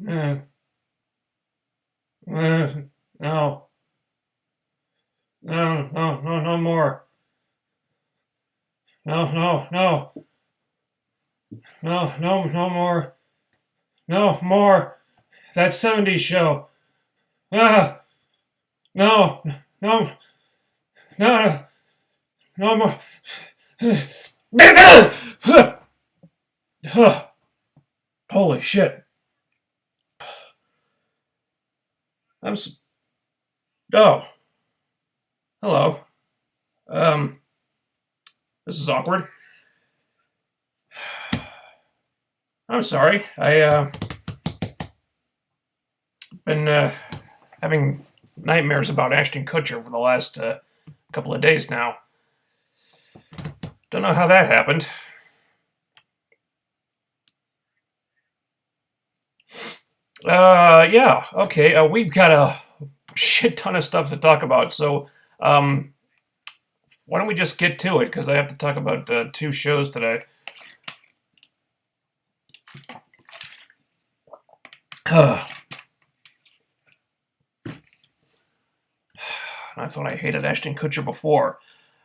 Uh, uh, no. No, no, no, no more. No, no, no. No, no, no more. No, more. That 70s show. Ah, no, no, no, no more. Holy shit. I'm s- Oh, hello. Um, this is awkward. I'm sorry. Been having nightmares about Ashton Kutcher for the last couple of days now. Don't know how that happened. Yeah, okay. We've got a shit ton of stuff to talk about, so um, why don't we just get to it? Because I have to talk about two shows today. I thought I hated Ashton Kutcher before.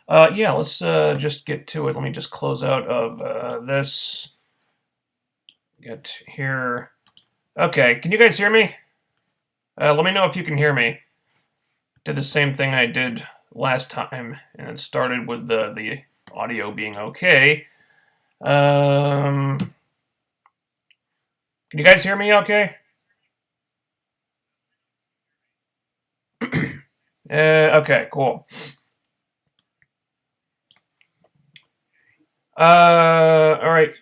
Yeah, let's just get to it. Let me just close out of this. Get here. Okay, can you guys hear me? Let me know if you can hear me. Did the same thing I did last time, and it started with the audio being okay. Can you guys hear me okay? Okay, cool. All right.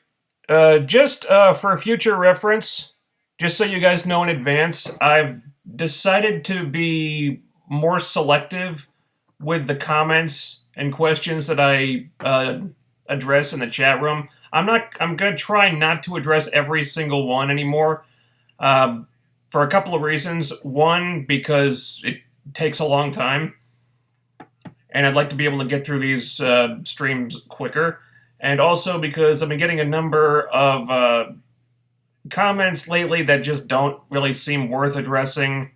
Just for future reference, just so you guys know in advance, I've decided to be more selective with the comments and questions that I address in the chat room. I'm gonna try not to address every single one anymore. For a couple of reasons. One, because it takes a long time, and I'd like to be able to get through these streams quicker. And also because I've been getting a number of comments lately that just don't really seem worth addressing.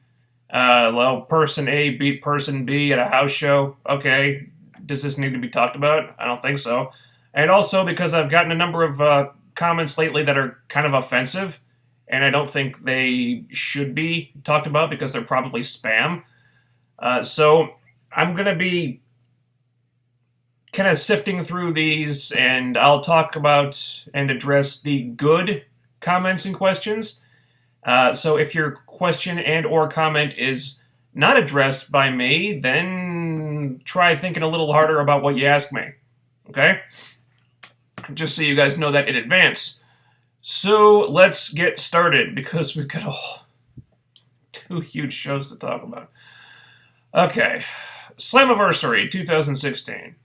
Well, person A beat person B at a house show. Okay, does this need to be talked about? I don't think so. And also because I've gotten a number of comments lately that are kind of offensive, and I don't think they should be talked about because they're probably spam. So I'm going to be kind of sifting through these, and I'll talk about and address the good comments and questions. So if your question and or comment is not addressed by me, then try thinking a little harder about what you ask me. Okay? Just so you guys know that in advance. So let's get started, because we've got two huge shows to talk about. Okay. Slammiversary 2016.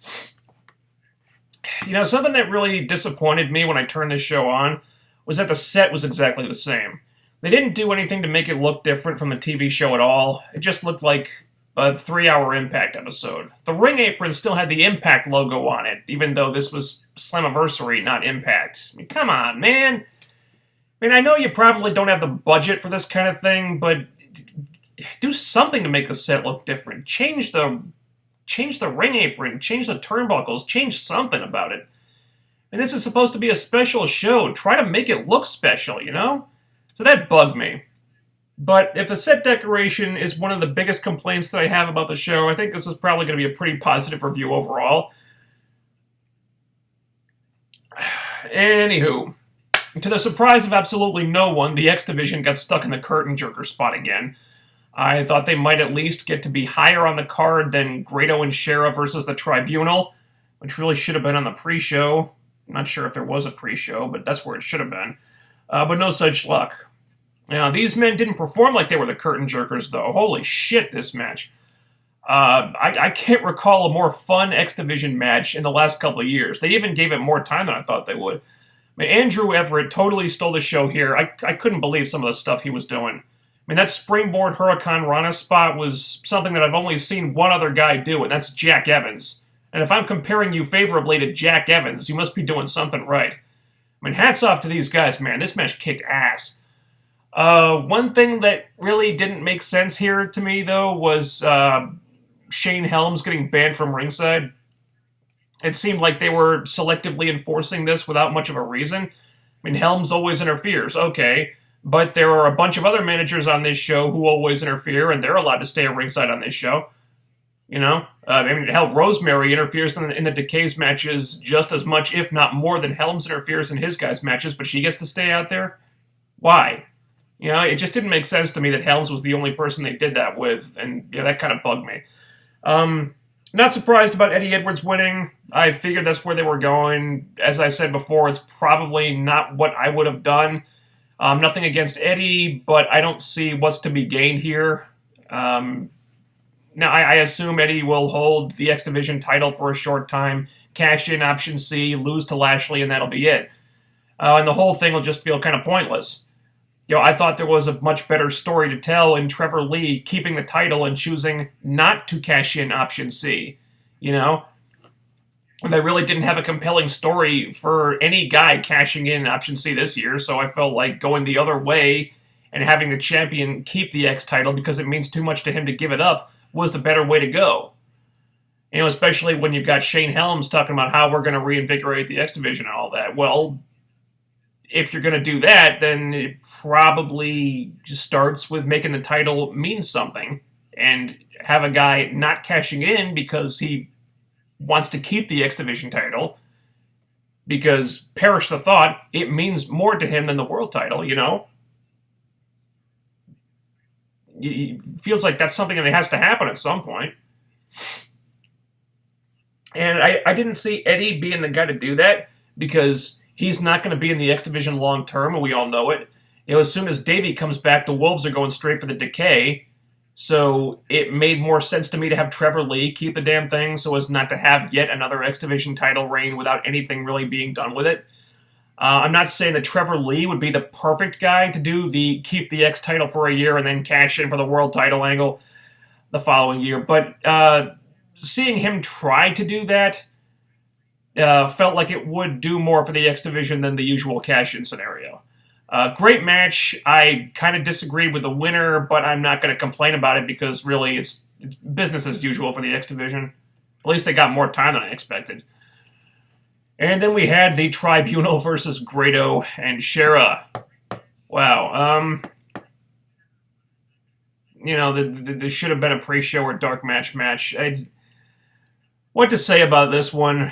You know, something that really disappointed me when I turned this show on was that the set was exactly the same. They didn't do anything to make it look different from the TV show at all. It just looked like a 3-hour Impact episode. The ring apron still had the Impact logo on it, even though this was Slammiversary, not Impact. I mean, come on, man. I mean, I know you probably don't have the budget for this kind of thing, but do something to make the set look different. Change the ring apron, change the turnbuckles, change something about it. And this is supposed to be a special show. Try to make it look special, you know? So that bugged me. But if the set decoration is one of the biggest complaints that I have about the show, I think this is probably going to be a pretty positive review overall. Anywho, to the surprise of absolutely no one, the X Division got stuck in the curtain jerker spot again. I thought they might at least get to be higher on the card than Grado and Shera versus the Tribunal, which really should have been on the pre-show. I'm not sure if there was a pre-show, but that's where it should have been. But no such luck. Now, these men didn't perform like they were the curtain jerkers, though. Holy shit, this match. I can't recall a more fun X Division match in the last couple of years. They even gave it more time than I thought they would. I mean, Andrew Everett totally stole the show here. I couldn't believe some of the stuff he was doing. I mean, that springboard Huracan Rana spot was something that I've only seen one other guy do, and that's Jack Evans. And if I'm comparing you favorably to Jack Evans, you must be doing something right. I mean, hats off to these guys, man. This match kicked ass. One thing that really didn't make sense here to me, though, was Shane Helms getting banned from ringside. It seemed like they were selectively enforcing this without much of a reason. I mean, Helms always interferes, okay, but there are a bunch of other managers on this show who always interfere, and they're allowed to stay at ringside on this show. You know? I mean, hell, Rosemary interferes in the Decay's matches just as much, if not more, than Helms interferes in his guys' matches, but she gets to stay out there? Why? You know, it just didn't make sense to me that Helms was the only person they did that with, and yeah, that kind of bugged me. Not surprised about Eddie Edwards winning. I figured that's where they were going. As I said before, it's probably not what I would have done. Nothing against Eddie, but I don't see what's to be gained here. Now, I assume Eddie will hold the X Division title for a short time, cash in option C, lose to Lashley, and that'll be it. And the whole thing will just feel kind of pointless. You know, I thought there was a much better story to tell in Trevor Lee keeping the title and choosing not to cash in option C. You know? They really didn't have a compelling story for any guy cashing in option C this year, so I felt like going the other way and having the champion keep the X title because it means too much to him to give it up was the better way to go. You know, especially when you've got Shane Helms talking about how we're going to reinvigorate the X Division and all that. Well, if you're going to do that, then it probably just starts with making the title mean something and have a guy not cashing in because he wants to keep the X Division title because, perish the thought, it means more to him than the world title, you know? It feels like that's something that has to happen at some point. And I didn't see Eddie being the guy to do that because he's not going to be in the X Division long term, and we all know it. You know, as soon as Davey comes back, the Wolves are going straight for the Decay. So it made more sense to me to have Trevor Lee keep the damn thing so as not to have yet another X Division title reign without anything really being done with it. I'm not saying that Trevor Lee would be the perfect guy to do the keep the X title for a year and then cash in for the world title angle the following year, but seeing him try to do that felt like it would do more for the X Division than the usual cash-in scenario. Great match. I kind of disagreed with the winner, but I'm not going to complain about it because really it's business as usual for the X Division. At least they got more time than I expected. And then we had the Tribunal versus Grado and Shera. Wow. You know, this should have been a pre-show or dark match. What to say about this one?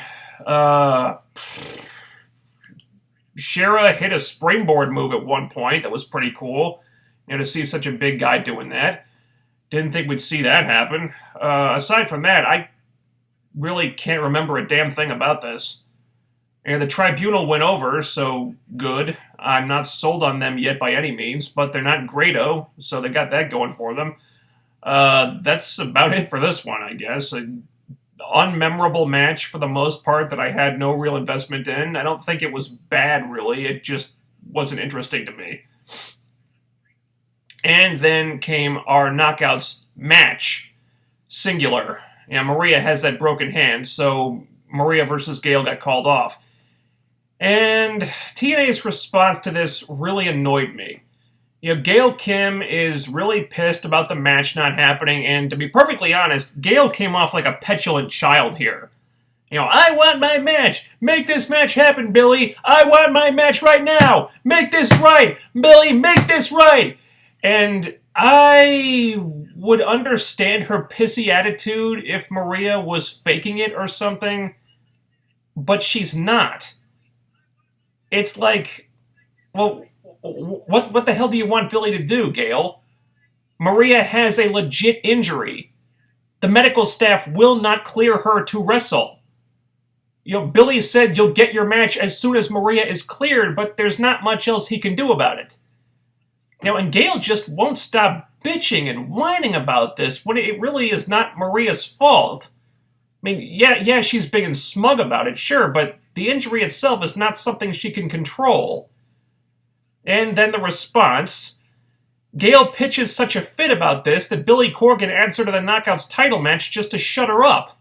Shera hit a springboard move at one point. That was pretty cool. You know, to see such a big guy doing that. Didn't think we'd see that happen. Aside from that, I really can't remember a damn thing about this. And the Tribunal went over, so good. I'm not sold on them yet by any means, but they're not Grado, so they got that going for them. That's about it for this one, I guess. An unmemorable match for the most part that I had no real investment in. I don't think it was bad, really. It just wasn't interesting to me. And then came our Knockouts match. Singular. You know, Maria has that broken hand, so Maria versus Gail got called off. And TNA's response to this really annoyed me. You know, Gail Kim is really pissed about the match not happening, and to be perfectly honest, Gail came off like a petulant child here. You know, I want my match! Make this match happen, Billy! I want my match right now! Make this right! Billy, make this right! And I would understand her pissy attitude if Maria was faking it or something, but she's not. It's like, well, what the hell do you want Billy to do, Gail? Maria has a legit injury. The medical staff will not clear her to wrestle. You know, Billy said you'll get your match as soon as Maria is cleared, but there's not much else he can do about it. You know, and Gail just won't stop bitching and whining about this when it really is not Maria's fault. I mean, yeah, she's big and smug about it, sure, but the injury itself is not something she can control. And then the response. Gail pitches such a fit about this that Billy Corgan adds her to the Knockouts title match just to shut her up.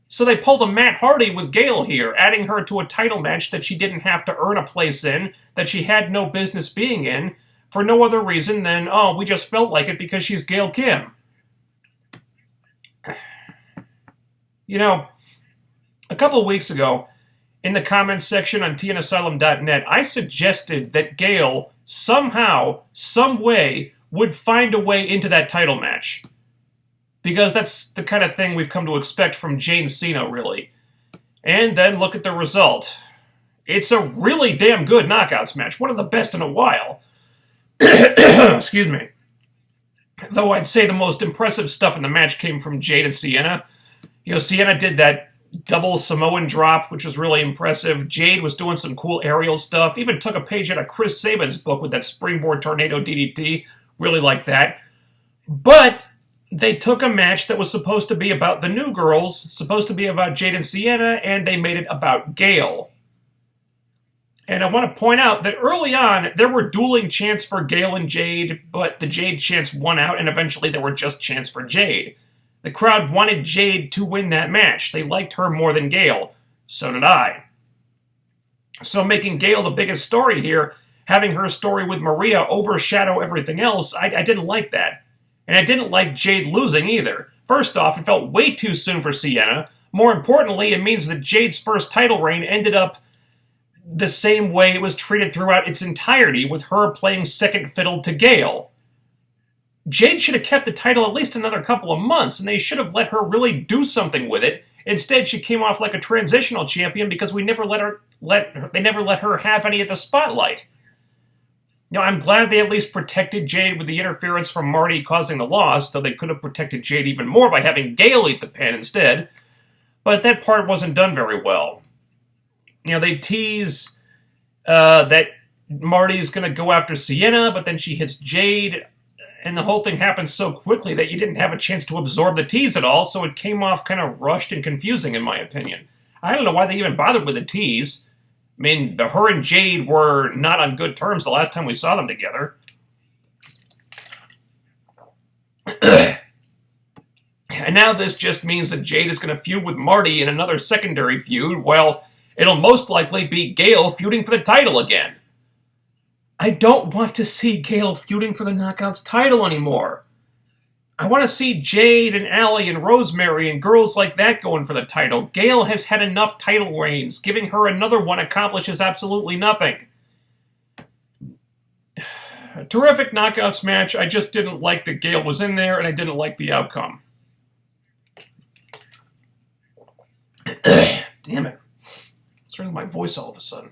So they pulled a Matt Hardy with Gail here, adding her to a title match that she didn't have to earn a place in, that she had no business being in, for no other reason than, oh, we just felt like it because she's Gail Kim. You know, a couple weeks ago, in the comments section on tnasylum.net, I suggested that Gail somehow, some way, would find a way into that title match. Because that's the kind of thing we've come to expect from Jane Cena, really. And then look at the result. It's a really damn good knockouts match, one of the best in a while. Excuse me. Though I'd say the most impressive stuff in the match came from Jade and Sienna. You know, Sienna did that double Samoan drop, which was really impressive. Jade was doing some cool aerial stuff. Even took a page out of Chris Sabin's book with that springboard tornado DDT. Really liked that. But they took a match that was supposed to be about the new girls, supposed to be about Jade and Sienna, and they made it about Gail. And I want to point out that early on, there were dueling chants for Gail and Jade, but the Jade chants won out, and eventually there were just chants for Jade. The crowd wanted Jade to win that match. They liked her more than Gail. So did I. So making Gail the biggest story here, having her story with Maria overshadow everything else, I didn't like that. And I didn't like Jade losing either. First off, it felt way too soon for Sienna. More importantly, it means that Jade's first title reign ended up the same way it was treated throughout its entirety, with her playing second fiddle to Gail. Jade should have kept the title at least another couple of months, and they should have let her really do something with it. Instead, she came off like a transitional champion because they never let her have any of the spotlight. Now, I'm glad they at least protected Jade with the interference from Marty causing the loss, though they could have protected Jade even more by having Gail eat the pin instead. But that part wasn't done very well. You know, they tease that Marty's going to go after Sienna, but then she hits Jade, and the whole thing happens so quickly that you didn't have a chance to absorb the tease at all, so it came off kind of rushed and confusing, in my opinion. I don't know why they even bothered with the tease. I mean, her and Jade were not on good terms the last time we saw them together. And now this just means that Jade is going to feud with Marty in another secondary feud. Well, it'll most likely be Gail feuding for the title again. I don't want to see Gail feuding for the Knockouts title anymore. I want to see Jade and Allie and Rosemary and girls like that going for the title. Gail has had enough title reigns. Giving her another one accomplishes absolutely nothing. A terrific Knockouts match. I just didn't like that Gail was in there, and I didn't like the outcome. Damn it. What's wrong with my voice all of a sudden?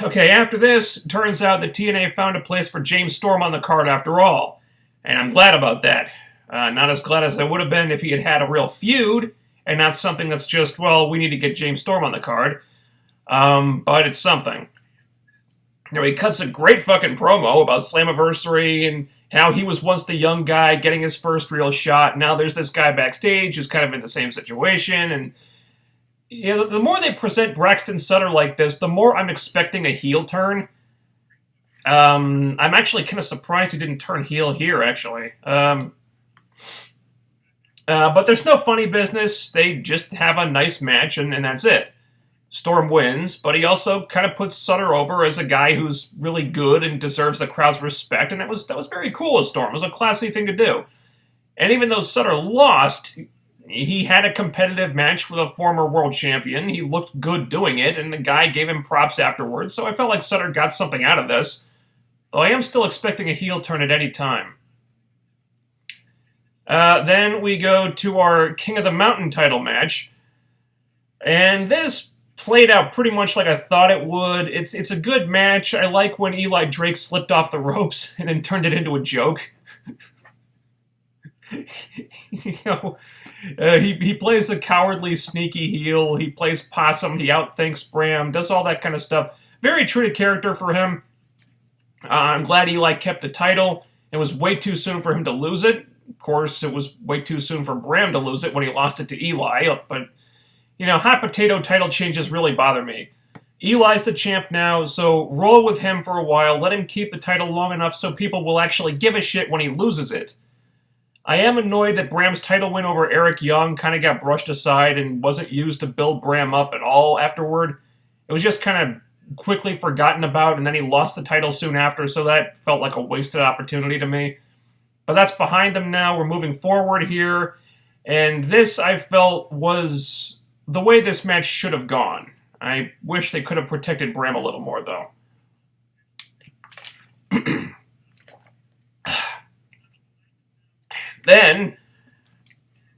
Okay, after this, it turns out that TNA found a place for James Storm on the card after all. And I'm glad about that. Not as glad as I would have been if he had had a real feud, and not something that's just, well, we need to get James Storm on the card. But it's something. You know, he cuts a great fucking promo about Slammiversary and how he was once the young guy getting his first real shot. Now there's this guy backstage who's kind of in the same situation, and you know, the more they present Braxton Sutter like this, the more I'm expecting a heel turn. I'm actually kind of surprised he didn't turn heel here, actually. But there's no funny business. They just have a nice match, and that's it. Storm wins, but he also kind of puts Sutter over as a guy who's really good and deserves the crowd's respect, and that was very cool of Storm. It was a classy thing to do. And even though Sutter lost, he had a competitive match with a former world champion. He looked good doing it, and the guy gave him props afterwards, so I felt like Sutter got something out of this. Though I am still expecting a heel turn at any time. Then we go to our King of the Mountain title match. And this played out pretty much like I thought it would. It's a good match. I like when Eli Drake slipped off the ropes and then turned it into a joke. You know, he plays a cowardly, sneaky heel. He plays possum. He outthinks Bram. Does all that kind of stuff. Very true to character for him. I'm glad Eli kept the title. It was way too soon for him to lose it. Of course, it was way too soon for Bram to lose it when he lost it to Eli. But, you know, hot potato title changes really bother me. Eli's the champ now, so roll with him for a while. Let him keep the title long enough so people will actually give a shit when he loses it. I am annoyed that Bram's title win over Eric Young kind of got brushed aside and wasn't used to build Bram up at all afterward. It was just kind of quickly forgotten about, and then he lost the title soon after, so that felt like a wasted opportunity to me. But that's behind them now. We're moving forward here, and this, I felt, was the way this match should have gone. I wish they could have protected Bram a little more, though. Then,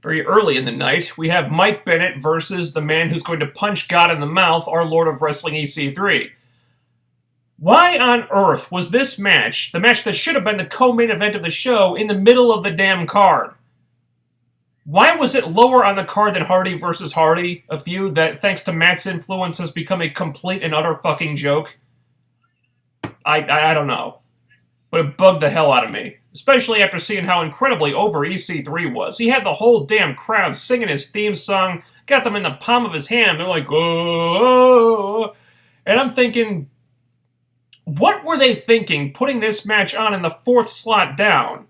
very early in the night, we have Mike Bennett versus the man who's going to punch God in the mouth, our Lord of Wrestling EC3. Why on earth was this match, the match that should have been the co-main event of the show, in the middle of the damn card? Why was it lower on the card than Hardy versus Hardy, a feud that, thanks to Matt's influence, has become a complete and utter fucking joke? I don't know. But it bugged the hell out of me. Especially after seeing how incredibly over EC3 was. He had the whole damn crowd singing his theme song, got them in the palm of his hand. They're like, oh. And I'm thinking, what were they thinking putting this match on in the fourth slot down?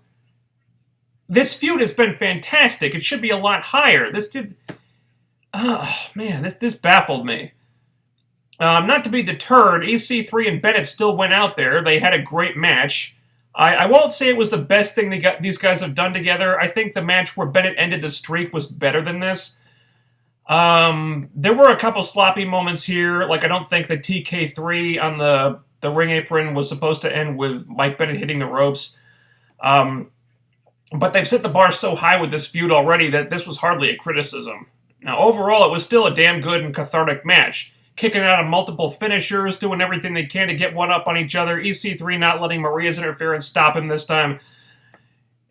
This feud has been fantastic. It should be a lot higher. This baffled me. Not to be deterred, EC3 and Bennett still went out there. They had a great match. I won't say it was the best thing these guys have done together. I think the match where Bennett ended the streak was better than this. There were a couple sloppy moments here. Like, I don't think the TK3 on the ring apron was supposed to end with Mike Bennett hitting the ropes. But they've set the bar so high with this feud already that this was hardly a criticism. Now, overall, it was still a damn good and cathartic match. Kicking out of multiple finishers, doing everything they can to get one up on each other. EC3 not letting Maria's interference stop him this time.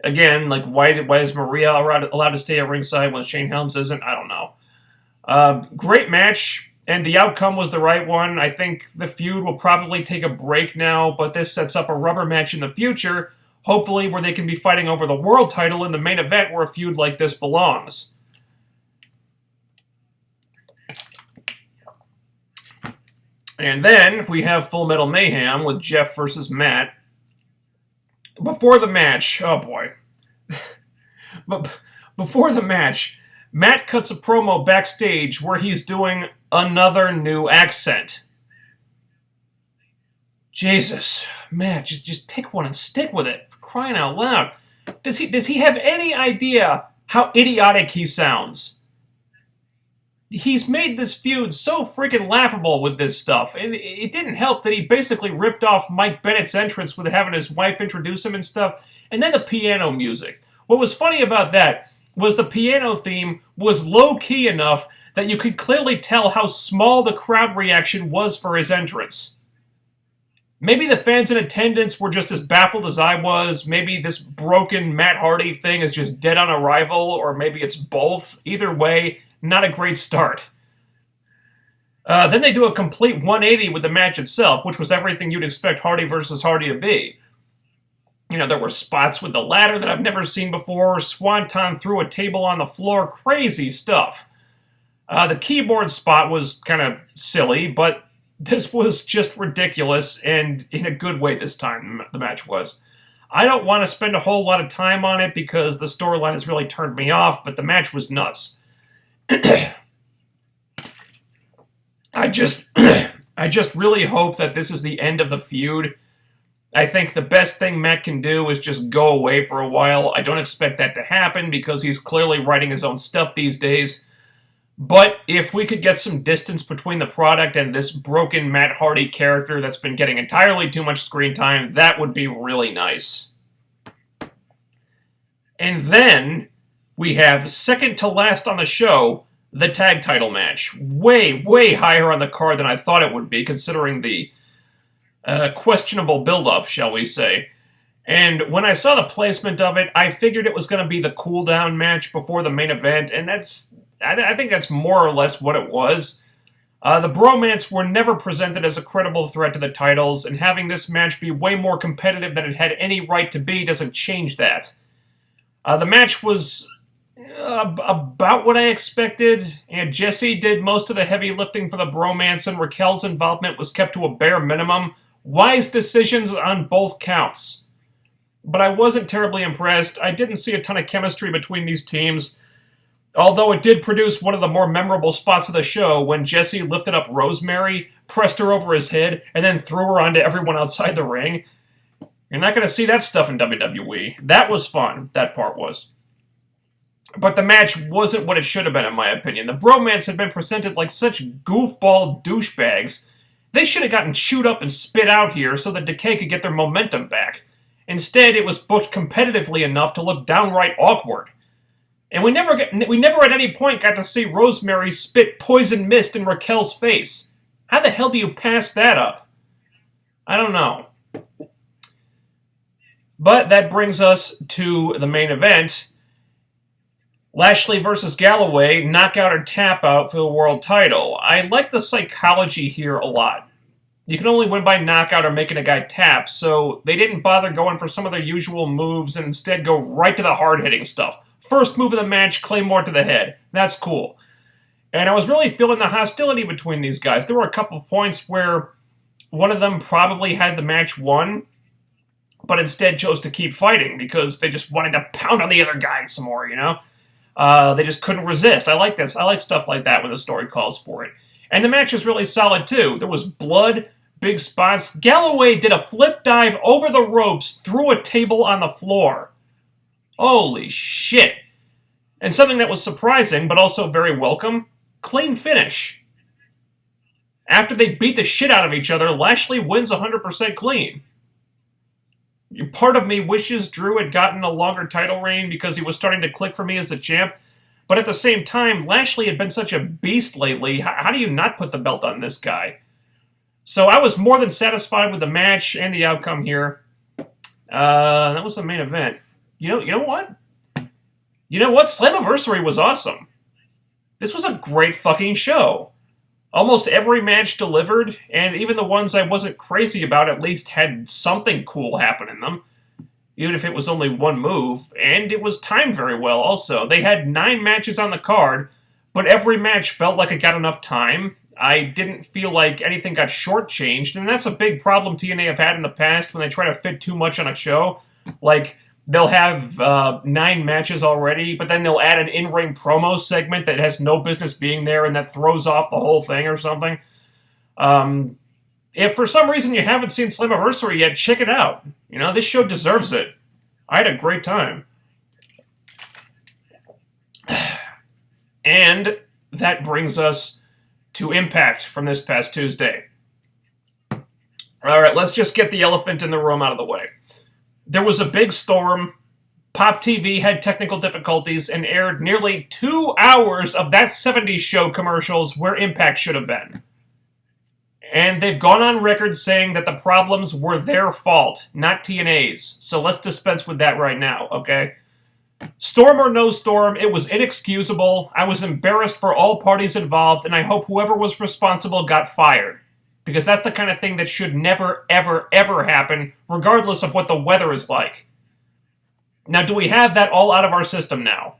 Again, like, why is Maria allowed to stay at ringside when Shane Helms isn't? I don't know. Great match, and the outcome was the right one. I think the feud will probably take a break now, but this sets up a rubber match in the future, hopefully where they can be fighting over the world title in the main event where a feud like this belongs. And then we have Full Metal Mayhem with Jeff versus Matt. Before the match, oh boy. But before the match, Matt cuts a promo backstage where he's doing another new accent. Jesus, Matt, just pick one and stick with it, for crying out loud. Does he have any idea how idiotic he sounds? He's made this feud so freaking laughable with this stuff. And it didn't help that he basically ripped off Mike Bennett's entrance with having his wife introduce him and stuff. And then the piano music. What was funny about that was the piano theme was low-key enough that you could clearly tell how small the crowd reaction was for his entrance. Maybe the fans in attendance were just as baffled as I was. Maybe this broken Matt Hardy thing is just dead on arrival, or maybe it's both. Either way, not a great start. Then they do a complete 180 with the match itself, which was everything you'd expect Hardy versus Hardy to be. You know, there were spots with the ladder that I've never seen before, Swanton threw a table on the floor, crazy stuff. The keyboard spot was kind of silly, but this was just ridiculous, and in a good way this time, the match was. I don't want to spend a whole lot of time on it because the storyline has really turned me off, but the match was nuts. I just really hope that this is the end of the feud. I think the best thing Matt can do is just go away for a while. I don't expect that to happen because he's clearly writing his own stuff these days. But if we could get some distance between the product and this broken Matt Hardy character that's been getting entirely too much screen time, that would be really nice. And then we have second to last on the show, the tag title match. Way, way higher on the card than I thought it would be, considering the questionable build-up, shall we say. And when I saw the placement of it, I figured it was going to be the cool-down match before the main event, and I think that's more or less what it was. The Bromance were never presented as a credible threat to the titles, and having this match be way more competitive than it had any right to be doesn't change that. The match was about what I expected, and Jesse did most of the heavy lifting for the Bromance, and Raquel's involvement was kept to a bare minimum. Wise decisions on both counts. But I wasn't terribly impressed. I didn't see a ton of chemistry between these teams. Although it did produce one of the more memorable spots of the show when Jesse lifted up Rosemary, pressed her over his head, and then threw her onto everyone outside the ring. You're not going to see that stuff in WWE. That was fun. That part was. But the match wasn't what it should have been, in my opinion. The Bromance had been presented like such goofball douchebags. They should have gotten chewed up and spit out here so that Decay could get their momentum back. Instead, it was booked competitively enough to look downright awkward. And we never at any point got to see Rosemary spit poison mist in Raquel's face. How the hell do you pass that up? I don't know. But that brings us to the main event. Lashley versus Galloway, knockout or tap out for the world title. I like the psychology here a lot. You can only win by knockout or making a guy tap, so they didn't bother going for some of their usual moves and instead go right to the hard-hitting stuff. First move of the match, Claymore to the head. That's cool. And I was really feeling the hostility between these guys. There were a couple points where one of them probably had the match won, but instead chose to keep fighting because they just wanted to pound on the other guy some more, you know? They just couldn't resist. I like this. I like stuff like that when the story calls for it. And the match is really solid, too. There was blood, big spots. Galloway did a flip dive over the ropes through a table on the floor. Holy shit. And something that was surprising, but also very welcome, clean finish. After they beat the shit out of each other, Lashley wins 100% clean. Part of me wishes Drew had gotten a longer title reign because he was starting to click for me as the champ. But at the same time, Lashley had been such a beast lately. How do you not put the belt on this guy? So I was more than satisfied with the match and the outcome here. That was the main event. You know what? You know what? Slammiversary was awesome. This was a great fucking show. Almost every match delivered, and even the ones I wasn't crazy about at least had something cool happen in them. Even if it was only one move, and it was timed very well also. They had 9 matches on the card, but every match felt like it got enough time. I didn't feel like anything got shortchanged, and that's a big problem TNA have had in the past when they try to fit too much on a show. Like, they'll have 9 matches already, but then they'll add an in-ring promo segment that has no business being there and that throws off the whole thing or something. If for some reason you haven't seen Slammiversary yet, check it out. You know, this show deserves it. I had a great time. And that brings us to Impact from this past Tuesday. Alright, let's just get the elephant in the room out of the way. There was a big storm. Pop TV had technical difficulties and aired nearly 2 hours of that 70s show commercials where Impact should have been. And they've gone on record saying that the problems were their fault, not TNA's. So let's dispense with that right now, okay? Storm or no storm, it was inexcusable. I was embarrassed for all parties involved, and I hope whoever was responsible got fired. Because that's the kind of thing that should never, ever, ever happen, regardless of what the weather is like. Now, do we have that all out of our system now?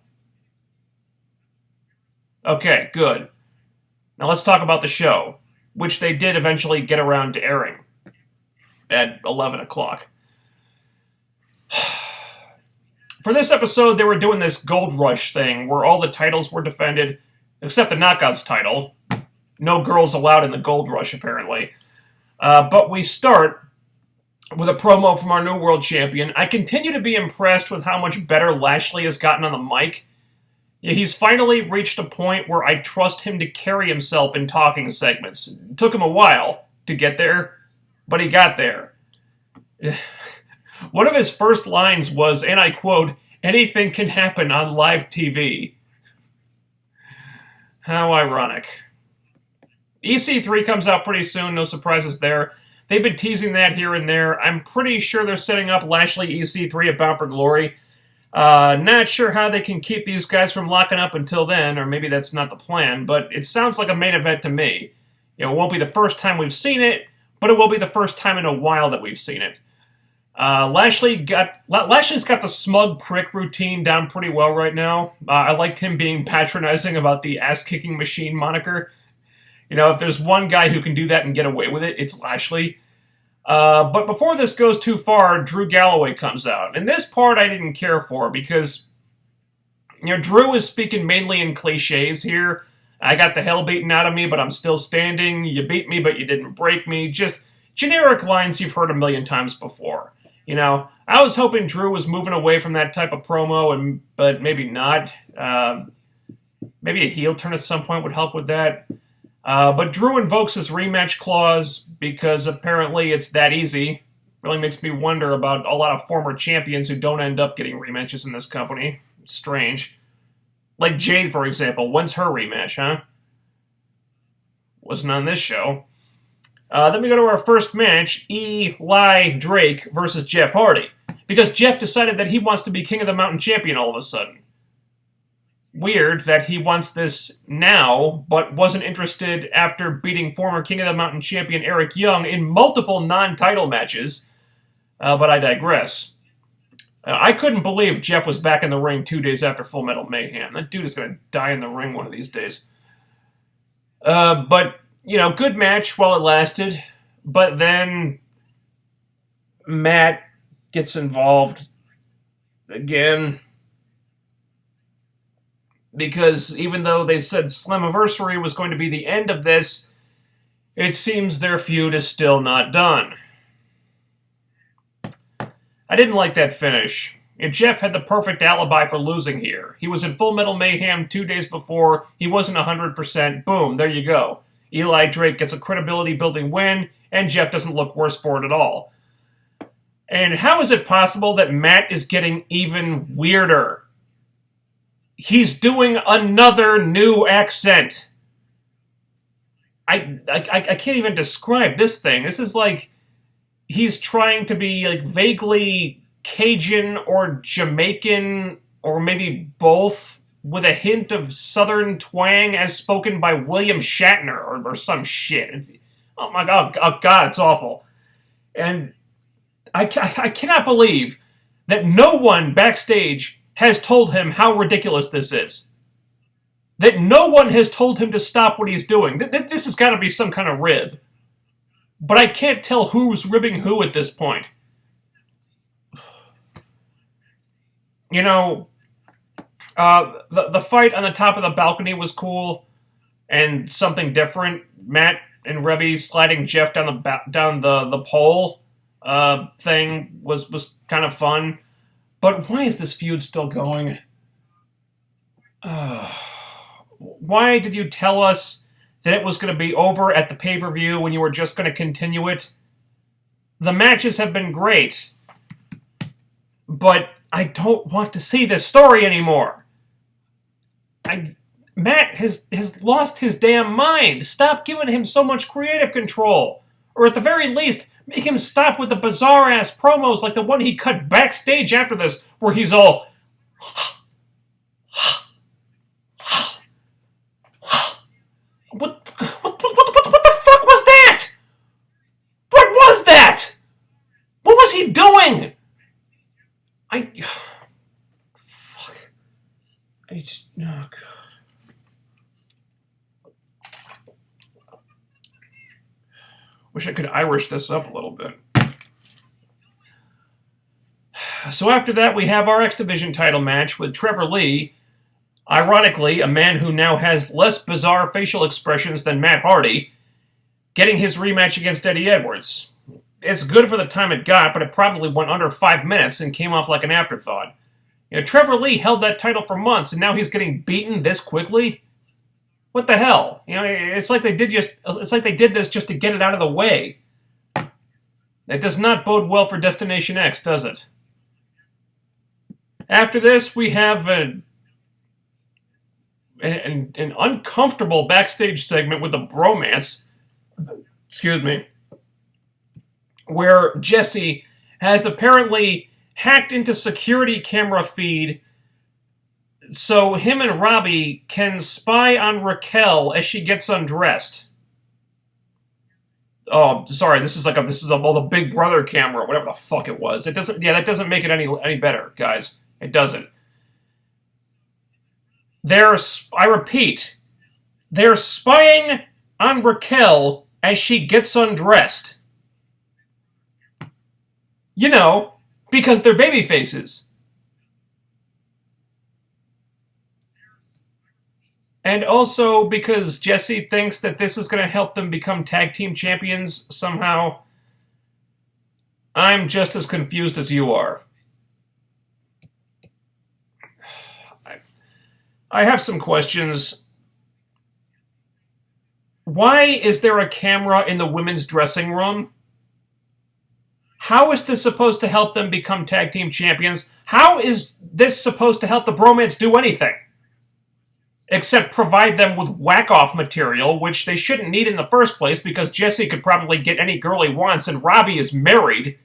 Okay, good. Now let's talk about the show, which they did eventually get around to airing at 11 o'clock. For this episode, they were doing this Gold Rush thing where all the titles were defended, except the Knockouts title. No girls allowed in the Gold Rush, apparently. But we start with a promo from our new world champion. I continue to be impressed with how much better Lashley has gotten on the mic. He's finally reached a point where I trust him to carry himself in talking segments. It took him a while to get there, but he got there. One of his first lines was, and I quote, "Anything can happen on live TV." How ironic. EC3 comes out pretty soon, no surprises there. They've been teasing that here and there. I'm pretty sure they're setting up Lashley EC3 at Bound for Glory. Not sure how they can keep these guys from locking up until then, or maybe that's not the plan, but it sounds like a main event to me. It won't be the first time we've seen it, but it will be the first time in a while that we've seen it. Lashley's got the smug prick routine down pretty well right now. I liked him being patronizing about the ass-kicking machine moniker. You know, if there's one guy who can do that and get away with it, it's Lashley. But before this goes too far, Drew Galloway comes out. And this part I didn't care for because Drew is speaking mainly in cliches here. I got the hell beaten out of me, but I'm still standing. You beat me, but you didn't break me. Just generic lines you've heard a million times before. I was hoping Drew was moving away from that type of promo, but maybe not. Maybe a heel turn at some point would help with that. But Drew invokes his rematch clause because apparently it's that easy. Really makes me wonder about a lot of former champions who don't end up getting rematches in this company. It's strange. Like Jade, for example. When's her rematch, huh? Wasn't on this show. Then we go to our first match, Eli Drake versus Jeff Hardy. Because Jeff decided that he wants to be King of the Mountain champion all of a sudden. Weird that he wants this now, but wasn't interested after beating former King of the Mountain champion Eric Young in multiple non-title matches. But I digress. I couldn't believe Jeff was back in the ring 2 days after Full Metal Mayhem. That dude is going to die in the ring one of these days. But, good match while it lasted. But then Matt gets involved again. Because even though they said Slammiversary was going to be the end of this, it seems their feud is still not done. I didn't like that finish. And Jeff had the perfect alibi for losing here. He was in Full Metal Mayhem 2 days before. He wasn't 100%. Boom, there you go. Eli Drake gets a credibility-building win, and Jeff doesn't look worse for it at all. And how is it possible that Matt is getting even weirder? He's doing another new accent. I can't even describe this thing. This is like he's trying to be like vaguely Cajun or Jamaican or maybe both with a hint of Southern twang as spoken by William Shatner or some shit. Oh my God, it's awful. And I cannot believe that no one backstage has told him how ridiculous this is. That no one has told him to stop what he's doing. This has got to be some kind of rib. But I can't tell who's ribbing who at this point. The fight on the top of the balcony was cool and something different. Matt and Rebby sliding Jeff down the pole thing was kind of fun. But why is this feud still going? Why did you tell us that it was going to be over at the pay-per-view when you were just going to continue it? The matches have been great, but I don't want to see this story anymore. Matt has lost his damn mind. Stop giving him so much creative control. Or at the very least, make him stop with the bizarre-ass promos like the one he cut backstage after this, where he's all... What the fuck was that? What was that? What was he doing? Fuck. Oh, God. Wish I could Irish this up a little bit. So after that, we have our X Division title match with Trevor Lee. Ironically, a man who now has less bizarre facial expressions than Matt Hardy, getting his rematch against Eddie Edwards. It's good for the time it got, but it probably went under 5 minutes and came off like an afterthought. Trevor Lee held that title for months, and now he's getting beaten this quickly? What the hell? It's like they did this just to get it out of the way. That does not bode well for Destination X, does it? After this, we have an uncomfortable backstage segment with the Bromance, where Jesse has apparently hacked into security camera feed so him and Robbie can spy on Raquel as she gets undressed. Oh, sorry, this is the Big Brother camera, whatever the fuck it was. That doesn't make it any better, guys. It doesn't. I repeat, they're spying on Raquel as she gets undressed. Because they're baby faces. And also because Jesse thinks that this is going to help them become tag team champions somehow. I'm just as confused as you are. I have some questions. Why is there a camera in the women's dressing room? How is this supposed to help them become tag team champions? How is this supposed to help the Bromance do anything? Except provide them with whack-off material, which they shouldn't need in the first place because Jesse could probably get any girl he wants and Robbie is married.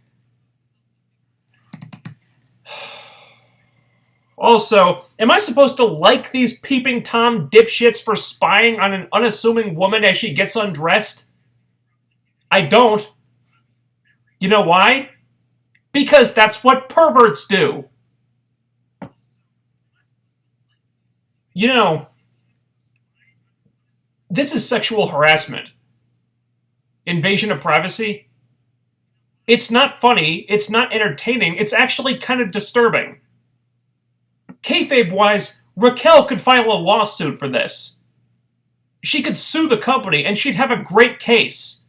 Also, am I supposed to like these peeping Tom dipshits for spying on an unassuming woman as she gets undressed? I don't. You know why? Because that's what perverts do. You know, this is sexual harassment. Invasion of privacy. It's not funny, it's not entertaining, it's actually kind of disturbing. Kayfabe-wise, Raquel could file a lawsuit for this. She could sue the company and she'd have a great case.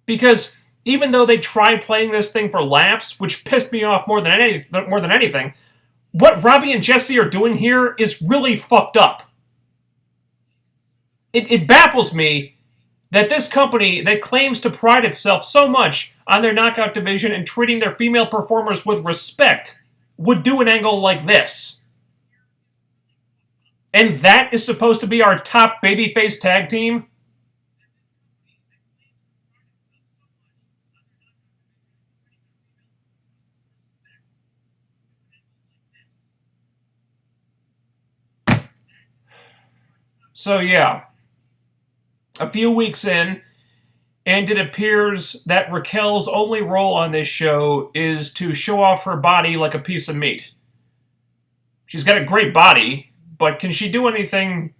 Because even though they tried playing this thing for laughs, which pissed me off more than anything, what Robbie and Jesse are doing here is really fucked up. It baffles me that this company that claims to pride itself so much on their knockout division and treating their female performers with respect would do an angle like this. And that is supposed to be our top babyface tag team? So yeah, a few weeks in, and it appears that Raquel's only role on this show is to show off her body like a piece of meat. She's got a great body, but can she do anything,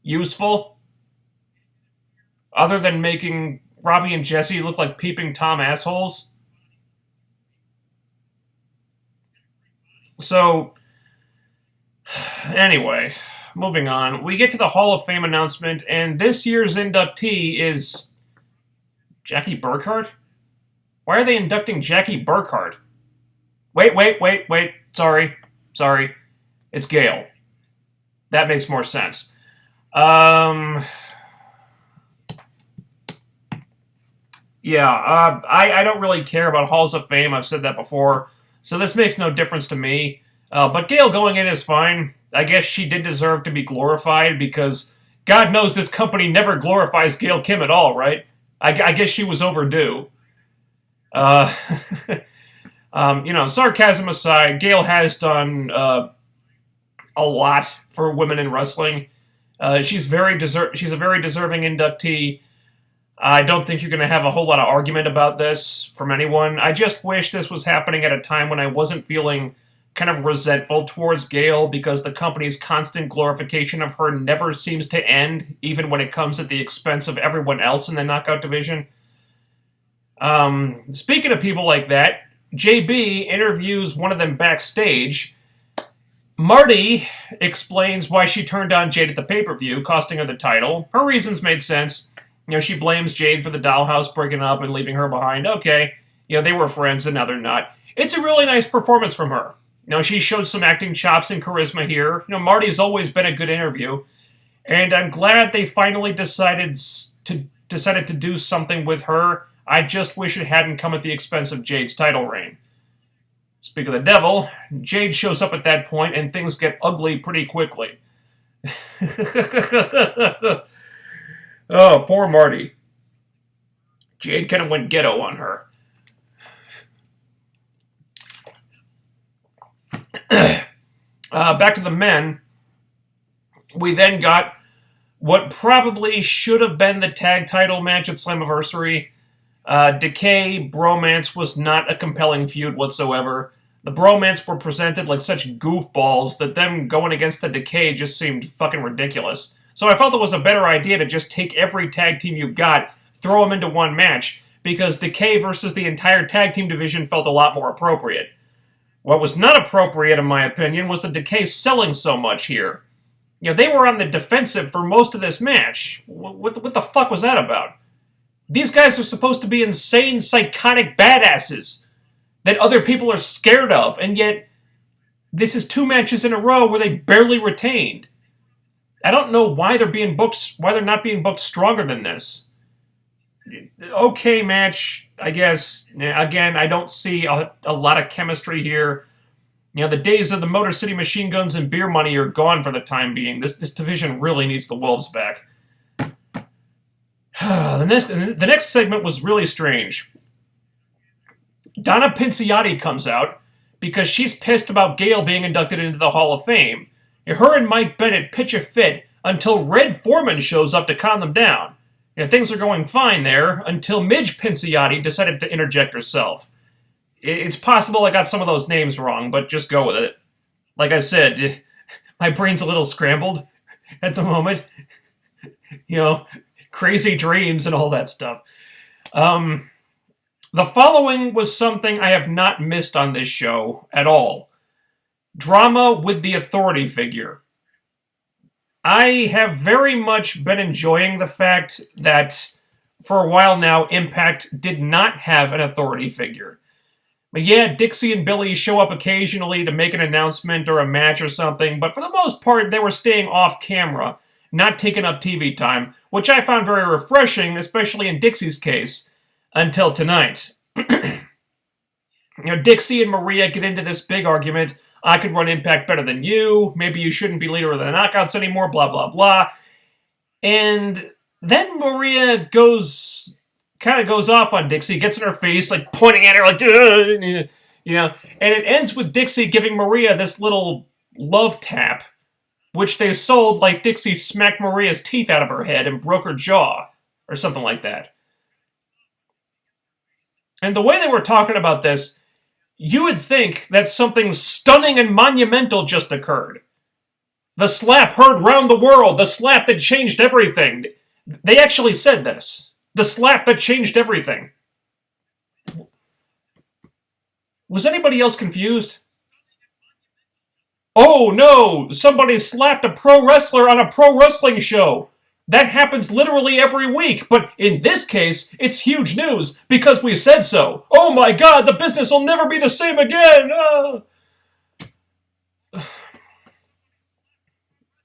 useful? Other than making Robbie and Jesse look like peeping Tom assholes? So, anyway, moving on. We get to the Hall of Fame announcement, and this year's inductee is Jackie Burkhart? Why are they inducting Jackie Burkhart? Wait. Sorry. It's Gail. That makes more sense. Yeah, I don't really care about Halls of Fame. I've said that before. So this makes no difference to me. But Gail going in is fine. I guess she did deserve to be glorified because God knows this company never glorifies Gail Kim at all, right? I guess she was overdue. Sarcasm aside, Gail has done a lot for women in wrestling. She's a very deserving inductee. I don't think you're going to have a whole lot of argument about this from anyone. I just wish this was happening at a time when I wasn't feeling kind of resentful towards Gail because the company's constant glorification of her never seems to end, even when it comes at the expense of everyone else in the knockout division. Speaking of people like that, JB interviews one of them backstage. Marty explains why she turned on Jade at the pay-per-view, costing her the title. Her reasons made sense. She blames Jade for the dollhouse breaking up and leaving her behind. Okay, they were friends and now they're not. It's a really nice performance from her. She showed some acting chops and charisma here. Marty's always been a good interview. And I'm glad they finally decided to do something with her. I just wish it hadn't come at the expense of Jade's title reign. Speak of the devil, Jade shows up at that point and things get ugly pretty quickly. Oh, poor Marty. Jade kind of went ghetto on her. Back to the men. We then got what probably should have been the tag title match at Slammiversary. Decay, Bromance was not a compelling feud whatsoever. The Bromance were presented like such goofballs that them going against the Decay just seemed fucking ridiculous. So I felt it was a better idea to just take every tag team you've got, throw them into one match, because Decay versus the entire tag team division felt a lot more appropriate. What was not appropriate, in my opinion, was the Decay selling so much here. They were on the defensive for most of this match. What the fuck was that about? These guys are supposed to be insane, psychotic badasses that other people are scared of, and yet this is 2 matches in a row where they barely retained. I don't know why they're not being booked stronger than this. Okay match, I guess. Again, I don't see a lot of chemistry here. The days of the Motor City Machine Guns and beer money are gone for the time being. This division really needs the Wolves back. The next segment was really strange. Donna Pinciotti comes out because she's pissed about Gail being inducted into the Hall of Fame. Her and Mike Bennett pitch a fit until Red Foreman shows up to calm them down. Things are going fine there until Midge Pinciotti decided to interject herself. It's possible I got some of those names wrong, but just go with it. Like I said, my brain's a little scrambled at the moment. Crazy dreams and all that stuff. The following was something I have not missed on this show at all. Drama with the authority figure. I have very much been enjoying the fact that for a while now, Impact did not have an authority figure. But yeah, Dixie and Billy show up occasionally to make an announcement or a match or something, but for the most part, they were staying off camera, not taking up TV time, which I found very refreshing, especially in Dixie's case, until tonight. Dixie and Maria get into this big argument. I could run Impact better than you. Maybe you shouldn't be leader of the Knockouts anymore, blah, blah, blah. And then Maria kind of goes off on Dixie, gets in her face, like pointing at her, like, and it ends with Dixie giving Maria this little love tap, which they sold like Dixie smacked Maria's teeth out of her head and broke her jaw, or something like that. And the way they were talking about this, you would think that something stunning and monumental just occurred. The slap heard round the world, the slap that changed everything. They actually said this. The slap that changed everything. Was anybody else confused? Oh no, somebody slapped a pro wrestler on a pro wrestling show. That happens literally every week, but in this case, it's huge news because we said so. Oh my god, the business will never be the same again!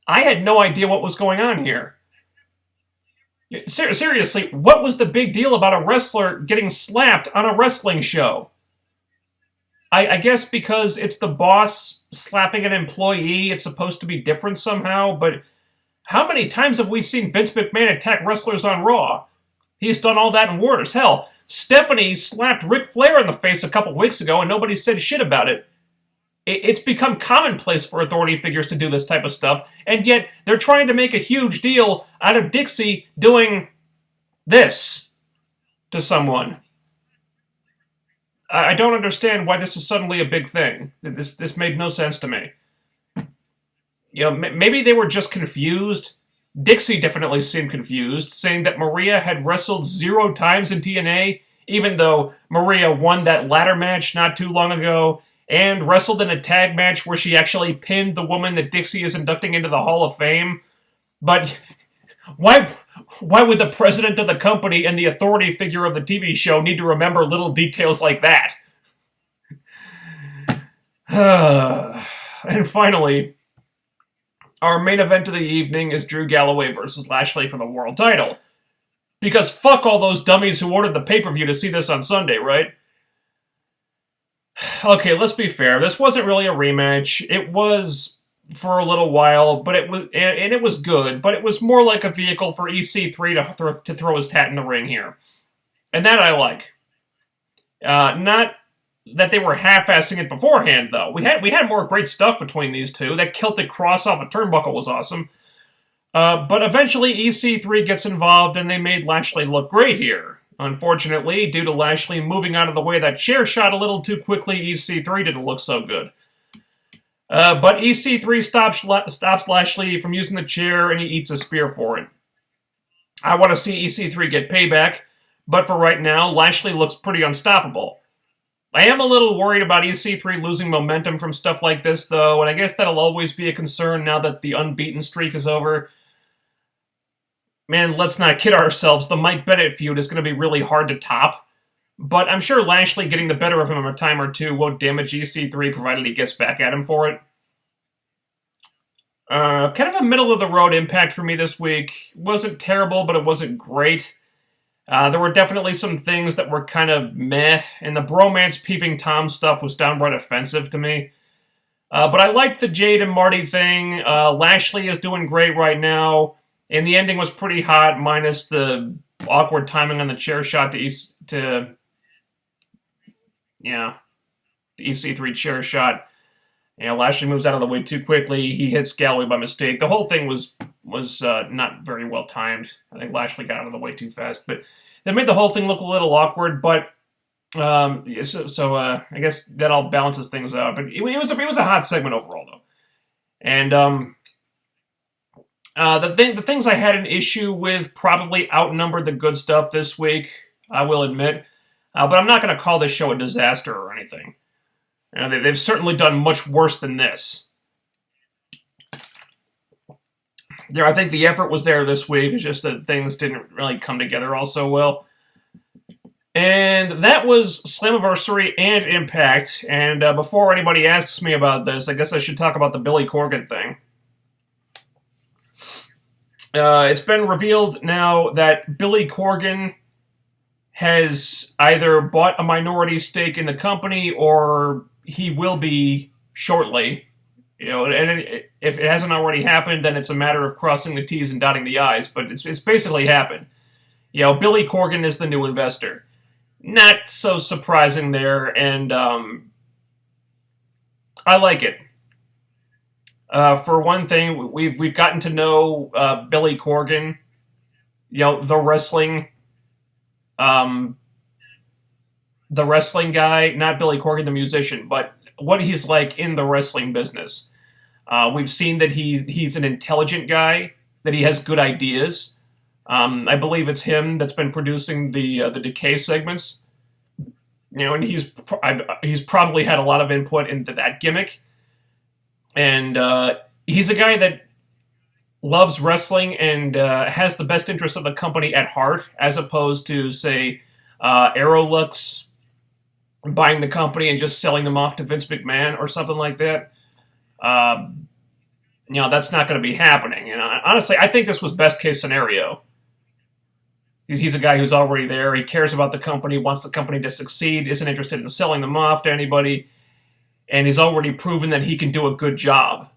I had no idea what was going on here. Seriously, what was the big deal about a wrestler getting slapped on a wrestling show? I guess because it's the boss slapping an employee, it's supposed to be different somehow, but how many times have we seen Vince McMahon attack wrestlers on Raw? He's done all that in Wars. Hell, Stephanie slapped Ric Flair in the face a couple weeks ago and nobody said shit about it. It's become commonplace for authority figures to do this type of stuff, and yet they're trying to make a huge deal out of Dixie doing this to someone. I don't understand why this is suddenly a big thing. This made no sense to me. Maybe they were just confused. Dixie definitely seemed confused, saying that Maria had wrestled 0 times in TNA, even though Maria won that ladder match not too long ago, and wrestled in a tag match where she actually pinned the woman that Dixie is inducting into the Hall of Fame. But why would the president of the company and the authority figure of the TV show need to remember little details like that? And finally, our main event of the evening is Drew Galloway versus Lashley for the world title. Because fuck all those dummies who ordered the pay-per-view to see this on Sunday, right? Okay, let's be fair. This wasn't really a rematch. It was for a little while, but it was good, but it was more like a vehicle for EC3 to throw his hat in the ring here. And that I like. Not that they were half-assing it beforehand, though. We had more great stuff between these two. That Celtic cross off a turnbuckle was awesome. But eventually EC3 gets involved, and they made Lashley look great here. Unfortunately, due to Lashley moving out of the way of that chair shot a little too quickly, EC3 didn't look so good. But EC3 stops Lashley from using the chair, and he eats a spear for it. I want to see EC3 get payback, but for right now, Lashley looks pretty unstoppable. I am a little worried about EC3 losing momentum from stuff like this, though, and I guess that'll always be a concern now that the unbeaten streak is over. Man, let's not kid ourselves. The Mike Bennett feud is going to be really hard to top. But I'm sure Lashley getting the better of him a time or two won't damage EC3, provided he gets back at him for it. Kind of a middle-of-the-road impact for me this week. Wasn't terrible, but it wasn't great. There were definitely some things that were kind of meh, and the Bromance peeping Tom stuff was downright offensive to me. But I liked the Jade and Marty thing. Lashley is doing great right now, and the ending was pretty hot, minus the awkward timing on the chair shot the EC3 chair shot. Lashley moves out of the way too quickly. He hits Galloway by mistake. The whole thing was not very well timed. I think Lashley got out of the way too fast, but that made the whole thing look a little awkward. But I guess that all balances things out. But it was a hot segment overall, though. And the things I had an issue with probably outnumbered the good stuff this week, I will admit. But I'm not going to call this show a disaster or anything. They've certainly done much worse than this. I think the effort was there this week. It's just that things didn't really come together all so well. And that was Slammiversary and Impact. And before anybody asks me about this, I guess I should talk about the Billy Corgan thing. It's been revealed now that Billy Corgan has either bought a minority stake in the company or he will be shortly. And if it hasn't already happened, then it's a matter of crossing the T's and dotting the I's, but it's basically happened. Billy Corgan is the new investor. Not so surprising there, and I like it. For one thing, we've gotten to know Billy Corgan, the wrestling guy, not Billy Corgan the musician, but what he's like in the wrestling business. We've seen that he's an intelligent guy, that he has good ideas. I believe it's him that's been producing the Decay segments. And he's probably had a lot of input into that gimmick. And he's a guy that loves wrestling and has the best interest of the company at heart, as opposed to, say, Aerolux buying the company and just selling them off to Vince McMahon or something like that. That's not going to be happening. Honestly, I think this was best case scenario. He's a guy who's already there. He cares about the company, wants the company to succeed, isn't interested in selling them off to anybody, and he's already proven that he can do a good job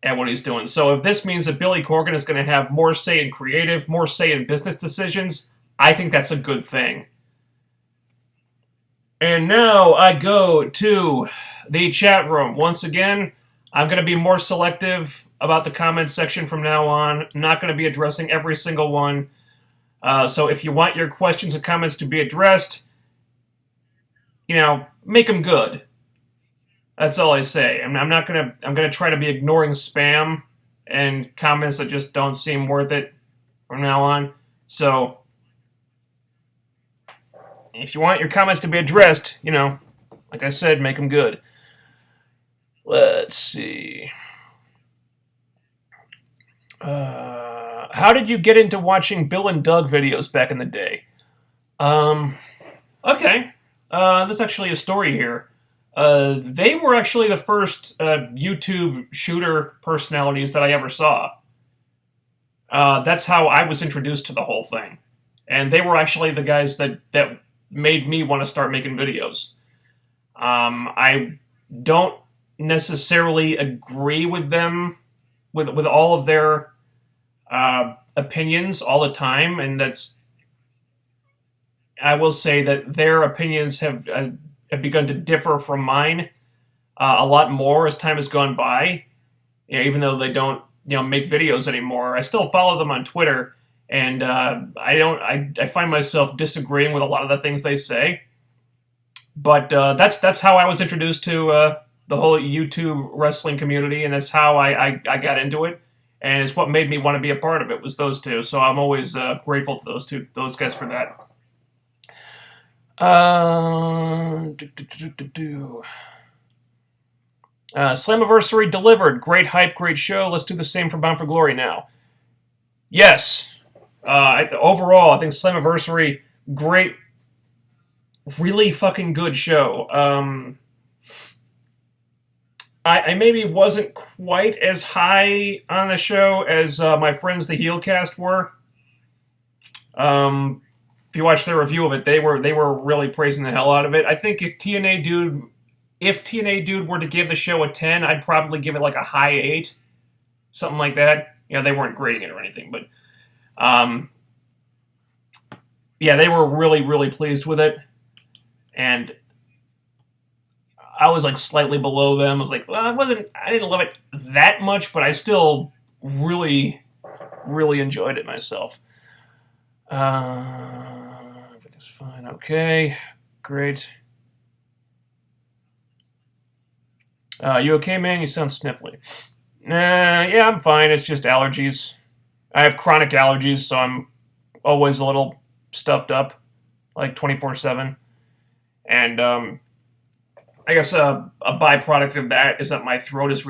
at what he's doing. So if this means that Billy Corgan is going to have more say in creative, more say in business decisions, I think that's a good thing. And now I go to the chat room. Once again, I'm going to be more selective about the comments section from now on. I'm not going to be addressing every single one. So if you want your questions and comments to be addressed, make them good. That's all I say. I'm going to try to be ignoring spam and comments that just don't seem worth it from now on. So if you want your comments to be addressed, like I said, make them good. Let's see. How did you get into watching Bill and Doug videos back in the day? Okay. There's actually a story here. They were actually the first YouTube shooter personalities that I ever saw. That's how I was introduced to the whole thing. And they were actually the guys that made me want to start making videos. I don't necessarily agree with them, with all of their opinions all the time, and I will say that their opinions have begun to differ from mine a lot more as time has gone by. Even though they don't make videos anymore, I still follow them on Twitter, and I find myself disagreeing with a lot of the things they say. But that's how I was introduced to the whole YouTube wrestling community, and that's how I got into it. And it's what made me want to be a part of it, was those two. So I'm always grateful to those guys for that. Slammiversary delivered. Great hype, great show. Let's do the same for Bound for Glory now. Yes. Overall, I think Slammiversary, great, really fucking good show. I maybe wasn't quite as high on the show as my friends the HeelCast were. If you watch their review of it, they were really praising the hell out of it. I think if TNA Dude were to give the show a 10, I'd probably give it like a high 8, something like that. You know, they weren't grading it or anything, but yeah, they were really, really pleased with it, and I was like slightly below them. I was like, well, I didn't love it that much, but I still really, really enjoyed it myself. Everything's fine. Okay, great. You okay, man? You sound sniffly. Yeah, I'm fine. It's just allergies. I have chronic allergies, so I'm always a little stuffed up, like 24/7. And I guess a byproduct of that is that my throat is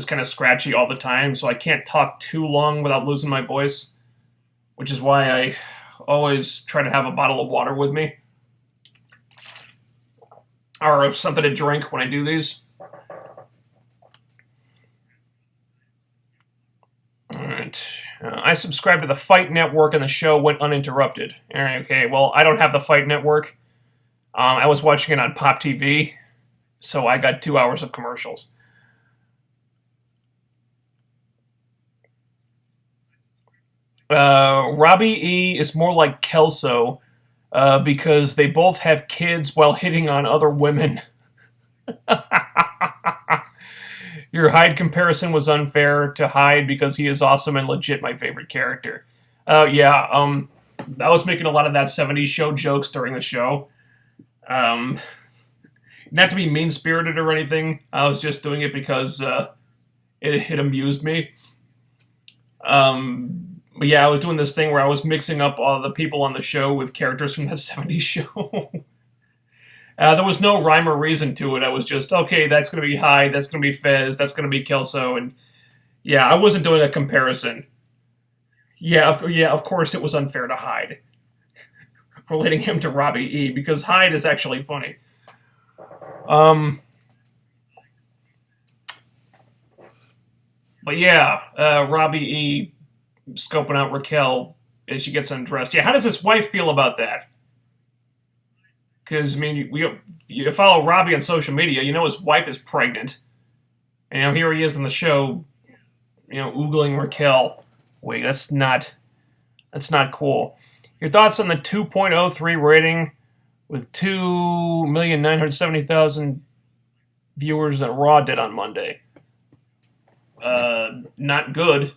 kind of scratchy all the time, so I can't talk too long without losing my voice, which is why I always try to have a bottle of water with me, or something to drink when I do these. Alright. I subscribe to the Fight Network and the show went uninterrupted. Alright, okay, well, I don't have the Fight Network. I was watching it on Pop TV, so I got 2 hours of commercials. Robbie E is more like Kelso because they both have kids while hitting on other women. Your Hyde comparison was unfair to Hyde because he is awesome and legit my favorite character. Yeah, I was making a lot of that 70s show jokes during the show. Not to be mean-spirited or anything, I was just doing it because it amused me. But yeah, I was doing this thing where I was mixing up all the people on the show with characters from the 70s show. There was no rhyme or reason to it. I was just, okay, that's going to be Hyde, that's going to be Fez, that's going to be Kelso, and yeah, I wasn't doing a comparison. Yeah, of course it was unfair to Hyde. Relating him to Robbie E, because Hyde is actually funny. But yeah, Robbie E scoping out Raquel as she gets undressed. Yeah, how does his wife feel about that? Because, I mean, you follow Robbie on social media, you know his wife is pregnant. And, you know, here he is on the show, you know, oogling Raquel. Wait, that's not cool. Your thoughts on the 2.03 rating with 2,970,000 viewers that Raw did on Monday? Not good.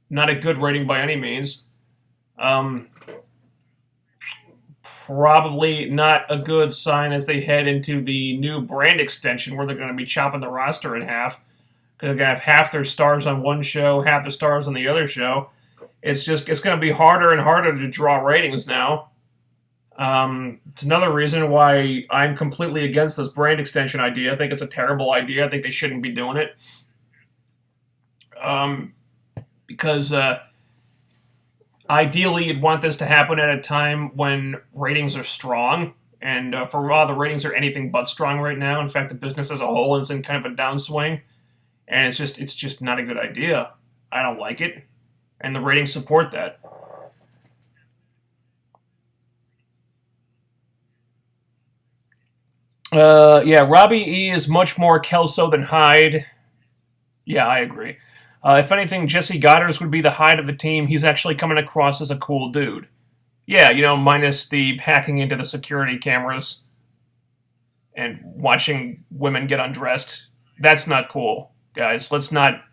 Not a good rating by any means. Probably not a good sign as they head into the new brand extension where they're going to be chopping the roster in half. Because they're going to have half their stars on one show, half the stars on the other show. It's going to be harder and harder to draw ratings now. It's another reason why I'm completely against this brand extension idea. I think it's a terrible idea. I think they shouldn't be doing it. Because ideally you'd want this to happen at a time when ratings are strong. And for Raw, the ratings are anything but strong right now. In fact, the business as a whole is in kind of a downswing. And it's just not a good idea. I don't like it. And the ratings support that. Yeah, Robbie E is much more Kelso than Hyde. Yeah, I agree. If anything, Jesse Goddard's would be the Hyde of the team. He's actually coming across as a cool dude. Yeah, you know, minus the hacking into the security cameras and watching women get undressed. That's not cool, guys. Let's not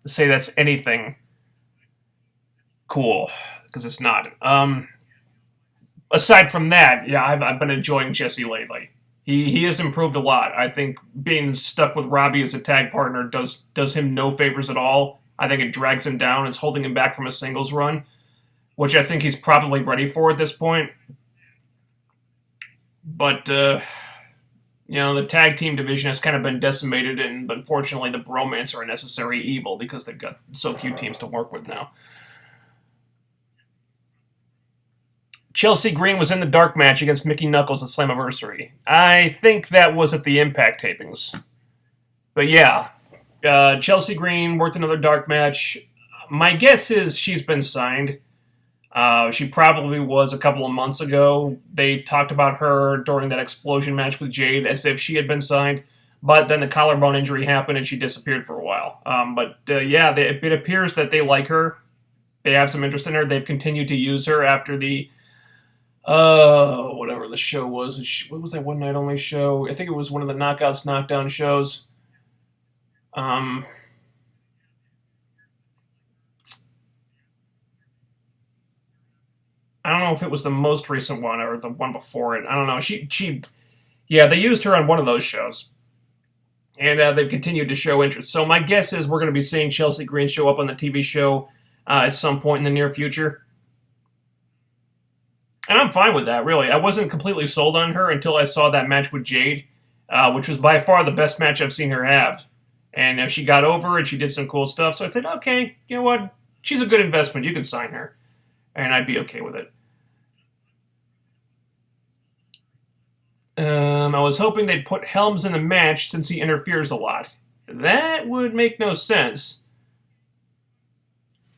say that's anything cool, because it's not. Aside from that, yeah, I've been enjoying Jesse lately. He has improved a lot. I think being stuck with Robbie as a tag partner does him no favors at all. I think it drags him down. It's holding him back from a singles run, which I think he's probably ready for at this point. But the tag team division has kind of been decimated, and unfortunately, the Bromance are a necessary evil because they've got so few teams to work with now. Chelsea Green was in the dark match against Mickey Knuckles at Slammiversary. I think that was at the Impact tapings. But yeah, Chelsea Green worked another dark match. My guess is she's been signed. She probably was a couple of months ago. They talked about her during that explosion match with Jade as if she had been signed. But then the collarbone injury happened and she disappeared for a while. It appears that they like her. They have some interest in her. They've continued to use her after the whatever the show was. What was that one night only show? I think it was one of the Knockouts Knockdown shows. I don't know if it was the most recent one or the one before it. I don't know. They used her on one of those shows, and they've continued to show interest. So my guess is we're going to be seeing Chelsea Green show up on the TV show at some point in the near future. And I'm fine with that, really. I wasn't completely sold on her until I saw that match with Jade, which was by far the best match I've seen her have. And she got over and she did some cool stuff. So I said, okay, you know what? She's a good investment. You can sign her. And I'd be okay with it. I was hoping they'd put Helms in the match since he interferes a lot. That would make no sense.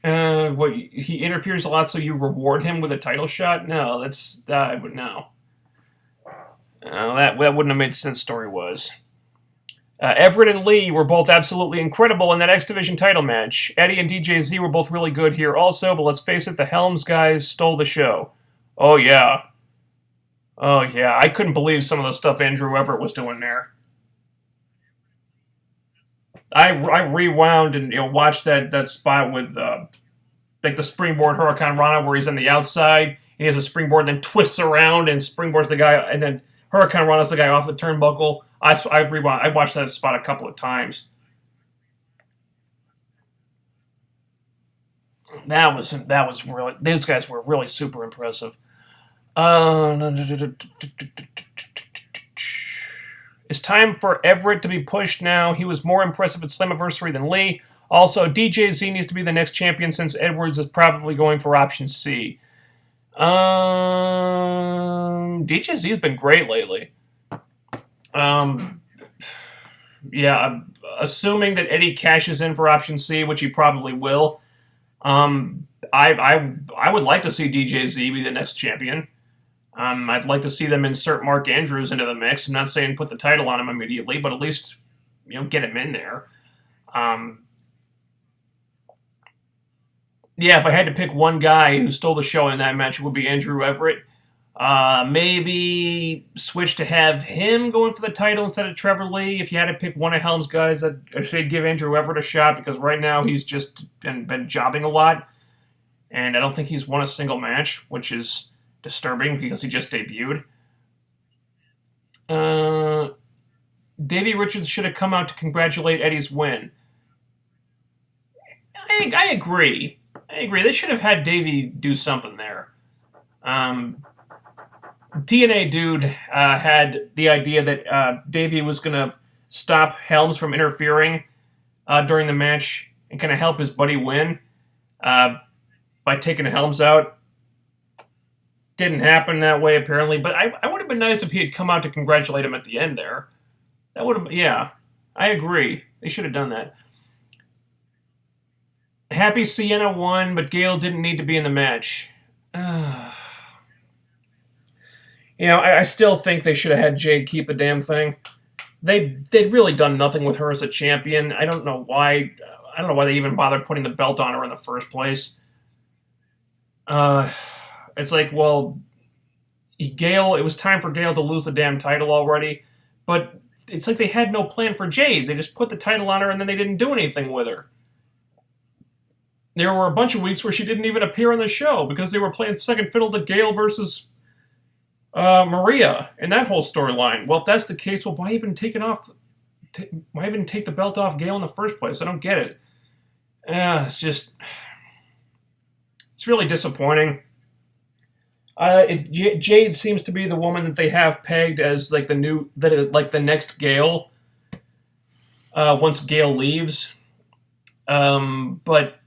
He interferes a lot, so you reward him with a title shot? No, I would no. That wouldn't have made sense story-wise. Everett and Lee were both absolutely incredible in that X Division title match. Eddie and DJZ were both really good here also, but let's face it, the Helms guys stole the show. Oh, yeah. I couldn't believe some of the stuff Andrew Everett was doing there. I rewound and watched that spot with like the springboard Hurricane Rana where he's on the outside. He has a springboard, then twists around and springboards the guy, and then Hurricane Rana's the guy off the turnbuckle. I watched that spot a couple of times. That was really, those guys were really super impressive. It's time for Everett to be pushed now. He was more impressive at Slammiversary than Lee. Also, DJZ needs to be the next champion since Edwards is probably going for option C. DJZ's been great lately. Assuming that Eddie cashes in for option C, which he probably will. I would like to see DJZ be the next champion. I'd like to see them insert Mark Andrews into the mix. I'm not saying put the title on him immediately, but at least get him in there. If I had to pick one guy who stole the show in that match, it would be Andrew Everett. Maybe switch to have him going for the title instead of Trevor Lee. If you had to pick one of Helm's guys, I'd say give Andrew Everett a shot because right now he's just been jobbing a lot. And I don't think he's won a single match, which is disturbing because he just debuted. Davey Richards should have come out to congratulate Eddie's win. I agree. They should have had Davey do something there. TNA Dude had the idea that Davey was going to stop Helms from interfering during the match and kind of help his buddy win by taking Helms out. Didn't happen that way, apparently, but I would have been nice if he had come out to congratulate him at the end there. That would have, I agree. They should have done that. Happy Sienna won, but Gail didn't need to be in the match. I still think they should have had Jade keep the damn thing. They'd really done nothing with her as a champion. I don't know why they even bothered putting the belt on her in the first place. It's like, well, Gail, it was time for Gail to lose the damn title already, but it's like they had no plan for Jade. They just put the title on her and then they didn't do anything with her. There were a bunch of weeks where she didn't even appear on the show because they were playing second fiddle to Gail versus Maria and that whole storyline. Well, if that's the case, well, why even take the belt off Gail in the first place? I don't get it. It's really disappointing. Jade seems to be the woman that they have pegged as like the next Gail. Once Gail leaves, but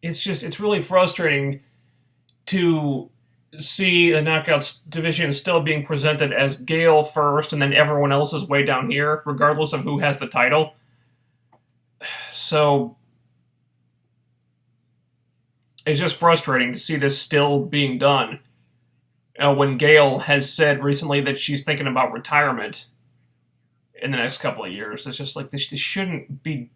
it's really frustrating to see the Knockouts division still being presented as Gail first, and then everyone else is way down here, regardless of who has the title. So it's just frustrating to see this still being done. When Gail has said recently that she's thinking about retirement in the next couple of years, it's just like this shouldn't be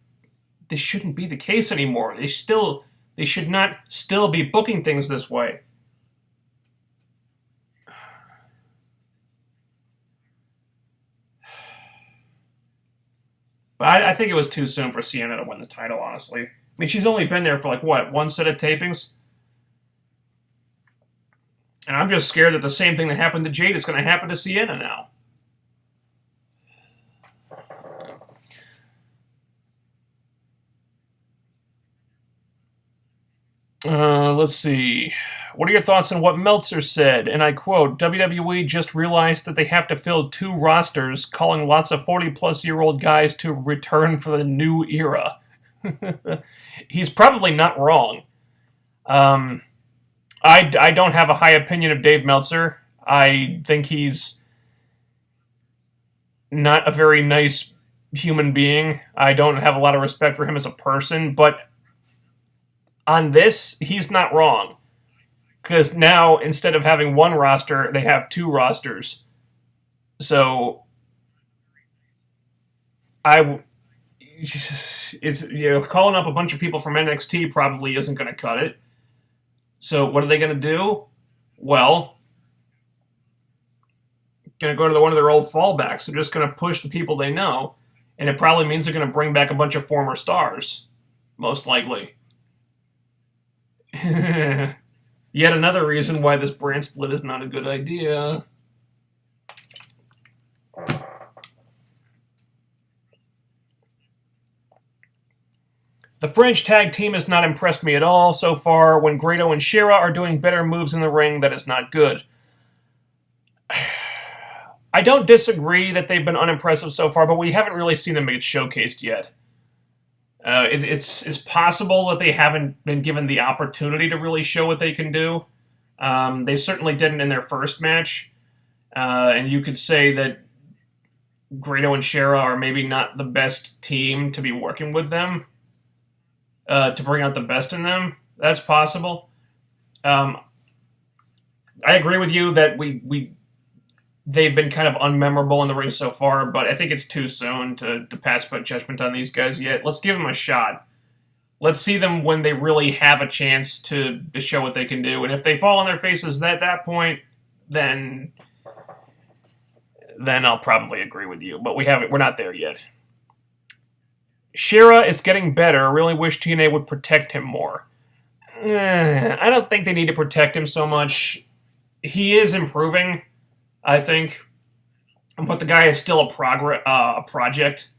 the case anymore. They should not still be booking things this way. But I think it was too soon for Sienna to win the title, honestly. I mean, she's only been there for like, what, one set of tapings? And I'm just scared that the same thing that happened to Jade is going to happen to Sienna now. Let's see. What are your thoughts on what Meltzer said? And I quote, WWE just realized that they have to fill 2 rosters, calling lots of 40-plus-year-old guys to return for the new era. He's probably not wrong. I don't have a high opinion of Dave Meltzer. I think he's not a very nice human being. I don't have a lot of respect for him as a person, but on this, he's not wrong. Because now, instead of having 1 roster, they have 2 rosters. So, it's, calling up a bunch of people from NXT probably isn't going to cut it. So what are they going to do? Well, going to go to one of their old fallbacks. They're just going to push the people they know, and it probably means they're going to bring back a bunch of former stars, most likely. Yet another reason why this brand split is not a good idea. The French tag team has not impressed me at all so far. When Grado and Shera are doing better moves in the ring, that is not good. I don't disagree that they've been unimpressive so far, but we haven't really seen them get showcased yet. It's possible that they haven't been given the opportunity to really show what they can do. They certainly didn't in their first match. And you could say that Grado and Shera are maybe not the best team to be working with them. To bring out the best in them. That's possible. I agree with you that they've been kind of unmemorable in the ring so far, but I think it's too soon to pass judgment on these guys yet. Let's give them a shot. Let's see them when they really have a chance to show what they can do. And if they fall on their faces at that point, then I'll probably agree with you. But we're not there yet. Shera is getting better. I really wish TNA would protect him more. I don't think they need to protect him so much. He is improving, I think. But the guy is still a project.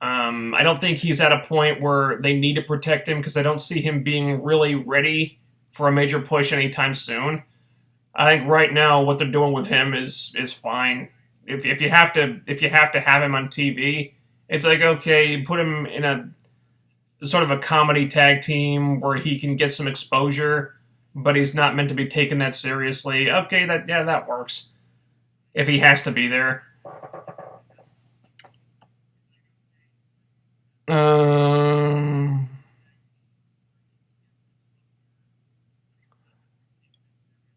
I don't think he's at a point where they need to protect him because I don't see him being really ready for a major push anytime soon. I think right now what they're doing with him is fine. If you have to have him on TV, it's like, okay, you put him in a sort of a comedy tag team where he can get some exposure, but he's not meant to be taken that seriously. Okay, that works. If he has to be there.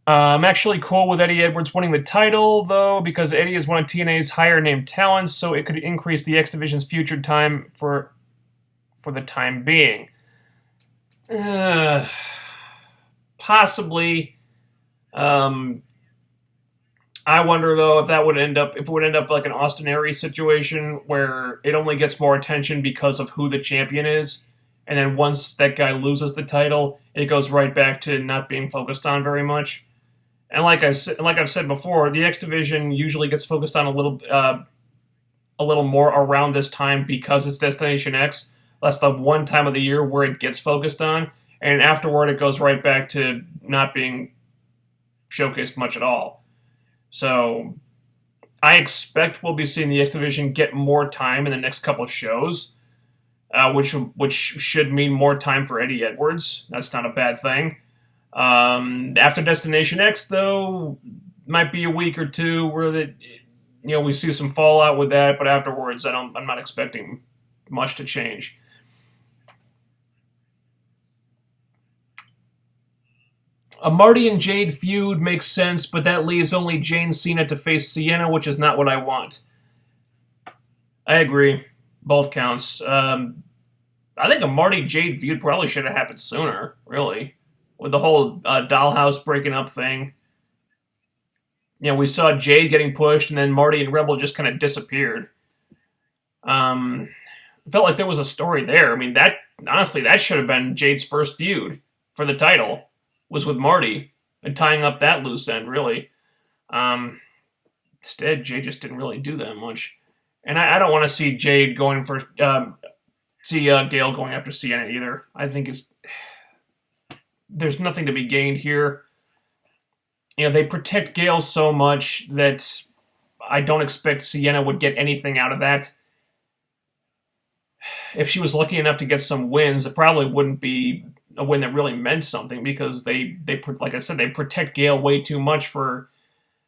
I'm actually cool with Eddie Edwards winning the title, though, because Eddie is one of TNA's higher-named talents, so it could increase the X Division's future time for the time being. Possibly. I wonder, though, if it would end up like an Austin Aries situation where it only gets more attention because of who the champion is, and then once that guy loses the title, it goes right back to not being focused on very much. And like I've said before, the X Division usually gets focused on a little more around this time because it's Destination X. That's the one time of the year where it gets focused on. and afterward it goes right back to not being showcased much at all. So I expect we'll be seeing the X Division get more time in the next couple shows, which should mean more time for Eddie Edwards. That's not a bad thing. After Destination X, though, might be a week or two where we see some fallout with that, but afterwards, I'm not expecting much to change. A Marty and Jade feud makes sense, but that leaves only Jane Cena to face Sienna, which is not what I want. I agree. Both counts. I think a Marty Jade feud probably should have happened sooner, really. With the whole Dollhouse breaking up thing. We saw Jade getting pushed, and then Marty and Rebel just kind of disappeared. It felt like there was a story there. I mean, that should have been Jade's first feud for the title, was with Marty, and tying up that loose end, really. Instead, Jade just didn't really do that much. And I don't want to see Jade going for... Gail going after Sienna either. I think there's nothing to be gained here. They protect Gail so much that I don't expect Sienna would get anything out of that. If she was lucky enough to get some wins, it probably wouldn't be a win that really meant something because they like I said, they protect Gail way too much for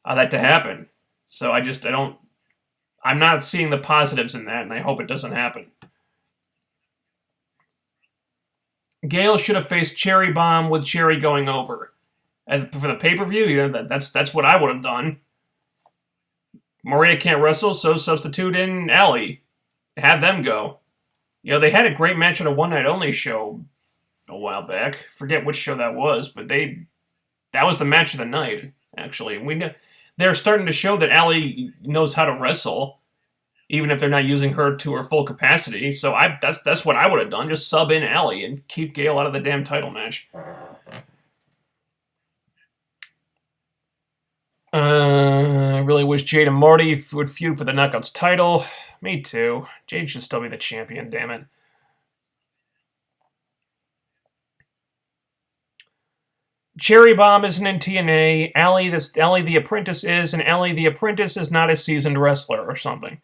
that to happen. So I'm not seeing the positives in that, and I hope it doesn't happen. Gail should have faced Cherry Bomb with Cherry going over. For the pay-per-view, that's what I would have done. Maria can't wrestle, so substitute in Allie. Have them go. They had a great match at a one-night-only show a while back. Forget which show that was, but that was the match of the night, actually. They're starting to show that Allie knows how to wrestle, even if they're not using her to her full capacity. So that's what I would have done. Just sub in Allie and keep Gail out of the damn title match. I really wish Jade and Marty would feud for the Knockouts title. Me too. Jade should still be the champion, damn it. Cherry Bomb isn't in TNA. Allie the Apprentice is, and Allie the Apprentice is not a seasoned wrestler or something.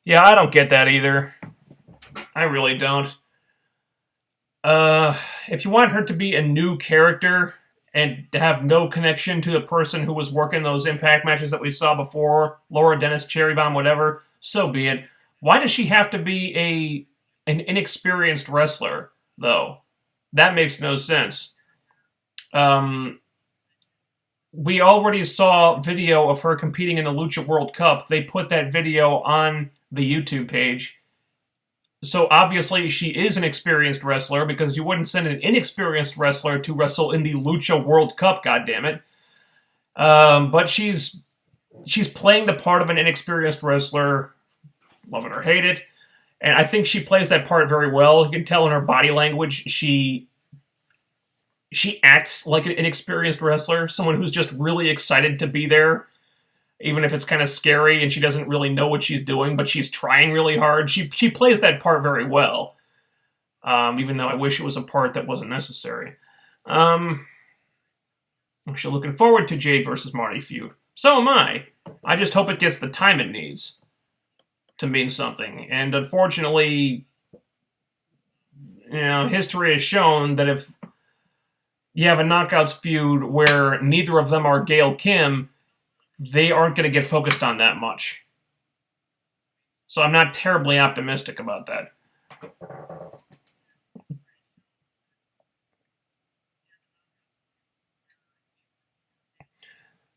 Yeah, I don't get that either. I really don't. If you want her to be a new character and to have no connection to the person who was working those Impact matches that we saw before, Laura Dennis, Cherry Bomb, whatever, so be it. Why does she have to be an inexperienced wrestler, though? That makes no sense. We already saw video of her competing in the Lucha World Cup. They put that video on the YouTube page. So obviously she is an experienced wrestler because you wouldn't send an inexperienced wrestler to wrestle in the Lucha World Cup, goddammit. But she's playing the part of an inexperienced wrestler, love it or hate it. And I think she plays that part very well. You can tell in her body language she acts like an inexperienced wrestler, someone who's just really excited to be there, even if it's kind of scary and she doesn't really know what she's doing, but she's trying really hard. She plays that part very well, even though I wish it was a part that wasn't necessary. I'm actually looking forward to Jade versus Marty feud. So am I. I just hope it gets the time it needs to mean something. And unfortunately, history has shown that if you have a Knockouts feud where neither of them are Gail Kim, they aren't going to get focused on that much. So I'm not terribly optimistic about that.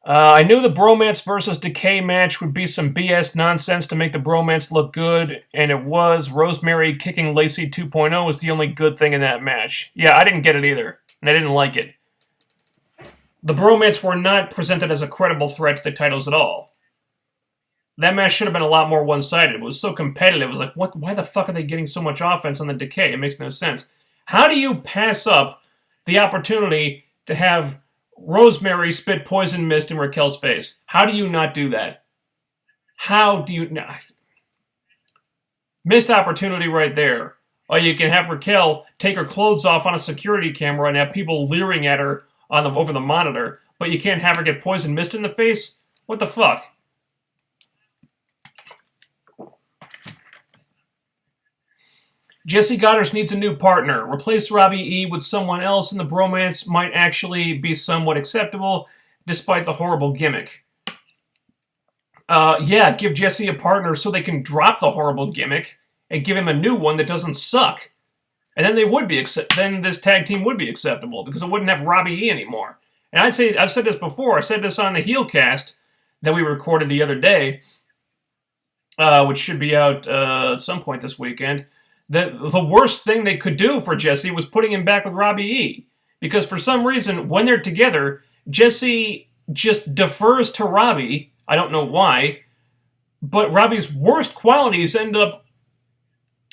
I knew the Bromance versus Decay match would be some BS nonsense to make the Bromance look good, and it was. Rosemary kicking Lacey 2.0 was the only good thing in that match. Yeah, I didn't get it either, and I didn't like it. The Bromance were not presented as a credible threat to the titles at all. That match should have been a lot more one-sided. It was so competitive. It was like, why the fuck are they getting so much offense on the Decay? It makes no sense. How do you pass up the opportunity to have Rosemary spit poison mist in Raquel's face? How do you not do that? How do you not? Missed opportunity right there. Or you can have Raquel take her clothes off on a security camera and have people leering at her over the monitor, but you can't have her get poison mist in the face? What the fuck? Jesse Goddard needs a new partner. Replace Robbie E with someone else, and the bromance might actually be somewhat acceptable, despite the horrible gimmick. Yeah, give Jesse a partner so they can drop the horrible gimmick and give him a new one that doesn't suck. And then then this tag team would be acceptable because it wouldn't have Robbie E anymore. And I've said this before. I said this on the HeelCast that we recorded the other day, which should be out at some point this weekend. That the worst thing they could do for Jesse was putting him back with Robbie E. Because for some reason, when they're together, Jesse just defers to Robbie. I don't know why. But Robbie's worst qualities end up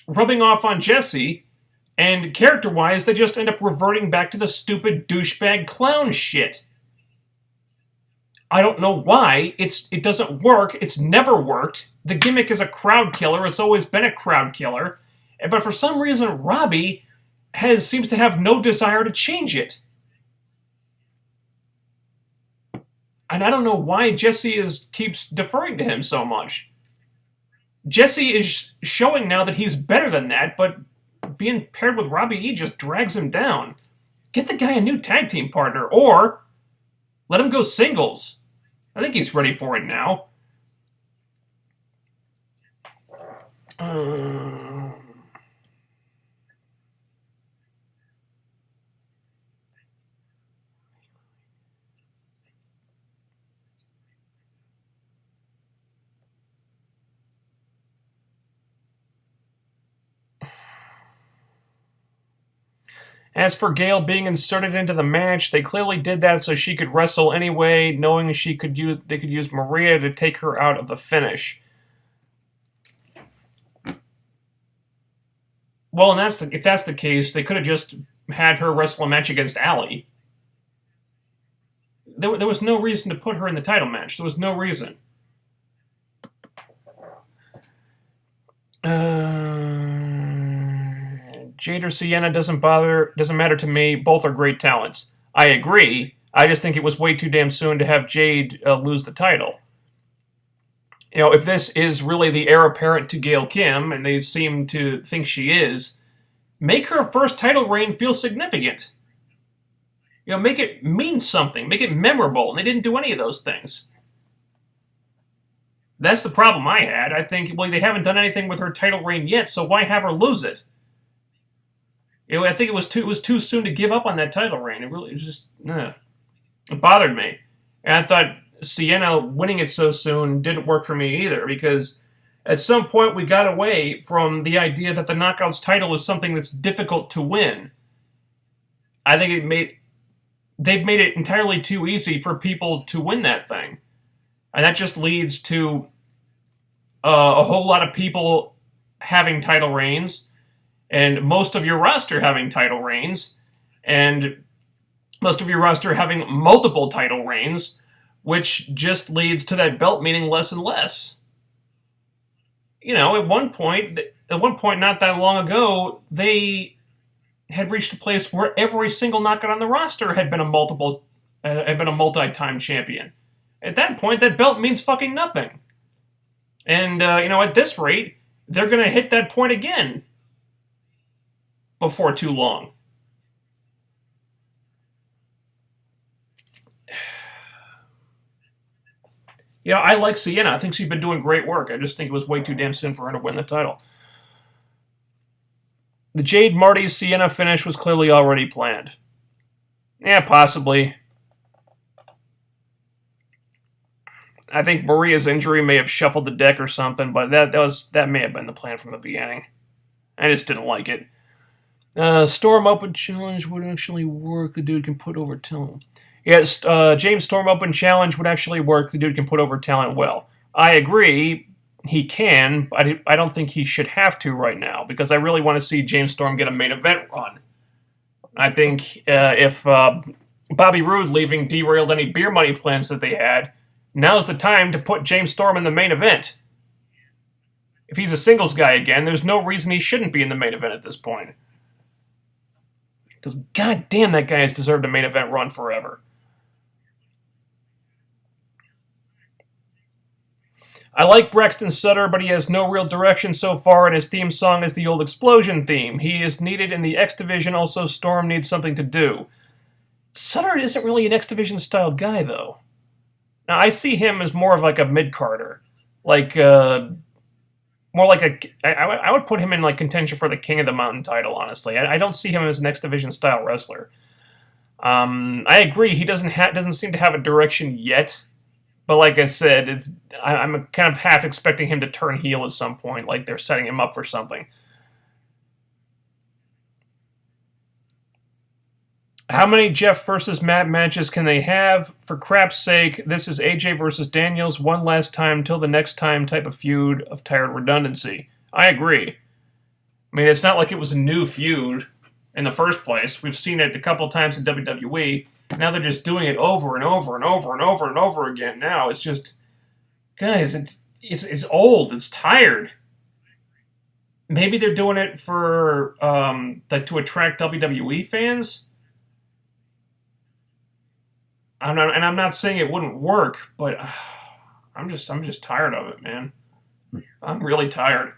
rubbing off on Jesse. And character-wise, they just end up reverting back to the stupid douchebag clown shit. I don't know why. It doesn't work. It's never worked. The gimmick is a crowd killer. It's always been a crowd killer. But for some reason, Robbie seems to have no desire to change it. And I don't know why Jesse keeps deferring to him so much. Jesse is showing now that he's better than that, but being paired with Robbie E just drags him down. Get the guy a new tag team partner, or let him go singles. I think he's ready for it now. As for Gail being inserted into the match, they clearly did that so she could wrestle anyway, knowing they could use Maria to take her out of the finish. Well, and if that's the case, they could have just had her wrestle a match against Allie. There was no reason to put her in the title match. There was no reason. Jade or Sienna doesn't matter to me. Both are great talents. I agree. I just think it was way too damn soon to have Jade lose the title. You know, if this is really the heir apparent to Gail Kim, and they seem to think she is, make her first title reign feel significant. You know, make it mean something. Make it memorable. And they didn't do any of those things. That's the problem I had. I think, well, they haven't done anything with her title reign yet, so why have her lose it? You know, I think it was too soon to give up on that title reign. It was just, it bothered me. And I thought Sienna winning it so soon didn't work for me either, because at some point we got away from the idea that the Knockouts title is something that's difficult to win. I think they've made it entirely too easy for people to win that thing. And that just leads to a whole lot of people having title reigns, and most of your roster having title reigns, and most of your roster having multiple title reigns, which just leads to that belt meaning less and less. You know, at one point not that long ago, they had reached a place where every single knockout on the roster had been a multi-time champion. At that point, that belt means fucking nothing. And, at this rate, they're going to hit that point again before too long. Yeah, I like Sienna. I think she's been doing great work. I just think it was way too damn soon for her to win the title. The Jade Marty Sienna finish was clearly already planned. Yeah, possibly. I think Maria's injury may have shuffled the deck or something, but that may have been the plan from the beginning. I just didn't like it. Storm Open Challenge would actually work. The dude can put over talent. Yes, James Storm Open Challenge would actually work. The dude can put over talent well. I agree, he can, but I don't think he should have to right now, because I really want to see James Storm get a main event run. I think if Bobby Roode leaving derailed any beer money plans that they had, now's the time to put James Storm in the main event. If he's a singles guy again, there's no reason he shouldn't be in the main event at this point. Because goddamn, that guy has deserved a main event run forever. I like Braxton Sutter, but he has no real direction so far, and his theme song is the old Explosion theme. He is needed in the X Division, also Storm needs something to do. Sutter isn't really an X Division style guy, though. Now, I see him as more of like a mid-carder. Like, more like a... I would put him in like contention for the King of the Mountain title, honestly. I don't see him as an X Division style wrestler. I agree, he doesn't seem to have a direction yet. But like I said, I'm kind of half expecting him to turn heel at some point, like they're setting him up for something. How many Jeff versus Matt matches can they have? For crap's sake, this is AJ versus Daniels, one last time till the next time type of feud of tired redundancy. I agree. I mean, it's not like it was a new feud in the first place. We've seen it a couple times in WWE. Now they're just doing it over and over and over and over and over again. Now it's just, guys, it's old. It's tired. Maybe they're doing it for like to attract WWE fans. I'm not saying it wouldn't work, but I'm just tired of it, man. I'm really tired.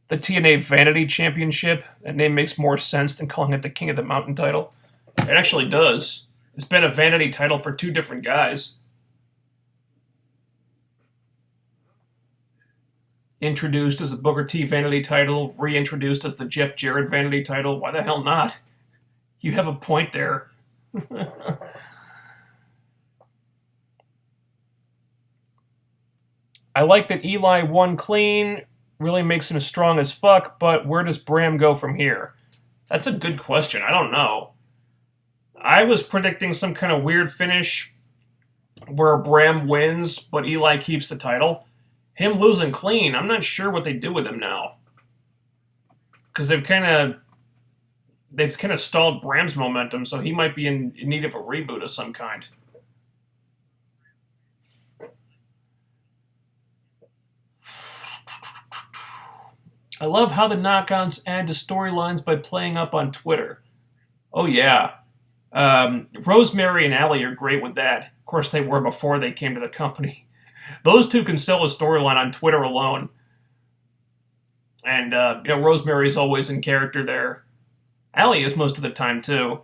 The TNA Vanity Championship, that name makes more sense than calling it the King of the Mountain title. It actually does. It's been a vanity title for two different guys. Introduced as the Booker T Vanity title, reintroduced as the Jeff Jarrett Vanity title. Why the hell not? You have a point there. I like that Eli won clean. Really makes him strong as fuck, but where does Bram go from here? That's a good question. I don't know. I was predicting some kind of weird finish where Bram wins, but Eli keeps the title. Him losing clean, I'm not sure what they do with him now. Because they've kind of stalled Bram's momentum, so he might be in need of a reboot of some kind. I love how the knockouts add to storylines by playing up on Twitter. Oh, yeah. Rosemary and Allie are great with that. Of course, they were before they came to the company. Those two can sell a storyline on Twitter alone. And, Rosemary's always in character there. Allie is most of the time, too.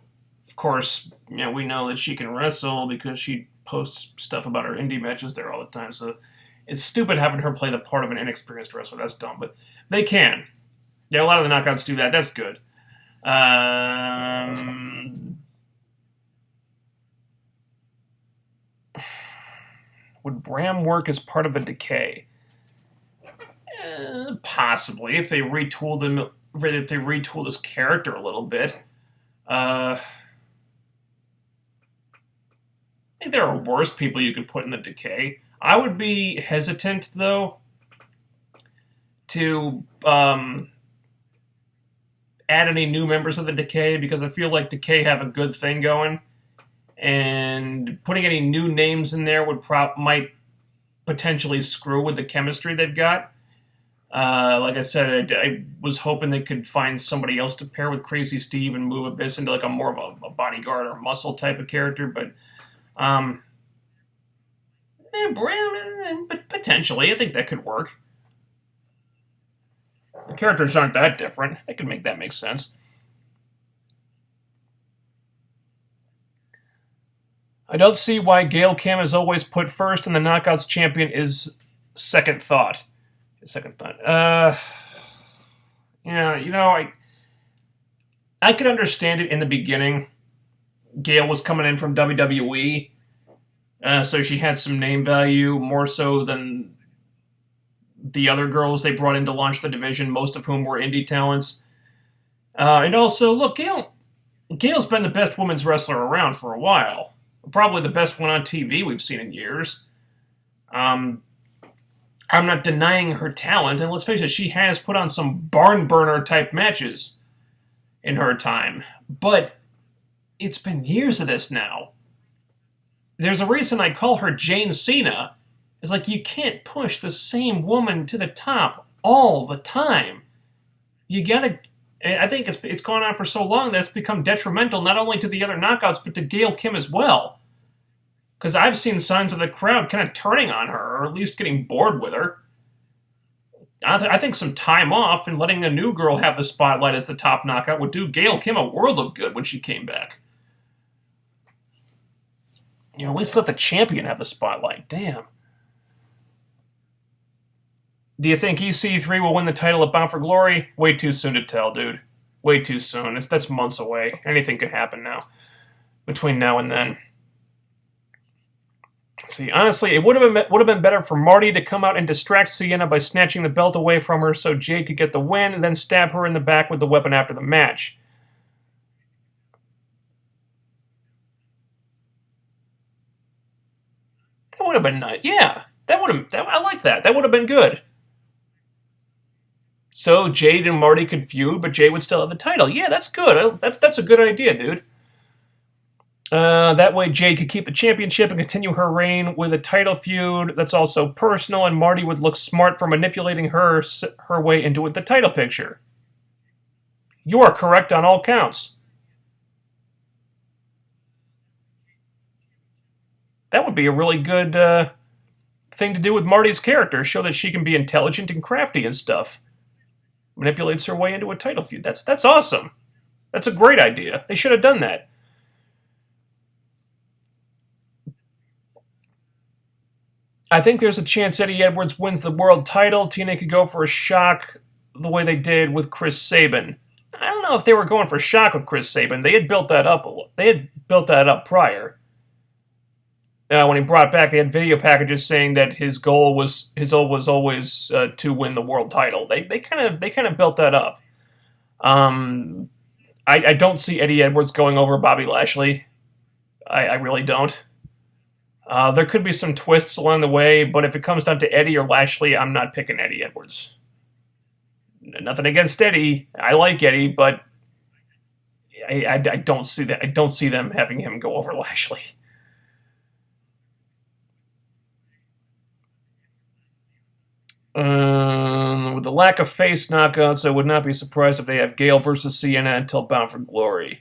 Of course, we know that she can wrestle because she posts stuff about her indie matches there all the time, so it's stupid having her play the part of an inexperienced wrestler. That's dumb, but they can. Yeah, a lot of the knockouts do that. That's good. Would Bram work as part of a Decay? Possibly, if they retooled him, if they retooled his character a little bit. I think there are worse people you could put in the Decay. I would be hesitant, though, to add any new members of the Decay, because I feel like Decay have a good thing going, and putting any new names in there might potentially screw with the chemistry they've got. Like I said, I was hoping they could find somebody else to pair with Crazy Steve and move Abyss into like a more of a bodyguard or muscle type of character, but Bram, but potentially, I think that could work. The characters aren't that different. I could make that make sense. I don't see why Gail Kim is always put first and the Knockouts champion is second thought. Yeah, I could understand it in the beginning. Gail was coming in from WWE, so she had some name value, more so than the other girls they brought in to launch the division, most of whom were indie talents. And also, look, Gail's been the best women's wrestler around for a while. Probably the best one on TV we've seen in years. I'm not denying her talent, and let's face it, she has put on some barn burner type matches in her time. But it's been years of this now. there's a reason I call her Jane Cena. It's like you can't push the same woman to the top all the time. You gotta. I think it's gone on for so long that it's become detrimental not only to the other knockouts but to Gail Kim as well. Because I've seen signs of the crowd kind of turning on her, or at least getting bored with her. I think some time off and letting a new girl have the spotlight as the top knockout would do Gail Kim a world of good when she came back. At least let the champion have the spotlight. Damn. Do you think EC3 will win the title at Bound for Glory? Way too soon to tell, dude. Way too soon. That's months away. Anything could happen now. Between now and then. See, honestly, it would have been better for Marty to come out and distract Sienna by snatching the belt away from her so Jade could get the win and then stab her in the back with the weapon after the match. That would have been nice. Yeah, I like that. That would have been good. So Jade and Marty could feud, but Jade would still have the title. Yeah, that's good. That's a good idea, dude. That way Jade could keep the championship and continue her reign with a title feud that's also personal, and Marty would look smart for manipulating her way into the title picture. You are correct on all counts. That would be a really good thing to do with Marty's character, show that she can be intelligent and crafty and stuff. Manipulates her way into a title feud. That's awesome. That's a great idea. They should have done that. I think there's a chance Eddie Edwards wins the world title. TNA could go for a shock the way they did with Chris Sabin. I don't know if they were going for shock with Chris Sabin. They had built that up prior. When he brought back, they had video packages saying that his goal was always to win the world title. They kind of built that up. I don't see Eddie Edwards going over Bobby Lashley. I really don't. There could be some twists along the way, but if it comes down to Eddie or Lashley, I'm not picking Eddie Edwards. Nothing against Eddie. I like Eddie, but I don't see that. I don't see them having him go over Lashley. With the lack of face knockouts, I would not be surprised if they have Gail versus Sienna until Bound for Glory.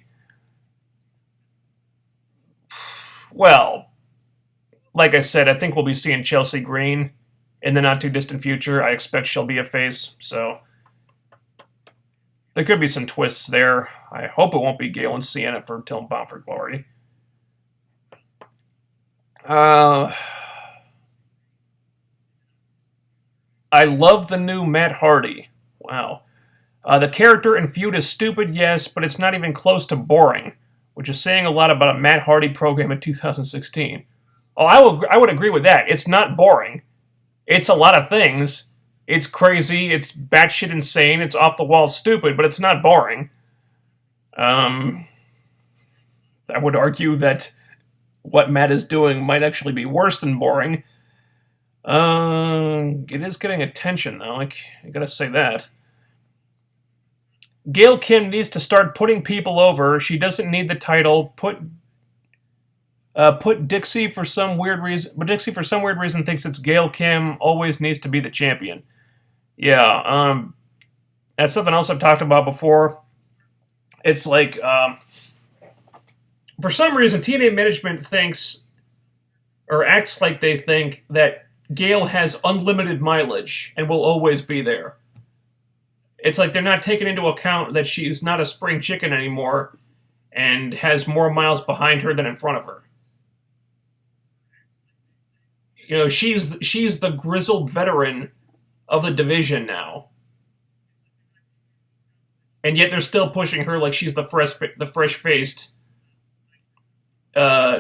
Well, like I said, I think we'll be seeing Chelsea Green in the not-too-distant future. I expect she'll be a face, so there could be some twists there. I hope it won't be Gail and Sienna until Bound for Glory. I love the new Matt Hardy. Wow. The character and feud is stupid, yes, but it's not even close to boring, which is saying a lot about a Matt Hardy program in 2016. Oh, I would agree with that. It's not boring. It's a lot of things. It's crazy. It's batshit insane. It's off the wall stupid, but it's not boring. I would argue that what Matt is doing might actually be worse than boring. It is getting attention, though. I gotta say that. Gail Kim needs to start putting people over. She doesn't need the title. Put Dixie for some weird reason, but Dixie for some weird reason thinks it's Gail Kim always needs to be the champion. Yeah, that's something else I've talked about before. It's like, for some reason, TNA management thinks, or acts like they think, that Gail has unlimited mileage and will always be there. It's like they're not taking into account that she's not a spring chicken anymore and has more miles behind her than in front of her. You know, she's the grizzled veteran of the division now. And yet they're still pushing her like she's the fresh-faced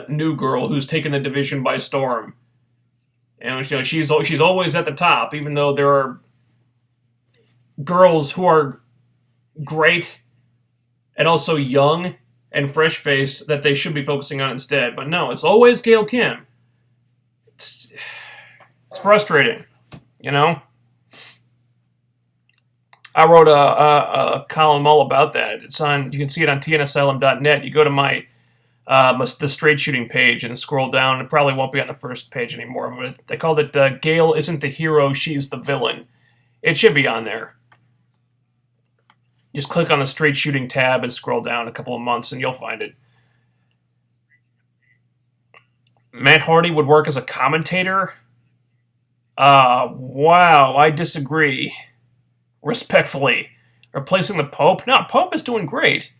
new girl who's taken the division by storm. And you know, she's always at the top, even though there are girls who are great and also young and fresh-faced that they should be focusing on instead. But no, it's always Gail Kim. It's frustrating, you know? I wrote a column all about that. You can see it on tnasylum.net. You go to my the straight shooting page, and scroll down. It probably won't be on the first page anymore. But they called it Gail isn't the hero, she's the villain. It should be on there. Just click on the straight shooting tab and scroll down a couple of months and you'll find it. Matt Hardy would work as a commentator? Wow, I disagree. Respectfully. Replacing the Pope? No, Pope is doing great.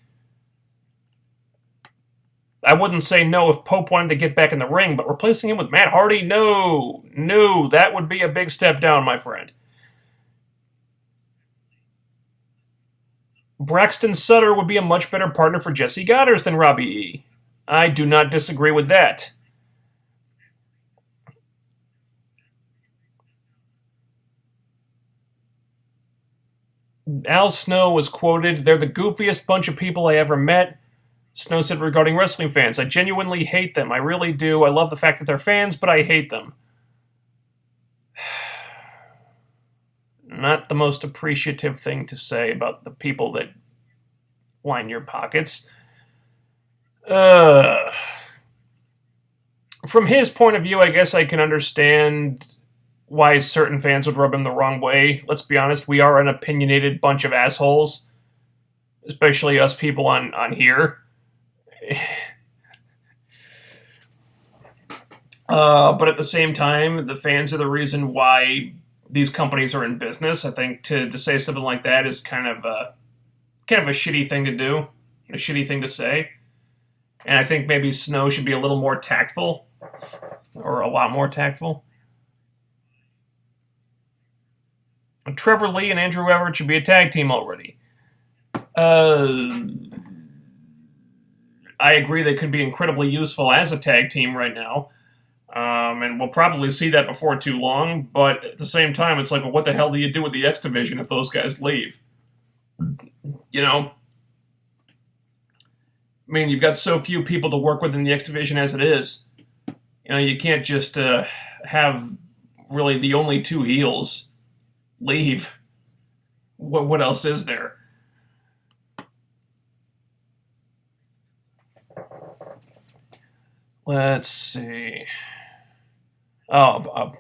I wouldn't say no if Pope wanted to get back in the ring, but replacing him with Matt Hardy? No. No, that would be a big step down, my friend. Braxton Sutter would be a much better partner for Jesse Goddard than Robbie E. I do not disagree with that. Al Snow was quoted, "They're the goofiest bunch of people I ever met." Snow said regarding wrestling fans, "I genuinely hate them. I really do. I love the fact that they're fans, but I hate them." Not the most appreciative thing to say about the people that line your pockets. From his point of view, I guess I can understand why certain fans would rub him the wrong way. Let's be honest, we are an opinionated bunch of assholes. Especially us people on here. But at the same time, the fans are the reason why these companies are in business. I think to say something like that is kind of a shitty thing to do, a shitty thing to say. And I think maybe Snow should be a little more tactful, or a lot more tactful. Trevor Lee and Andrew Everett should be a tag team already. I agree they could be incredibly useful as a tag team right now. And we'll probably see that before too long, but at the same time, it's like, well, what the hell do you do with the X Division if those guys leave? You know? I mean, you've got so few people to work with in the X Division as it is. You know, you can't just have really the only two heels leave. What else is there? Let's see. Here's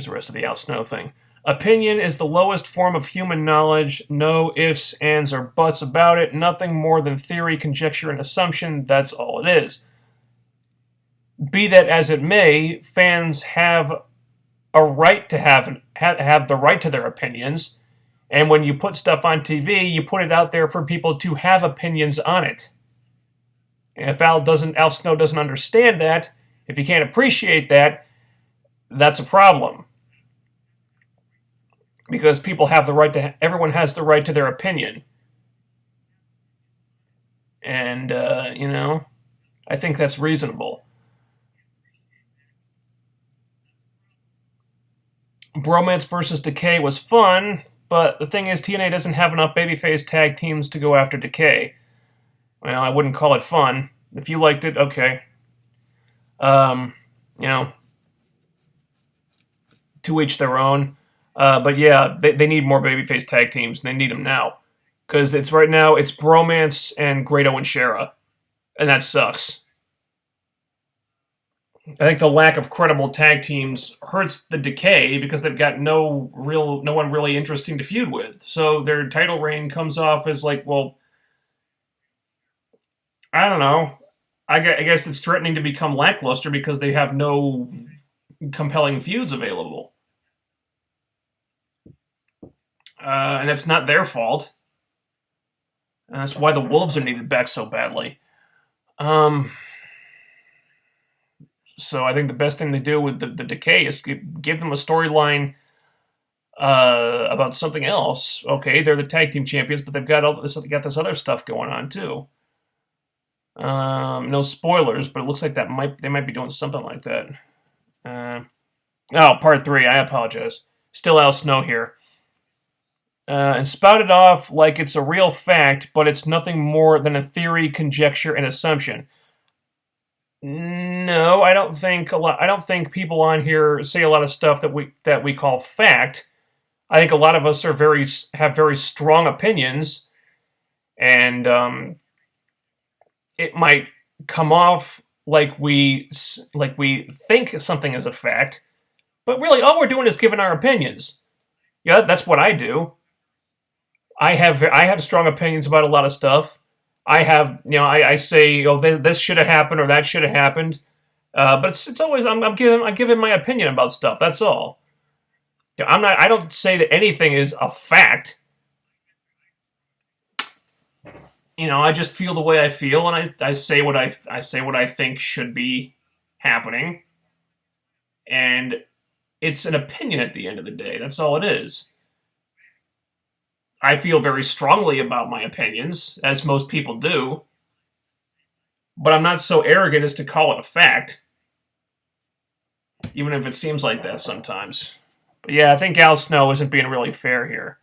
the rest of the Al Snow thing. Opinion is the lowest form of human knowledge. No ifs, ands, or buts about it. Nothing more than theory, conjecture, and assumption. That's all it is. Be that as it may, fans have a right to have the right to their opinions. And when you put stuff on TV, you put it out there for people to have opinions on it. And if Al Snow doesn't understand that, if he can't appreciate that, that's a problem. Because people have the right to, everyone has the right to their opinion. And, I think that's reasonable. Bromance versus Decay was fun, but the thing is, TNA doesn't have enough babyface tag teams to go after Decay. Well, I wouldn't call it fun. If you liked it, okay. To each their own. But yeah, they need more babyface tag teams, and they need them now. Because right now, it's Bromance and Grado and Shera. And that sucks. I think the lack of credible tag teams hurts the Decay because they've got no one really interesting to feud with. So their title reign comes off as like, well, I don't know. I guess it's threatening to become lackluster because they have no compelling feuds available. And that's not their fault. And that's why the Wolves are needed back so badly. So I think the best thing to do with the Decay is give them a storyline about something else. Okay, they're the tag team champions, but they've got this other stuff going on too. No spoilers, but it looks like they might be doing something like that. Part 3. I apologize. Still Al Snow here. And spout it off like it's a real fact, but it's nothing more than a theory, conjecture, and assumption. No, I don't think people on here say a lot of stuff that we call fact. I think a lot of us have very strong opinions, and it might come off like we think something is a fact, but really all we're doing is giving our opinions. Yeah, that's what I do. I have strong opinions about a lot of stuff. I have, I say, oh, this should have happened or that should have happened. But it's always I'm giving my opinion about stuff. That's all. I don't say that anything is a fact. I just feel the way I feel, and I say what I think should be happening, and it's an opinion at the end of the day. That's all it is. I feel very strongly about my opinions, as most people do, but I'm not so arrogant as to call it a fact, even if it seems like that sometimes. But yeah, I think Al Snow isn't being really fair here.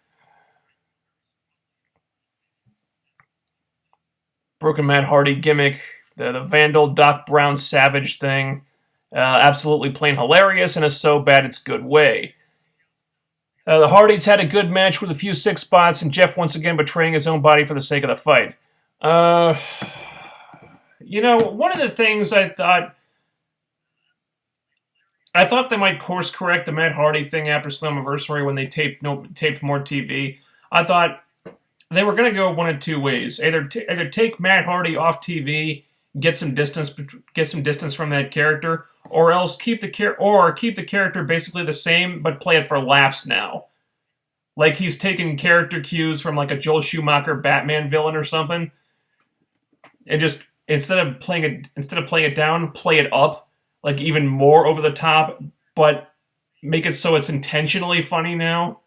Broken Matt Hardy gimmick, the Vandal Doc Brown Savage thing, absolutely plain hilarious and a so bad it's good way. The Hardys had a good match with a few sick spots, and Jeff once again betraying his own body for the sake of the fight. One of the things I thought they might course correct the Matt Hardy thing after Slammiversary when they taped more TV. I thought they were going to go one of two ways: either take Matt Hardy off TV, get some distance from that character, or else keep the character basically the same but play it for laughs now. Like he's taking character cues from like a Joel Schumacher Batman villain or something, and just instead of playing it down, play it up like even more over the top, but make it so it's intentionally funny now.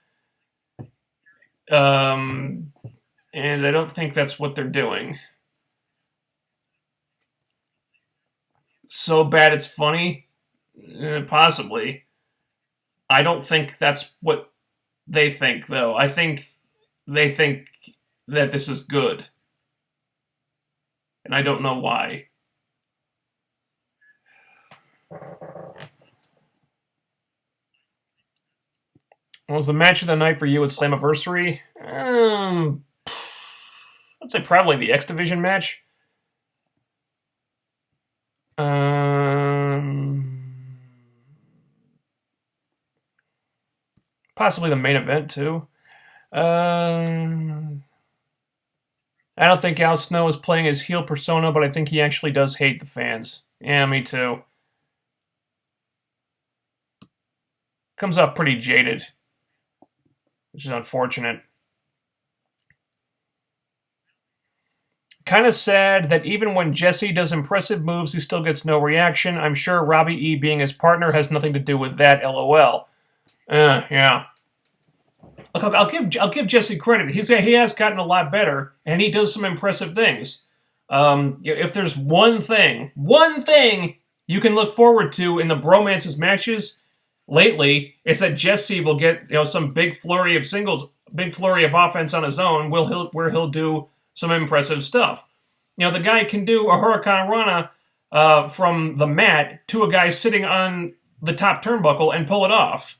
And I don't think that's what they're doing. So bad it's funny? Possibly. I don't think that's what they think, though. I think they think that this is good. And I don't know why. What was the match of the night for you at Slammiversary? I'd say probably the X Division match. Possibly the main event, too. I don't think Al Snow is playing his heel persona, but I think he actually does hate the fans. Yeah, me too. Comes off pretty jaded, which is unfortunate. Kind of sad that even when Jesse does impressive moves, he still gets no reaction. I'm sure Robbie E being his partner has nothing to do with that, LOL. Yeah. Look, I'll give Jesse credit. He has gotten a lot better, and he does some impressive things. If there's one thing you can look forward to in the Bromance's matches lately, it's that Jesse will get some big flurry of offense on his own, where he'll do some impressive stuff. The guy can do a Hurricane Rana from the mat to a guy sitting on the top turnbuckle and pull it off.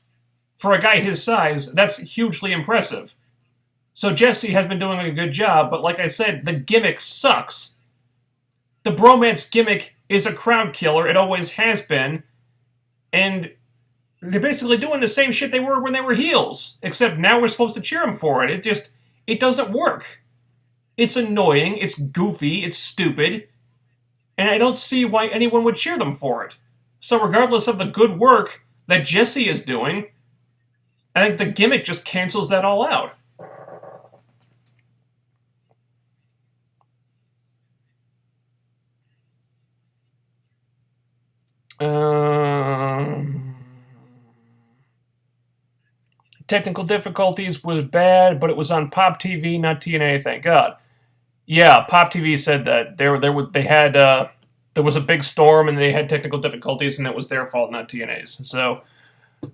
For a guy his size, that's hugely impressive. So Jesse has been doing a good job, but like I said, the gimmick sucks. The Bromance gimmick is a crowd killer. It always has been. And they're basically doing the same shit they were when they were heels. Except now we're supposed to cheer them for it. It doesn't work. It's annoying, it's goofy, it's stupid. And I don't see why anyone would cheer them for it. So regardless of the good work that Jesse is doing, I think the gimmick just cancels that all out. Technical difficulties was bad, but it was on Pop TV, not TNA. Thank God. Yeah, Pop TV said that there was a big storm and they had technical difficulties, and it was their fault, not TNA's. So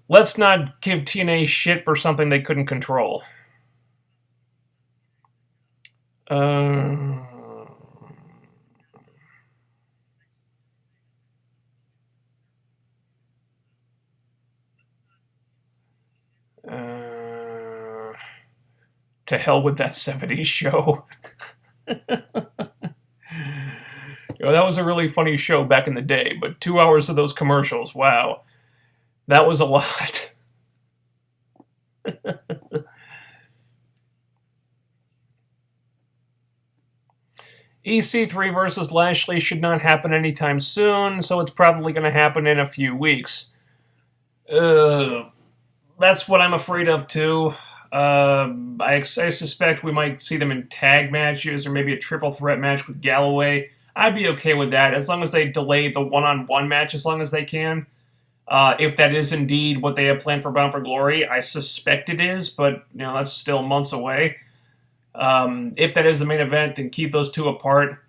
let's not give TNA shit for something they couldn't control. To hell with that 70s show. That was a really funny show back in the day, but 2 hours of those commercials, wow. That was a lot. EC3 versus Lashley should not happen anytime soon, so it's probably going to happen in a few weeks. That's what I'm afraid of, too. I suspect we might see them in tag matches or maybe a triple threat match with Galloway. I'd be okay with that as long as they delay the one-on-one match as long as they can. If that is indeed what they have planned for Bound for Glory, I suspect it is, but that's still months away. If that is the main event, then keep those two apart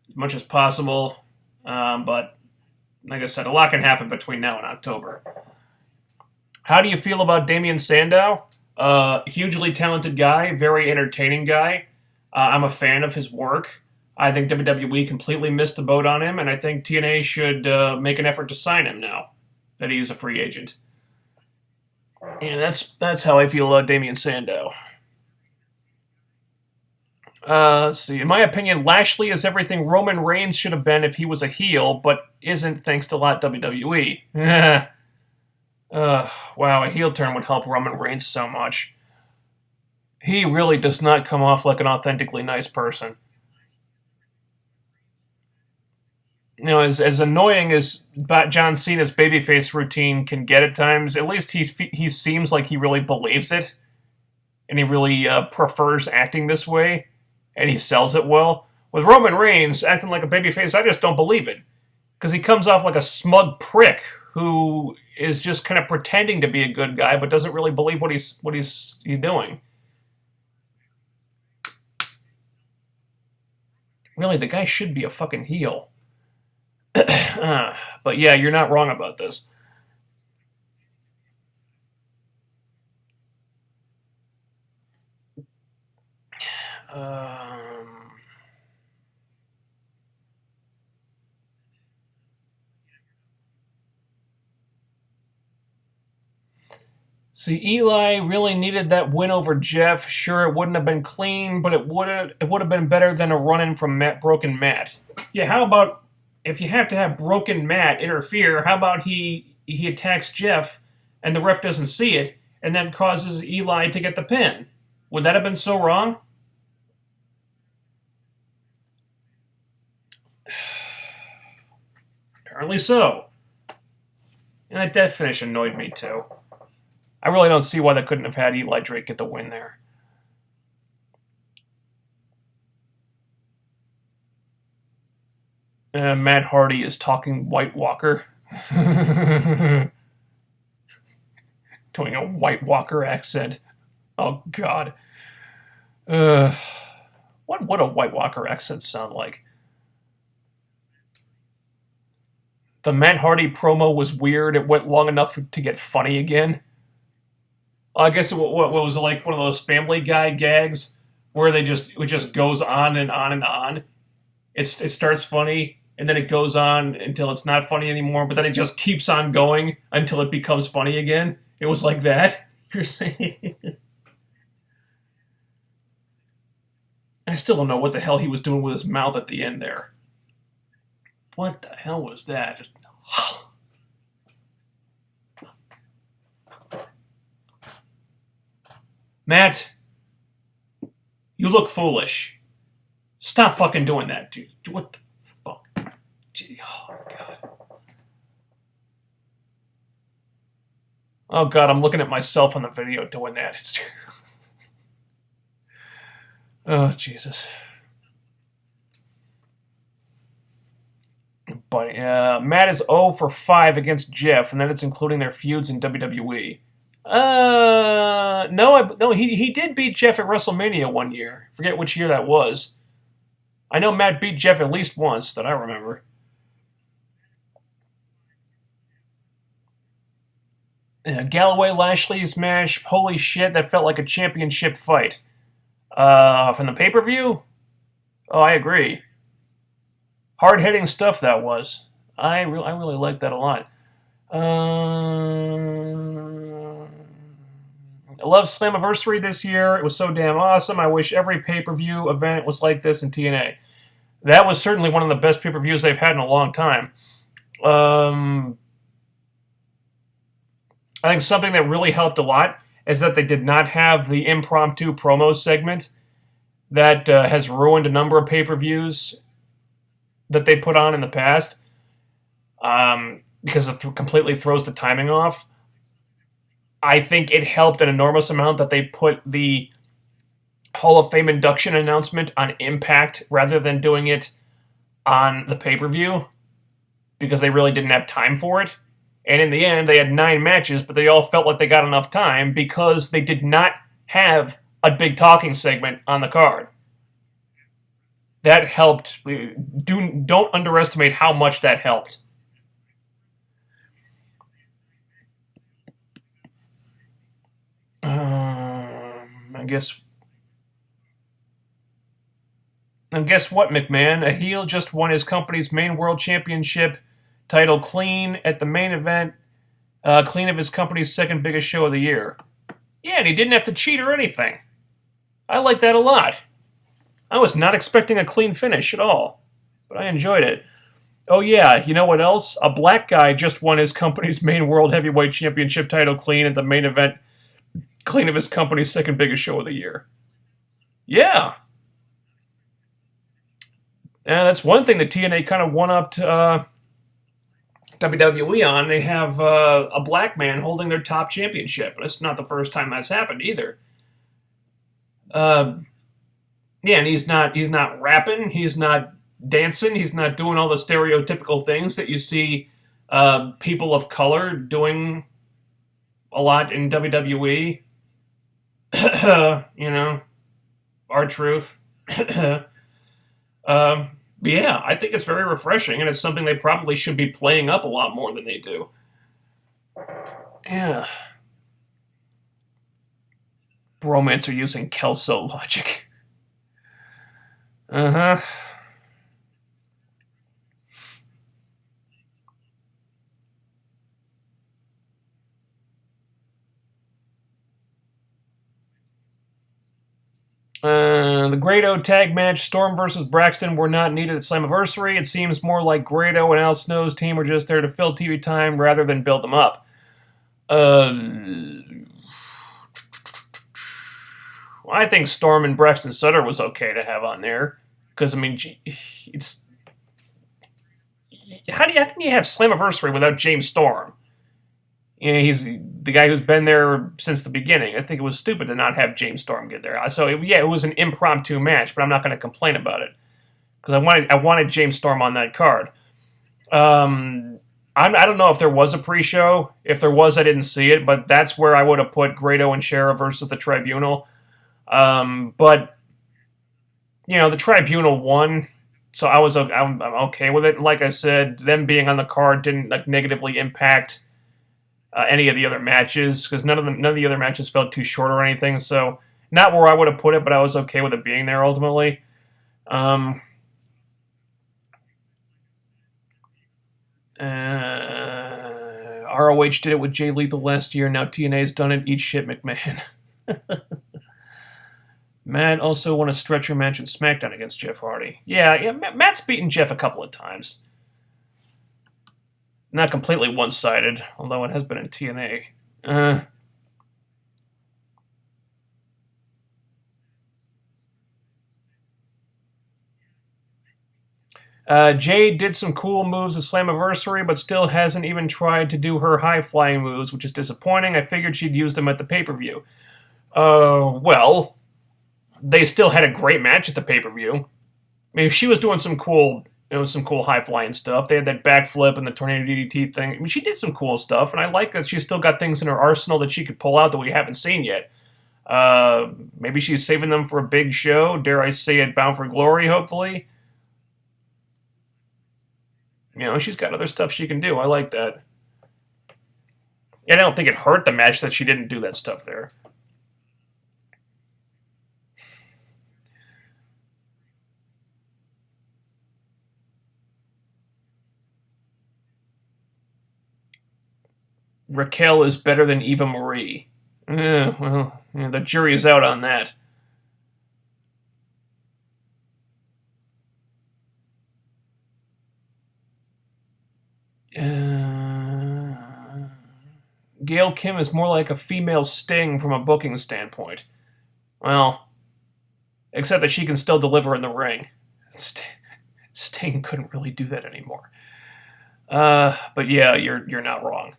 as much as possible. But like I said, a lot can happen between now and October. How do you feel about Damian Sandow? Hugely talented guy, very entertaining guy. I'm a fan of his work. I think WWE completely missed the boat on him, and I think TNA should make an effort to sign him now that he's a free agent. And that's how I feel about Damian Sandow. Let's see. In my opinion, Lashley is everything Roman Reigns should have been if he was a heel, but isn't thanks to WWE. Wow, a heel turn would help Roman Reigns so much. He really does not come off like an authentically nice person. As annoying as John Cena's babyface routine can get at times, at least he seems like he really believes it, and he really prefers acting this way, and he sells it well. With Roman Reigns acting like a babyface, I just don't believe it, because he comes off like a smug prick who is just kind of pretending to be a good guy, but doesn't really believe what he's doing. Really, the guy should be a fucking heel. But yeah, you're not wrong about this. See, Eli really needed that win over Jeff. Sure, it wouldn't have been clean, but it would have been better than a run-in from Broken Matt. Yeah, how about if you have to have Broken Matt interfere, how about he attacks Jeff and the ref doesn't see it and then causes Eli to get the pin? Would that have been so wrong? Apparently so. And that death finish annoyed me too. I really don't see why they couldn't have had Eli Drake get the win there. Matt Hardy is talking White Walker. Doing a White Walker accent. Oh, God. What would a White Walker accent sound like? The Matt Hardy promo was weird. It went long enough to get funny again. I guess what was it, like one of those Family Guy gags where it just goes on and on and on. It starts funny and then it goes on until it's not funny anymore, but then it just keeps on going until it becomes funny again. It was like that. You're saying? I still don't know what the hell he was doing with his mouth at the end there. What the hell was that? Just Matt, you look foolish. Stop fucking doing that, dude. What the fuck? Oh, God. Oh, God, I'm looking at myself on the video doing that. Oh, Jesus. But Matt is 0 for 5 against Jeff, and that is including their feuds in WWE. No, he did beat Jeff at WrestleMania one year. Forget which year that was. I know Matt beat Jeff at least once that I remember. Galloway Lashley's match. Holy shit, that felt like a championship fight. From the pay-per-view? Oh, I agree. Hard-hitting stuff that was. I really liked that a lot. I love Slammiversary this year. It was so damn awesome. I wish every pay-per-view event was like this in TNA. That was certainly one of the best pay-per-views they've had in a long time. I think something that really helped a lot is that they did not have the impromptu promo segment that has ruined a number of pay-per-views that they put on in the past, because it completely throws the timing off. I think it helped an enormous amount that they put the Hall of Fame induction announcement on Impact rather than doing it on the pay-per-view, because they really didn't have time for it. And in the end, they had 9 matches, but they all felt like they got enough time because they did not have a big talking segment on the card. That helped. Don't underestimate how much that helped. I guess. And guess what, McMahon? A heel just won his company's main world championship title clean at the main event, clean of his company's second biggest show of the year. Yeah, and he didn't have to cheat or anything. I like that a lot. I was not expecting a clean finish at all, but I enjoyed it. Oh yeah, you know what else? A black guy just won his company's main world heavyweight championship title clean at the main event, clean of his company's second biggest show of the year. Yeah. And that's one thing that TNA kind of one-upped WWE on. They have a black man holding their top championship. It's not the first time that's happened either. Yeah, and he's not rapping, he's not dancing, he's not doing all the stereotypical things that you see people of color doing a lot in WWE. You know, R-Truth. But yeah, I think it's very refreshing, and it's something they probably should be playing up a lot more than they do. Yeah. Bromance are using Kelso logic. Uh-huh. The Grado tag match, Storm versus Braxton, were not needed at Slammiversary. It seems more like Grado and Al Snow's team were just there to fill TV time rather than build them up. I think Storm and Braxton Sutter was okay to have on there. Because, I mean, it's... How can you have Slammiversary without James Storm? You know, he's the guy who's been there since the beginning. I think it was stupid to not have James Storm get there. So, yeah, it was an impromptu match, but I'm not going to complain about it. Because I wanted James Storm on that card. I don't know if there was a pre-show. If there was, I didn't see it, but that's where I would have put Grado and Shera versus the Tribunal. But, you know, the Tribunal won, so I'm okay with it. Like I said, them being on the card didn't negatively impact any of the other matches, because none of the other matches felt too short or anything. So not where I would have put it, but I was okay with it being there ultimately. ROH did it with Jay Lethal last year. Now TNA's done it. Eat shit, McMahon. Matt also won a stretcher match in SmackDown against Jeff Hardy. Yeah, Matt's beaten Jeff a couple of times. Not completely one-sided, although it has been in TNA. Jade did some cool moves at Slammiversary, but still hasn't even tried to do her high-flying moves, which is disappointing. I figured she'd use them at the pay-per-view. Well, they still had a great match at the pay-per-view. I mean, she was doing some cool high-flying stuff. They had that backflip and the tornado DDT thing. I mean, she did some cool stuff, and I like that she's still got things in her arsenal that she could pull out that we haven't seen yet. Maybe she's saving them for a big show. Dare I say it, Bound for Glory, hopefully. You know, she's got other stuff she can do. I like that. And I don't think it hurt the match that she didn't do that stuff there. Raquel is better than Eva Marie. Well, the jury's out on that. Gail Kim is more like a female Sting from a booking standpoint. Well, except that she can still deliver in the ring. Sting couldn't really do that anymore. But yeah, you're not wrong.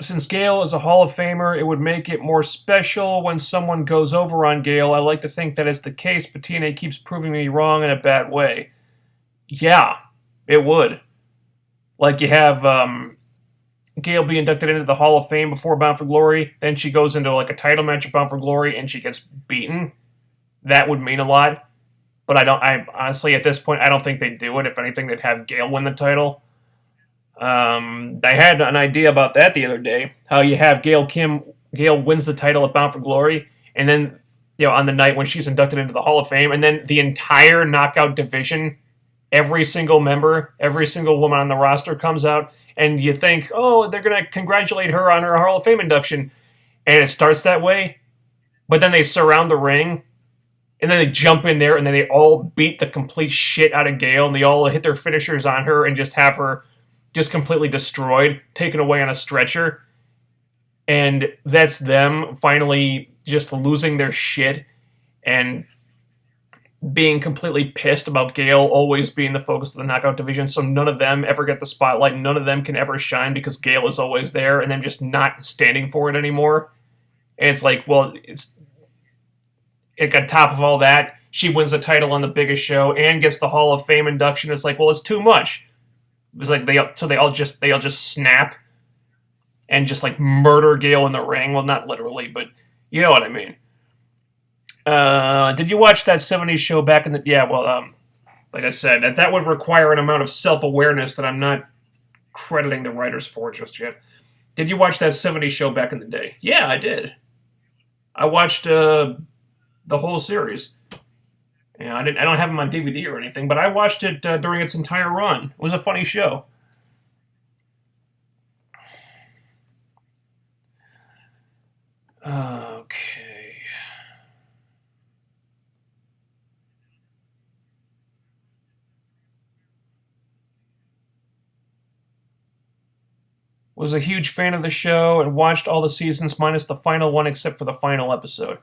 Since Gail is a Hall of Famer, it would make it more special when someone goes over on Gail. I like to think that is the case, but TNA keeps proving me wrong in a bad way. Yeah, it would. Like you have Gail be inducted into the Hall of Fame before Bound for Glory, then she goes into like a title match at Bound for Glory and she gets beaten. That would mean a lot. But I honestly, at this point, I don't think they'd do it. If anything, they'd have Gail win the title. I had an idea about that the other day. How you have Gail wins the title at Bound for Glory, and then on the night when she's inducted into the Hall of Fame, and then the entire Knockout division, every single member, every single woman on the roster comes out, and you think, oh, they're gonna congratulate her on her Hall of Fame induction, and it starts that way, but then they surround the ring. And then they jump in there, and then they all beat the complete shit out of Gail, and they all hit their finishers on her and just have her just completely destroyed, taken away on a stretcher. And that's them finally just losing their shit and being completely pissed about Gail always being the focus of the Knockout division, so none of them ever get the spotlight, none of them can ever shine because Gail is always there, and them just not standing for it anymore. And it's like, well, it's like on top of all that, she wins the title on the biggest show and gets the Hall of Fame induction. It's like, well, it's too much. It's like they all just snap and just like murder Gail in the ring. Well, not literally, but you know what I mean. Did you watch that '70s show back in the? Yeah, well, like I said, that would require an amount of self-awareness that I'm not crediting the writers for just yet. Did you watch that '70s show back in the day? Yeah, I did. I watched the whole series. Yeah, I don't have them on DVD or anything, but I watched it during its entire run. It was a funny show. Okay. Was a huge fan of the show and watched all the seasons minus the final one except for the final episode.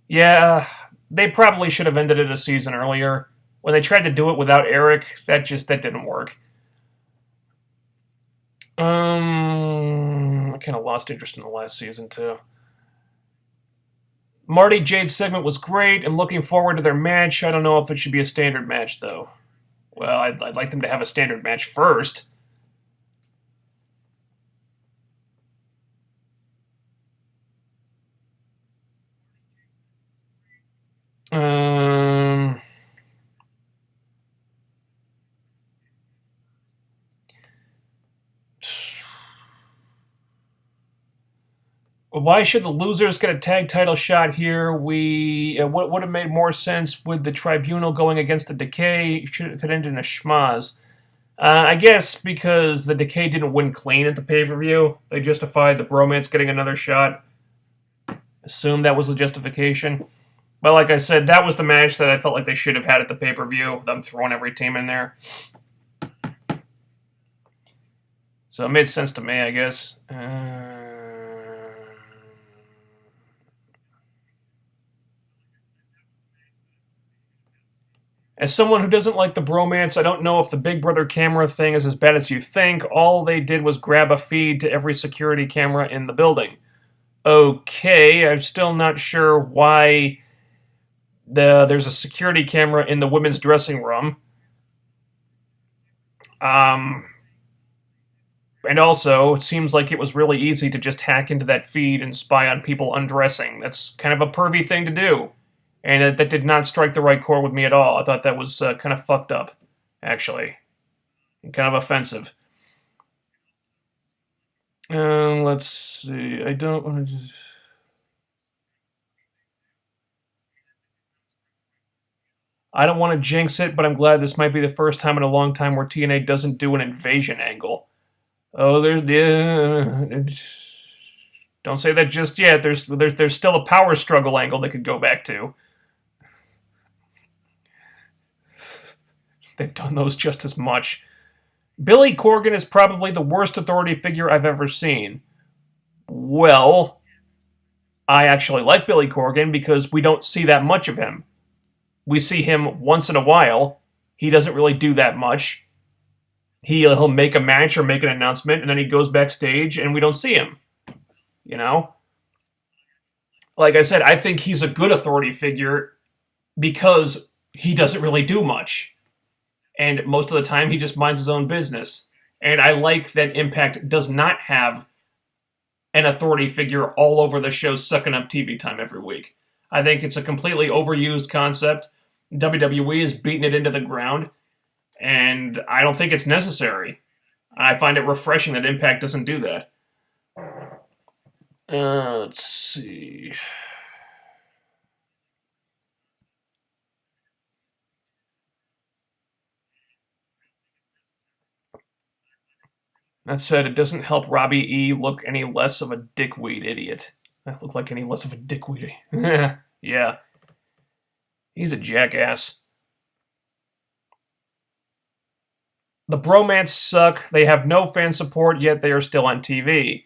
Yeah, they probably should have ended it a season earlier. When they tried to do it without Eric, that didn't work. I kind of lost interest in the last season too. Marty Jade's segment was great. I'm looking forward to their match. I don't know if it should be a standard match though. Well, I'd like them to have a standard match first. Why should the losers get a tag title shot here? What would have made more sense with the Tribunal going against the Decay? It could end in a schmaz. I guess because the Decay didn't win clean at the pay-per-view, they justified the Bromance getting another shot. Assume that was the justification. But like I said, that was the match that I felt like they should have had at the pay-per-view. Them throwing every team in there. So it made sense to me, I guess. As someone who doesn't like the Bromance, I don't know if the Big Brother camera thing is as bad as you think. All they did was grab a feed to every security camera in the building. Okay, I'm still not sure why there's a security camera in the women's dressing room. And also, it seems like it was really easy to just hack into that feed and spy on people undressing. That's kind of a pervy thing to do. And that did not strike the right chord with me at all. I thought that was kind of fucked up, actually. And kind of offensive. Let's see. I don't want to just... I don't want to jinx it, but I'm glad this might be the first time in a long time where TNA doesn't do an invasion angle. Oh, there's the... Don't say that just yet. There's still a power struggle angle they could go back to. They've done those just as much. Billy Corgan is probably the worst authority figure I've ever seen. Well, I actually like Billy Corgan because we don't see that much of him. We see him once in a while. He doesn't really do that much. He'll make a match or make an announcement, and then he goes backstage, and we don't see him. You know? Like I said, I think he's a good authority figure because he doesn't really do much. And most of the time, he just minds his own business. And I like that Impact does not have an authority figure all over the show sucking up TV time every week. I think it's a completely overused concept. WWE is beating it into the ground, and I don't think it's necessary. I find it refreshing that Impact doesn't do that. Let's see. That said, it doesn't help Robbie E. look any less of a dickweed idiot. I look like any less of a dickweed. Yeah. He's a jackass. The Bromance suck. They have no fan support, yet they are still on TV.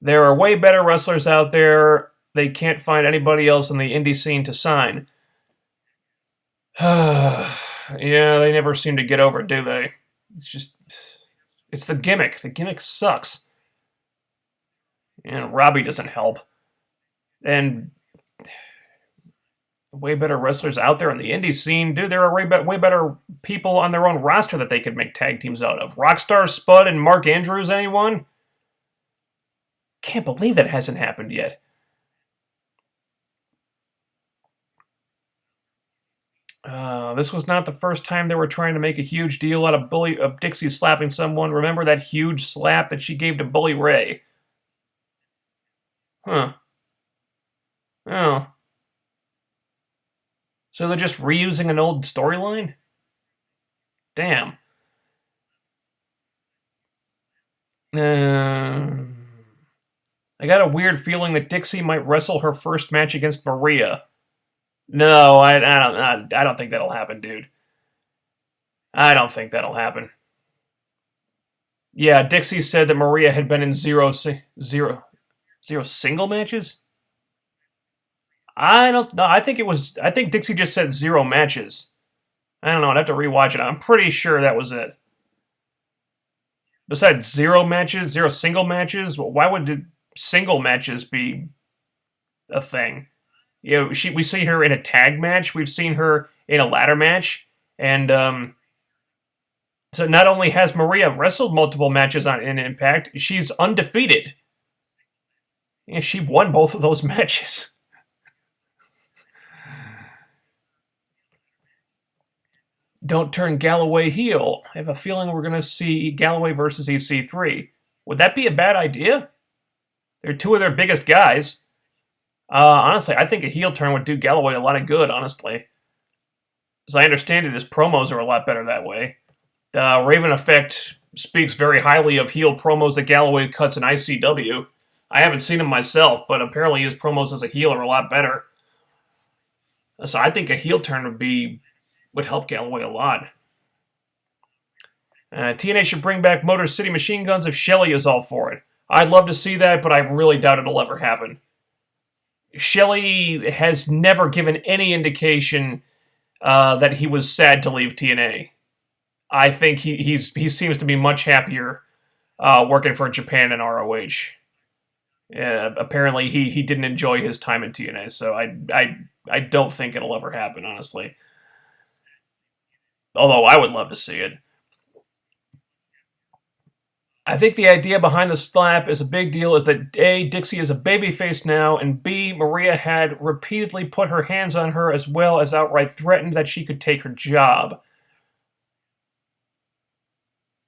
There are way better wrestlers out there. They can't find anybody else in the indie scene to sign. Yeah, they never seem to get over it, do they? It's the gimmick. The gimmick sucks. And Robbie doesn't help. And way better wrestlers out there in the indie scene. Dude, there are way better people on their own roster that they could make tag teams out of. Rockstar, Spud, and Mark Andrews, anyone? Can't believe that hasn't happened yet. This was not the first time they were trying to make a huge deal out of Dixie slapping someone. Remember that huge slap that she gave to Bully Ray? Huh. Oh. So they're just reusing an old storyline? Damn. I got a weird feeling that Dixie might wrestle her first match against Maria. No, I don't think that'll happen, dude. I don't think that'll happen. Yeah, Dixie said that Maria had been in zero single matches? I don't know. I think Dixie just said 0 matches. I don't know. I'd have to rewatch it. I'm pretty sure that was it. Besides 0 matches, 0 single matches, why would single matches be a thing? You know, we see her in a tag match. We've seen her in a ladder match. And so not only has Maria wrestled multiple matches in Impact, she's undefeated. Yeah, she won both of those matches. Don't turn Galloway heel. I have a feeling we're going to see Galloway versus EC3. Would that be a bad idea? They're 2 of their biggest guys. Honestly, I think a heel turn would do Galloway a lot of good, honestly. As I understand it, his promos are a lot better that way. Raven Effect speaks very highly of heel promos that Galloway cuts in ICW. I haven't seen him myself, but apparently his promos as a heel are a lot better. So I think a heel turn would help Galloway a lot. TNA should bring back Motor City Machine Guns if Shelley is all for it. I'd love to see that, but I really doubt it'll ever happen. Shelley has never given any indication that he was sad to leave TNA. I think he seems to be much happier working for Japan and ROH. Apparently he didn't enjoy his time in TNA, so I don't think it'll ever happen, honestly. Although I would love to see it. I think the idea behind the slap is a big deal is that A, Dixie is a babyface now, and B, Maria had repeatedly put her hands on her as well as outright threatened that she could take her job.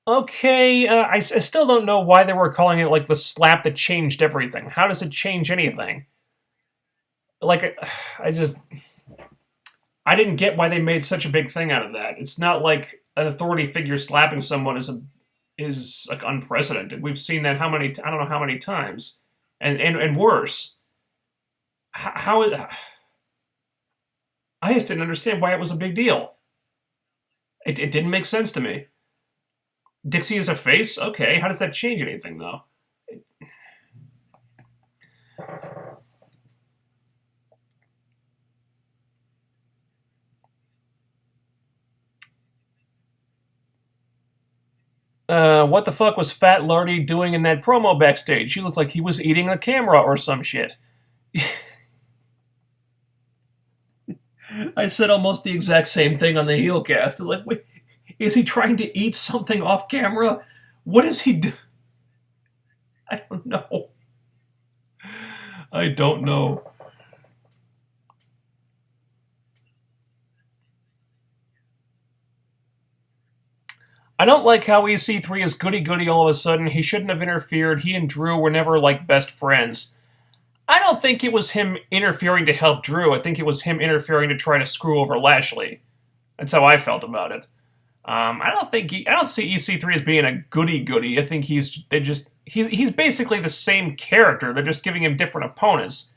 Okay, I still don't know why they were calling it like the slap that changed everything. How does it change anything? Like, I didn't get why they made such a big thing out of that. It's not like an authority figure slapping someone is like unprecedented. We've seen that I don't know how many times. and worse. How I just didn't understand why it was a big deal. It didn't make sense to me. Dixie is a face? Okay, how does that change anything, though? What the fuck was Fat Lardy doing in that promo backstage? He looked like he was eating a camera or some shit. I said almost the exact same thing on the HeelCast. I was like, wait, is he trying to eat something off camera? What is he do? I don't know. I don't know. I don't like how EC3 is goody-goody all of a sudden. He shouldn't have interfered. He and Drew were never, like, best friends. I don't think it was him interfering to help Drew. I think it was him interfering to try to screw over Lashley. That's how I felt about it. I don't see EC3 as being a goody-goody. I think he's basically the same character. They're just giving him different opponents.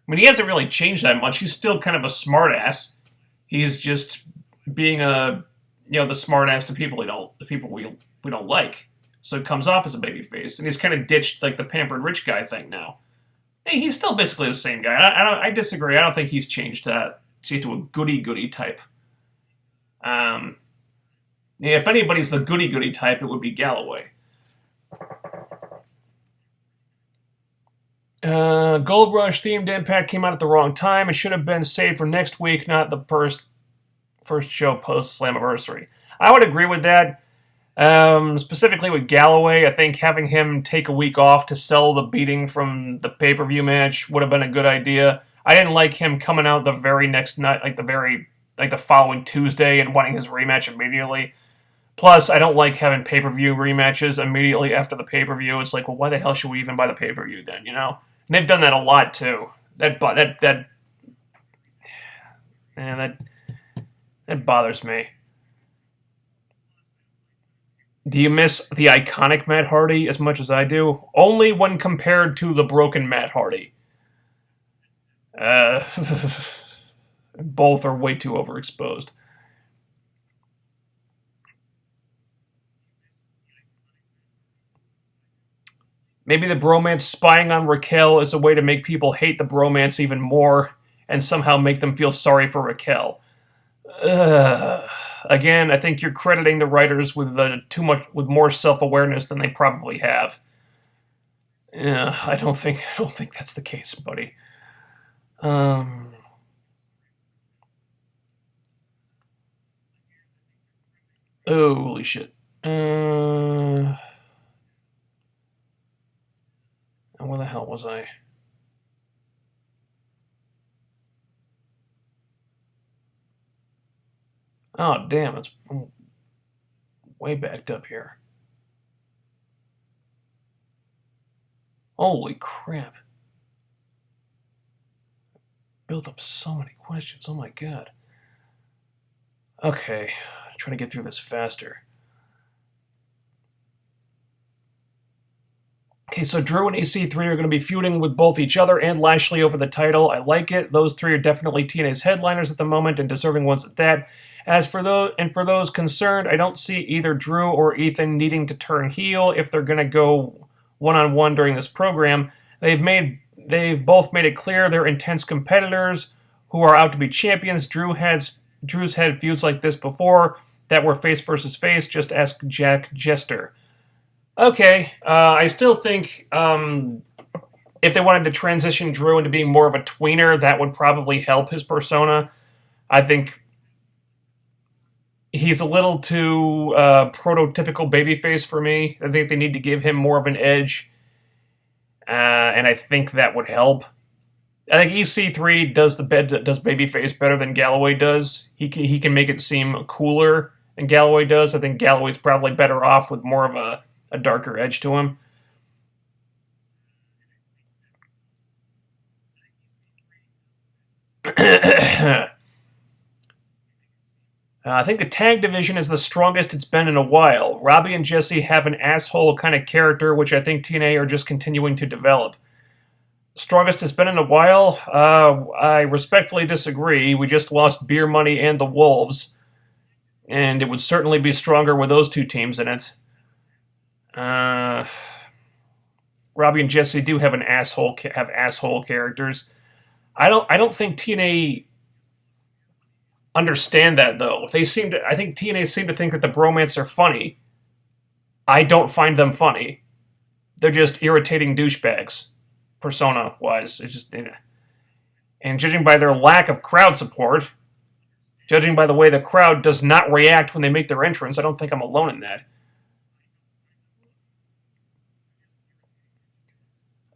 I mean, he hasn't really changed that much. He's still kind of a smartass. He's just being the smartass to people we don't like. So it comes off as a babyface, and he's kind of ditched like the pampered rich guy thing now. Hey, he's still basically the same guy. I disagree. I don't think he's changed to a goody-goody type. If anybody's the goody-goody type, it would be Galloway. Gold Rush themed Impact came out at the wrong time. It should have been saved for next week, not the first show post Slammiversary. I would agree with that. Specifically with Galloway, I think having him take a week off to sell the beating from the pay-per-view match would have been a good idea. I didn't like him coming out the very next night, the following Tuesday and wanting his rematch immediately. Plus, I don't like having pay-per-view rematches immediately after the pay-per-view. It's like, well, why the hell should we even buy the pay-per-view then, you know? And they've done that a lot, too. That bothers me. Do you miss the iconic Matt Hardy as much as I do? Only when compared to the broken Matt Hardy. Both are way too overexposed. Maybe the Bromance spying on Raquel is a way to make people hate the Bromance even more and somehow make them feel sorry for Raquel. Again, I think you're crediting the writers with more self-awareness than they probably have. Yeah, I don't think that's the case, buddy. Holy shit. Where the hell was I? Oh, damn, it's way backed up here. Holy crap. Built up so many questions, oh my god. Okay, trying to get through this faster. Okay, so Drew and EC3 are going to be feuding with both each other and Lashley over the title. I like it. Those three are definitely TNA's headliners at the moment and deserving ones at that. As for those concerned, I don't see either Drew or Ethan needing to turn heel if they're going to go one-on-one during this program. They've both made it clear they're intense competitors who are out to be champions. Drew's had feuds like this before that were face versus face. Just ask Jack Jester. Okay, I still think if they wanted to transition Drew into being more of a tweener, that would probably help his persona. I think he's a little too prototypical babyface for me. I think they need to give him more of an edge, and I think that would help. I think EC3 does babyface better than Galloway does. He can make it seem cooler than Galloway does. I think Galloway's probably better off with more of a darker edge to him. I think the tag division is the strongest it's been in a while. Robbie and Jesse have an asshole kind of character, which I think TNA are just continuing to develop. Strongest it's been in a while? I respectfully disagree. We just lost Beer Money and the Wolves, and it would certainly be stronger with those two teams in it. Robbie and Jesse do have asshole characters. I don't think TNA understand that though. I think TNA seem to think that the Bromance are funny. I don't find them funny. They're just irritating douchebags, persona wise. It's just, and judging by their lack of crowd support, judging by the way the crowd does not react when they make their entrance, I don't think I'm alone in that.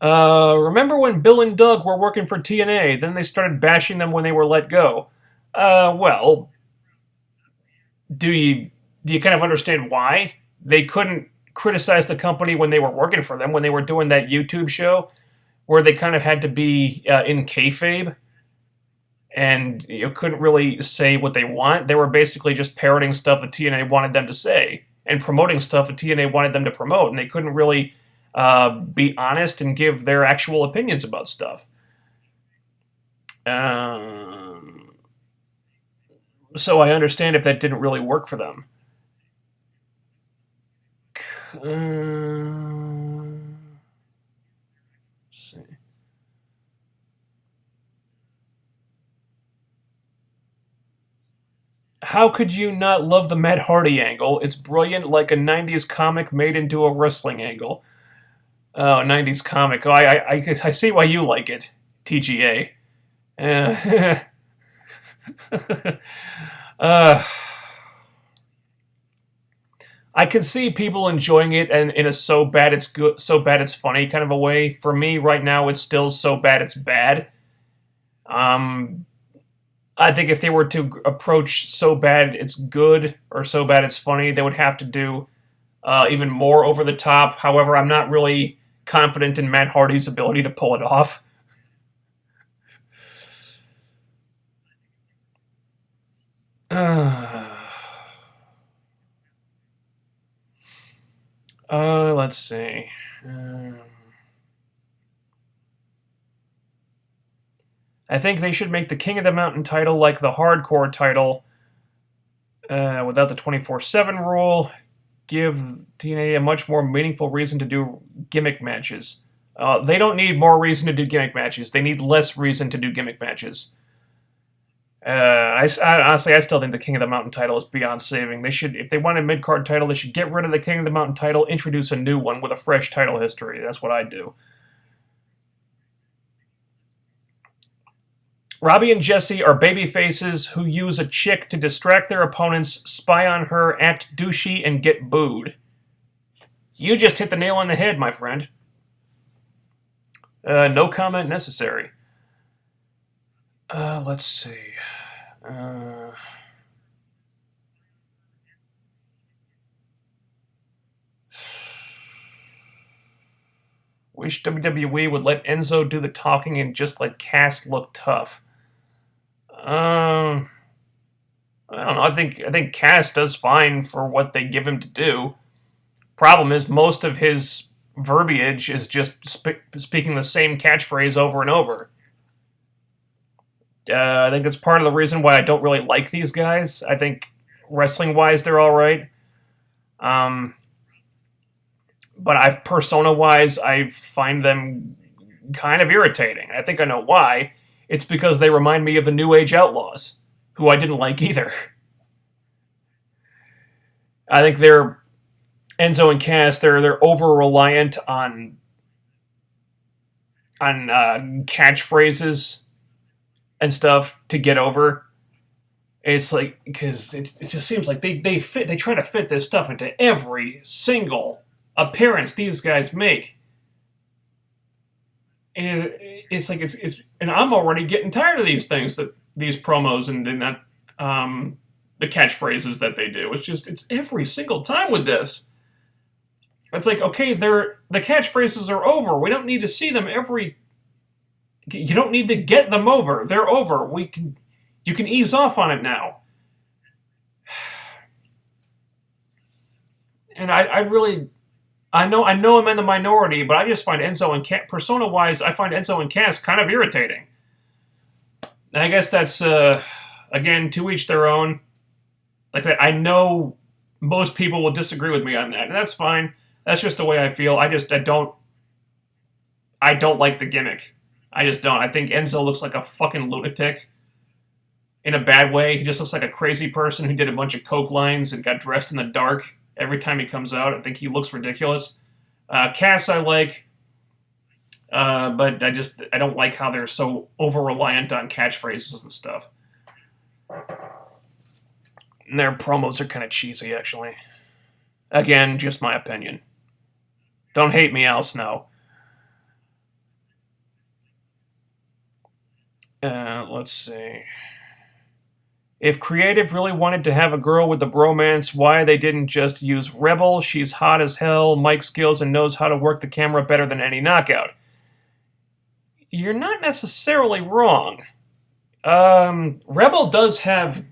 Remember when Bill and Doug were working for TNA? Then they started bashing them when they were let go. Well, do you kind of understand why? They couldn't criticize the company when they were working for them, when they were doing that YouTube show, where they kind of had to be in kayfabe, and you couldn't really say what they want. They were basically just parroting stuff that TNA wanted them to say, and promoting stuff that TNA wanted them to promote, and they couldn't really be honest and give their actual opinions about stuff. So I understand if that didn't really work for them. Let's see. How could you not love the Matt Hardy angle? It's brilliant, like a 90s comic made into a wrestling angle. Oh, 90s comic. Oh, I see why you like it, TGA. uh, I can see people enjoying it and in a so bad it's good, so bad it's funny kind of a way. For me, right now, it's still so bad it's bad. I think if they were to approach so bad it's good or so bad it's funny, they would have to do even more over the top. However, I'm not really confident in Matt Hardy's ability to pull it off. Let's see. I think they should make the King of the Mountain title like the Hardcore title without the 24/7 rule. Give TNA a much more meaningful reason to do gimmick matches. They don't need more reason to do gimmick matches. They need less reason to do gimmick matches. Honestly, I still think the King of the Mountain title is beyond saving. They should, if they want a mid-card title, they should get rid of the King of the Mountain title, introduce a new one with a fresh title history. That's what I'd do. Robbie and Jesse are baby faces who use a chick to distract their opponents, spy on her, act douchey, and get booed. You just hit the nail on the head, my friend. No comment necessary. Let's see. Wish WWE would let Enzo do the talking and just let Cass look tough. I don't know. I think Cass does fine for what they give him to do. Problem is, most of his verbiage is just speaking the same catchphrase over and over. I think that's part of the reason why I don't really like these guys. I think wrestling-wise, they're all right. But persona-wise, I find them kind of irritating. I think I know why. It's because they remind me of the New Age Outlaws, who I didn't like either. I think they're Enzo and Cass. They're over-reliant on catchphrases and stuff to get over. It's like, because it just seems like they try to fit this stuff into every single appearance these guys make. And it's like it's and I'm already getting tired of these things, that these promos and that the catchphrases that they do. It's every single time with this. It's like, okay, the catchphrases are over. We don't need to see them every. You don't need to get them over. They're over. You can ease off on it now. And I really, I know I'm in the minority, but I just find Enzo and Cass, persona-wise, I find Enzo and Cass kind of irritating. I guess that's, again, to each their own. Like I said, I know most people will disagree with me on that, and that's fine. That's just the way I feel. I don't like the gimmick. I just don't. I think Enzo looks like a fucking lunatic in a bad way. He just looks like a crazy person who did a bunch of coke lines and got dressed in the dark every time he comes out. I think he looks ridiculous. Cass I like, but I don't like how they're so over reliant on catchphrases and stuff. And their promos are kind of cheesy, actually. Again, just my opinion. Don't hate me, Al Snow. Let's see. If creative really wanted to have a girl with the bromance, why they didn't just use Rebel? She's hot as hell, mic skills, and knows how to work the camera better than any knockout. You're not necessarily wrong. Rebel does have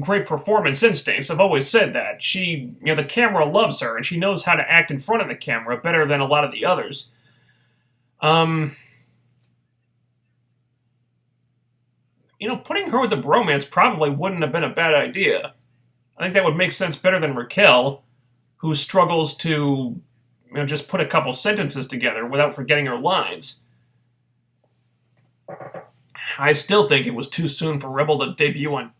great performance instincts. I've always said that. The camera loves her, and she knows how to act in front of the camera better than a lot of the others. Putting her with the bromance probably wouldn't have been a bad idea. I think that would make sense better than Raquel, who struggles to, just put a couple sentences together without forgetting her lines. I still think it was too soon for Raquel to debut on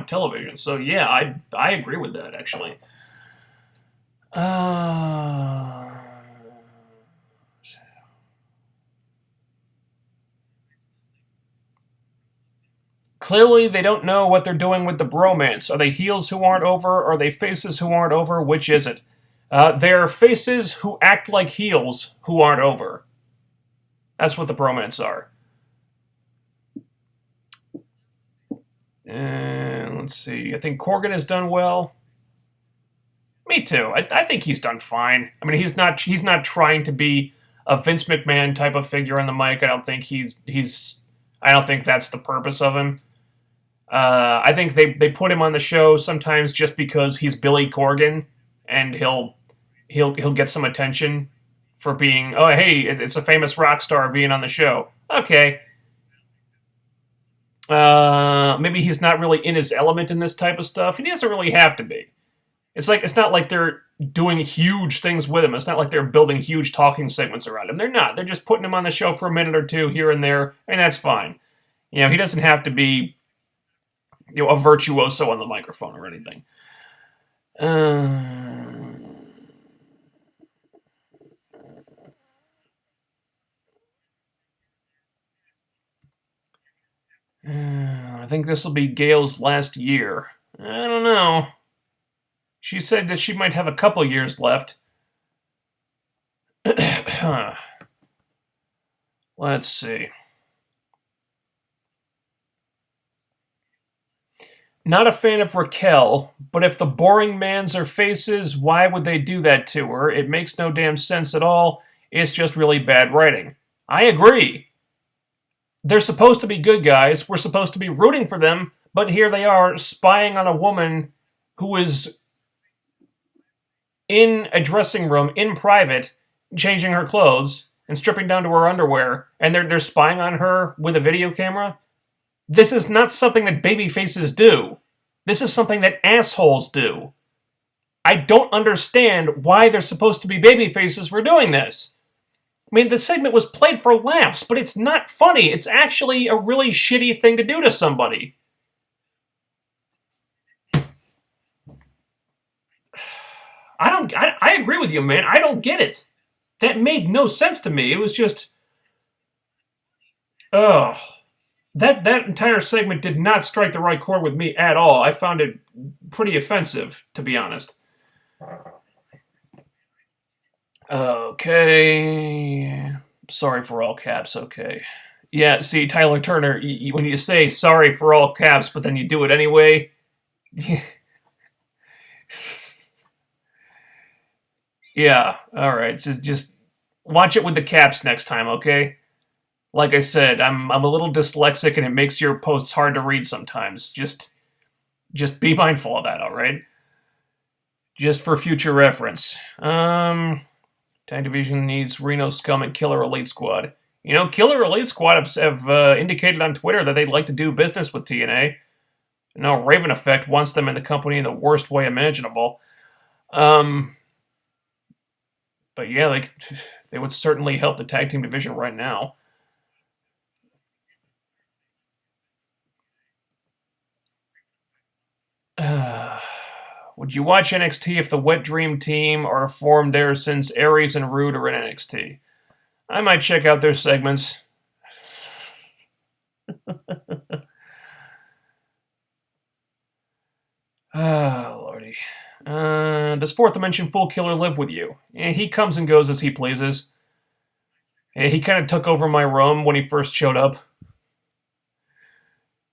television. So yeah, I agree with that actually. Clearly, they don't know what they're doing with the bromance. Are they heels who aren't over? Are they faces who aren't over? Which is it? They're faces who act like heels who aren't over. That's what the bromance are. And let's see. I think Corgan has done well. Me too. I think he's done fine. I mean, he's not trying to be a Vince McMahon type of figure on the mic. I don't think I don't think that's the purpose of him. I think they put him on the show sometimes just because he's Billy Corgan, and he'll get some attention for being, oh hey, it's a famous rock star being on the show. Okay. Maybe he's not really in his element in this type of stuff. He doesn't really have to be. It's not like they're doing huge things with him. It's not like they're building huge talking segments around him. They're not. They're just putting him on the show for a minute or two here and there, and that's fine. He doesn't have to be, a virtuoso on the microphone or anything. I think this will be Gail's last year. I don't know. She said that she might have a couple years left. Let's see. Not a fan of Raquel, but if the boring mans are faces, why would they do that to her? It makes no damn sense at all. It's just really bad writing. I agree. They're supposed to be good guys. We're supposed to be rooting for them, but here they are spying on a woman who is in a dressing room in private, changing her clothes and stripping down to her underwear, and they're spying on her with a video camera. This is not something that baby faces do. This is something that assholes do. I don't understand why they're supposed to be baby faces for doing this. I mean, the segment was played for laughs, but it's not funny. It's actually a really shitty thing to do to somebody. I agree with you, man. I don't get it. That made no sense to me. It was just... Ugh. That entire segment did not strike the right chord with me at all. I found it pretty offensive, to be honest. Okay. Sorry for all caps, okay. Yeah, see, Tyler Turner, when you say sorry for all caps, but then you do it anyway... Yeah, alright, so just watch it with the caps next time, okay? Like I said, I'm a little dyslexic and it makes your posts hard to read sometimes. Just be mindful of that, alright? Just for future reference. Tag division needs Reno Scum and Killer Elite Squad. You know, Killer Elite Squad have indicated on Twitter that they'd like to do business with TNA. No, Raven Effect wants them in the company in the worst way imaginable. But yeah, they would certainly help the tag team division right now. Would you watch NXT if the Wet Dream team are formed there since Aries and Rude are in NXT? I might check out their segments. Lordy. Does Fourth Dimension Fool Killer live with you? He comes and goes as he pleases. He kind of took over my room when he first showed up.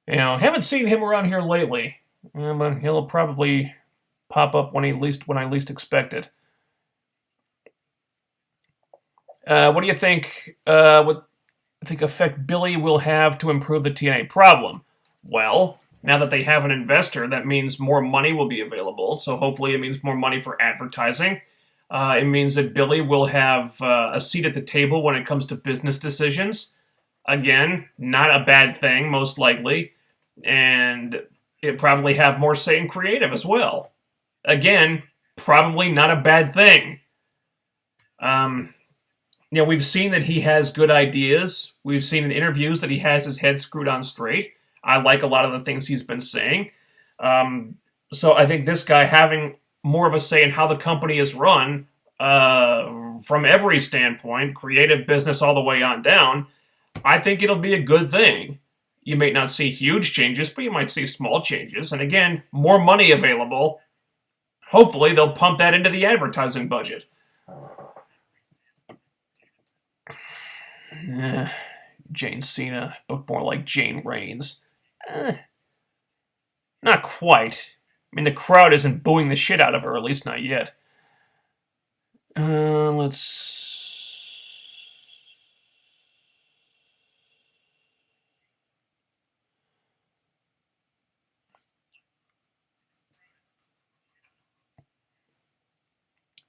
You know, haven't seen him around here lately, but he'll probably pop up when I least expect it. What do you think? What effect Billy will have to improve the TNA problem? Well, now that they have an investor, that means more money will be available. So hopefully, it means more money for advertising. It means that Billy will have a seat at the table when it comes to business decisions. Again, not a bad thing, most likely. And it probably have more say in creative as well. Again, probably not a bad thing. You know, we've seen that he has good ideas. We've seen in interviews that he has his head screwed on straight. I like a lot of the things he's been saying. So I think this guy having more of a say in how the company is run, from every standpoint, creative, business, all the way on down, I think it'll be a good thing. You may not see huge changes, but you might see small changes. And again, more money available. Hopefully they'll pump that into the advertising budget. Jane Cena, but more like Jane Reigns. Not quite. I mean, the crowd isn't booing the shit out of her, or at least not yet. Let's...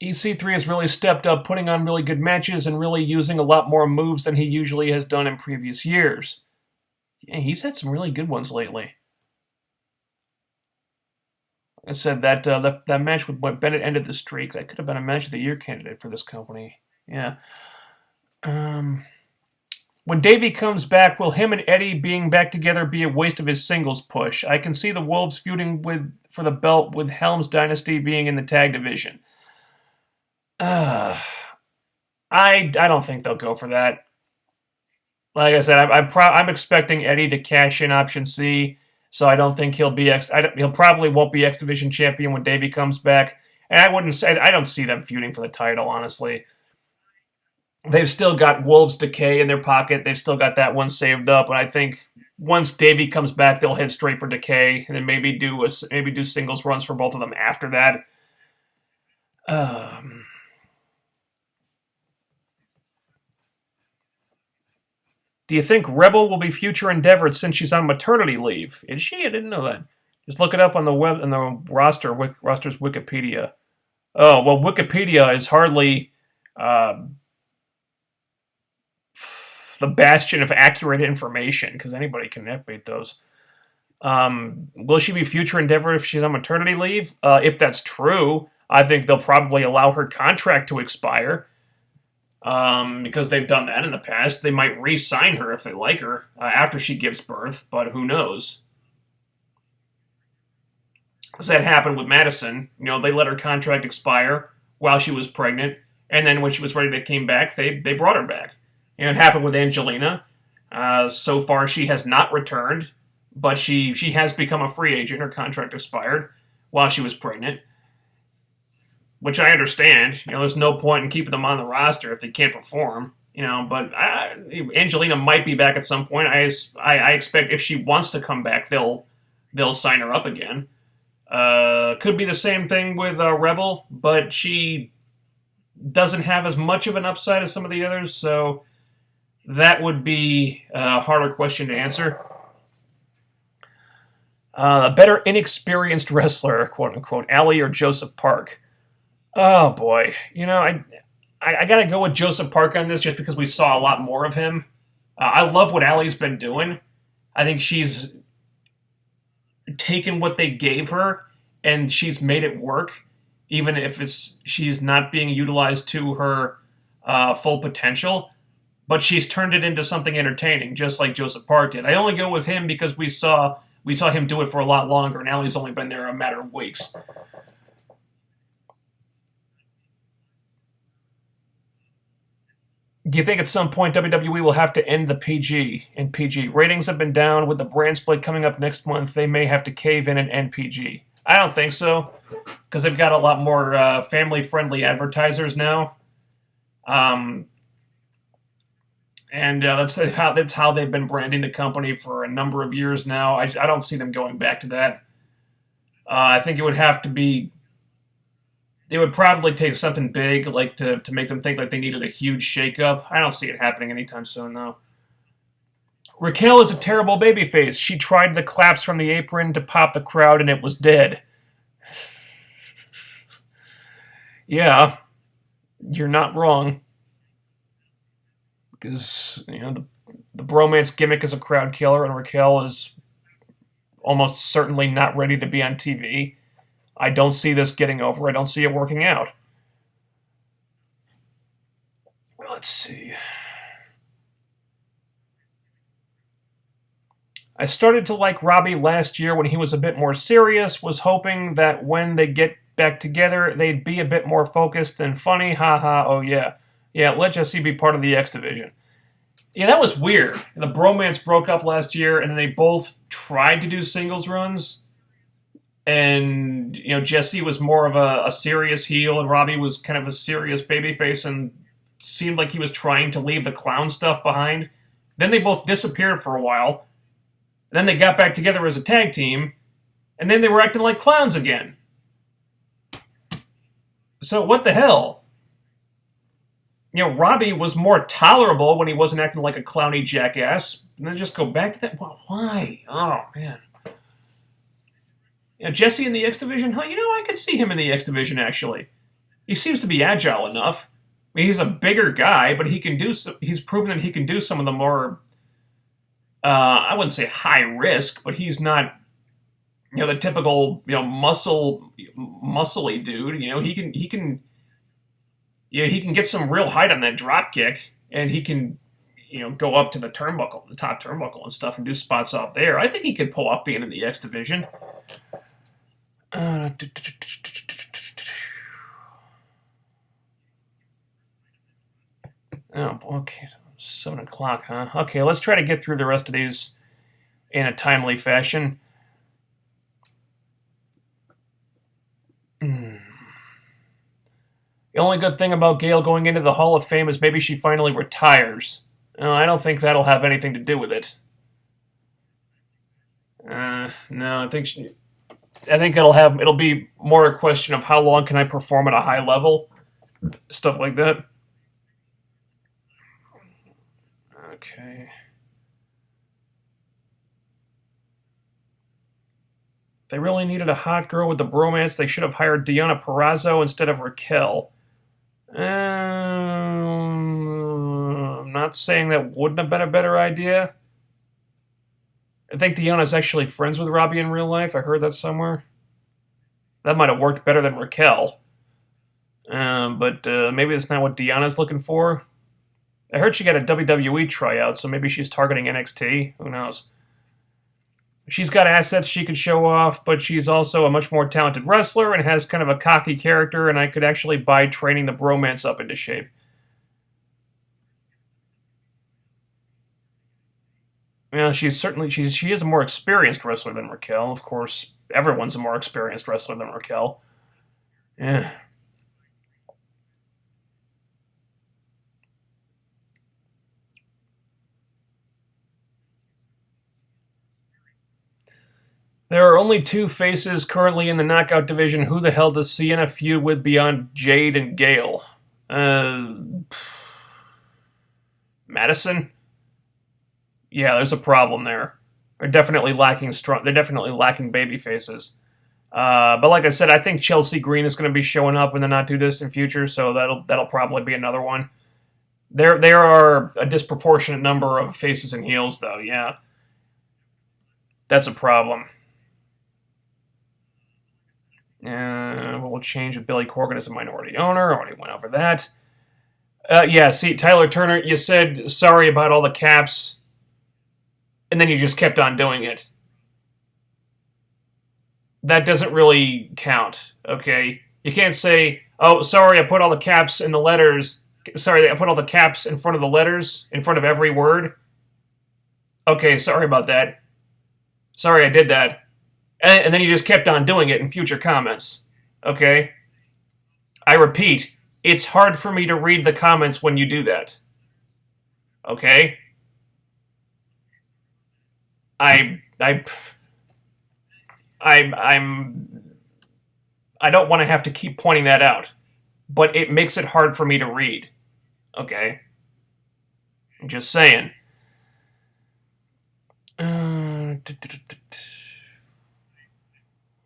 EC3 has really stepped up, putting on really good matches and really using a lot more moves than he usually has done in previous years. Yeah, he's had some really good ones lately. Like I said, that match with Mike Bennett ended the streak. That could have been a match of the year candidate for this company. Yeah. When Davey comes back, will him and Eddie being back together be a waste of his singles push? I can see the Wolves feuding for the belt with Helms Dynasty being in the tag division. I don't think they'll go for that. Like I said, I'm expecting Eddie to cash in option C, so I don't think he'll probably won't be X Division champion when Davey comes back. And I don't see them feuding for the title, honestly. They've still got Wolves Decay in their pocket. They've still got that one saved up, and I think once Davey comes back, they'll head straight for Decay, and then maybe do singles runs for both of them after that. Do you think Rebel will be future endeavored since she's on maternity leave? Is she? I didn't know that. Just look it up on the web on the roster's Wikipedia. Oh well, Wikipedia is hardly the bastion of accurate information because anybody can update those. Will she be future endeavored if she's on maternity leave? If that's true, I think they'll probably allow her contract to expire. Because they've done that in the past. They might re-sign her if they like her after she gives birth, but who knows? Because that happened with Madison. You know, they let her contract expire while she was pregnant, and then when she was ready to come back, they brought her back. And it happened with Angelina. So far, she has not returned, but she has become a free agent. Her contract expired while she was pregnant. Which I understand. You know, there's no point in keeping them on the roster if they can't perform. You know, but Angelina might be back at some point. I expect if she wants to come back, they'll sign her up again. Could be the same thing with Rebel, but she doesn't have as much of an upside as some of the others, so that would be a harder question to answer. A better inexperienced wrestler, quote unquote, Allie or Joseph Park. Oh boy, I gotta go with Joseph Park on this just because we saw a lot more of him. I love what Allie's been doing. I think she's taken what they gave her and she's made it work, even if she's not being utilized to her full potential. But she's turned it into something entertaining, just like Joseph Park did. I only go with him because we saw him do it for a lot longer, and Allie's only been there a matter of weeks. Do you think at some point WWE will have to end the PG and PG? Ratings have been down. With the brand split coming up next month, they may have to cave in and end PG. I don't think so, because they've got a lot more family-friendly advertisers now. Um, and that's how they've been branding the company for a number of years now. I don't see them going back to that. I think it would have to be. It would probably take something big, like to make them think like they needed a huge shakeup. I don't see it happening anytime soon, though. Raquel is a terrible babyface. She tried the claps from the apron to pop the crowd, and it was dead. Yeah, you're not wrong. Because the bromance gimmick is a crowd killer, and Raquel is almost certainly not ready to be on TV. I don't see this getting over. I don't see it working out. Let's see. I started to like Robbie last year when he was a bit more serious, was hoping that when they get back together, they'd be a bit more focused and funny. Haha, oh yeah. Yeah, let Jesse be part of the X Division. Yeah, that was weird. The bromance broke up last year, and then they both tried to do singles runs. And, Jesse was more of a serious heel, and Robbie was kind of a serious babyface, and seemed like he was trying to leave the clown stuff behind. Then they both disappeared for a while. Then they got back together as a tag team, and then they were acting like clowns again. So what the hell? Robbie was more tolerable when he wasn't acting like a clowny jackass. And then just go back to that? Well, why? Oh, man. Jesse in the X Division? Huh, I could see him in the X Division, actually. He seems to be agile enough. I mean, he's a bigger guy, but he's proven that he can do some of the more, I wouldn't say high risk, but he's not, the typical, muscly dude. He can get some real height on that drop kick, and he can, go up to the turnbuckle, the top turnbuckle and stuff, and do spots out there. I think he could pull off being in the X Division. Oh, okay. 7 o'clock, huh? Okay, let's try to get through the rest of these in a timely fashion. The only good thing about Gail going into the Hall of Fame is maybe she finally retires. I don't think that'll have anything to do with it. No, I think it'll be more a question of how long can I perform at a high level, stuff like that. Okay. If they really needed a hot girl with the bromance, they should have hired Deonna Purrazzo instead of Raquel. I'm not saying that wouldn't have been a better idea. I think Deonna's actually friends with Robbie in real life. I heard that somewhere. That might have worked better than Raquel. But maybe that's not what Deonna's looking for. I heard she got a WWE tryout, so maybe she's targeting NXT. Who knows? She's got assets she could show off, but she's also a much more talented wrestler and has kind of a cocky character, and I could actually buy training the bromance up into shape. She is a more experienced wrestler than Raquel. Of course, everyone's a more experienced wrestler than Raquel. Yeah. There are only 2 faces currently in the Knockout division. Who the hell does Sienna feud with beyond Jade and Gale? Madison? Yeah, there's a problem there. They're definitely lacking baby faces. But like I said, I think Chelsea Green is going to be showing up in the not too distant future, so that'll probably be another one. There are a disproportionate number of faces and heels, though. Yeah, that's a problem. We'll change with Billy Corgan as a minority owner. Already went over that. Yeah, see, Tyler Turner, you said sorry about all the caps, and then you just kept on doing it. That doesn't really count, okay? You can't say, oh, sorry, I put all the caps in the letters. Sorry, I put all the caps in front of the letters, in front of every word. Okay, sorry about that. Sorry, I did that. And then you just kept on doing it in future comments, okay? I repeat, it's hard for me to read the comments when you do that. Okay? I don't want to have to keep pointing that out, but it makes it hard for me to read. Okay? I'm just saying.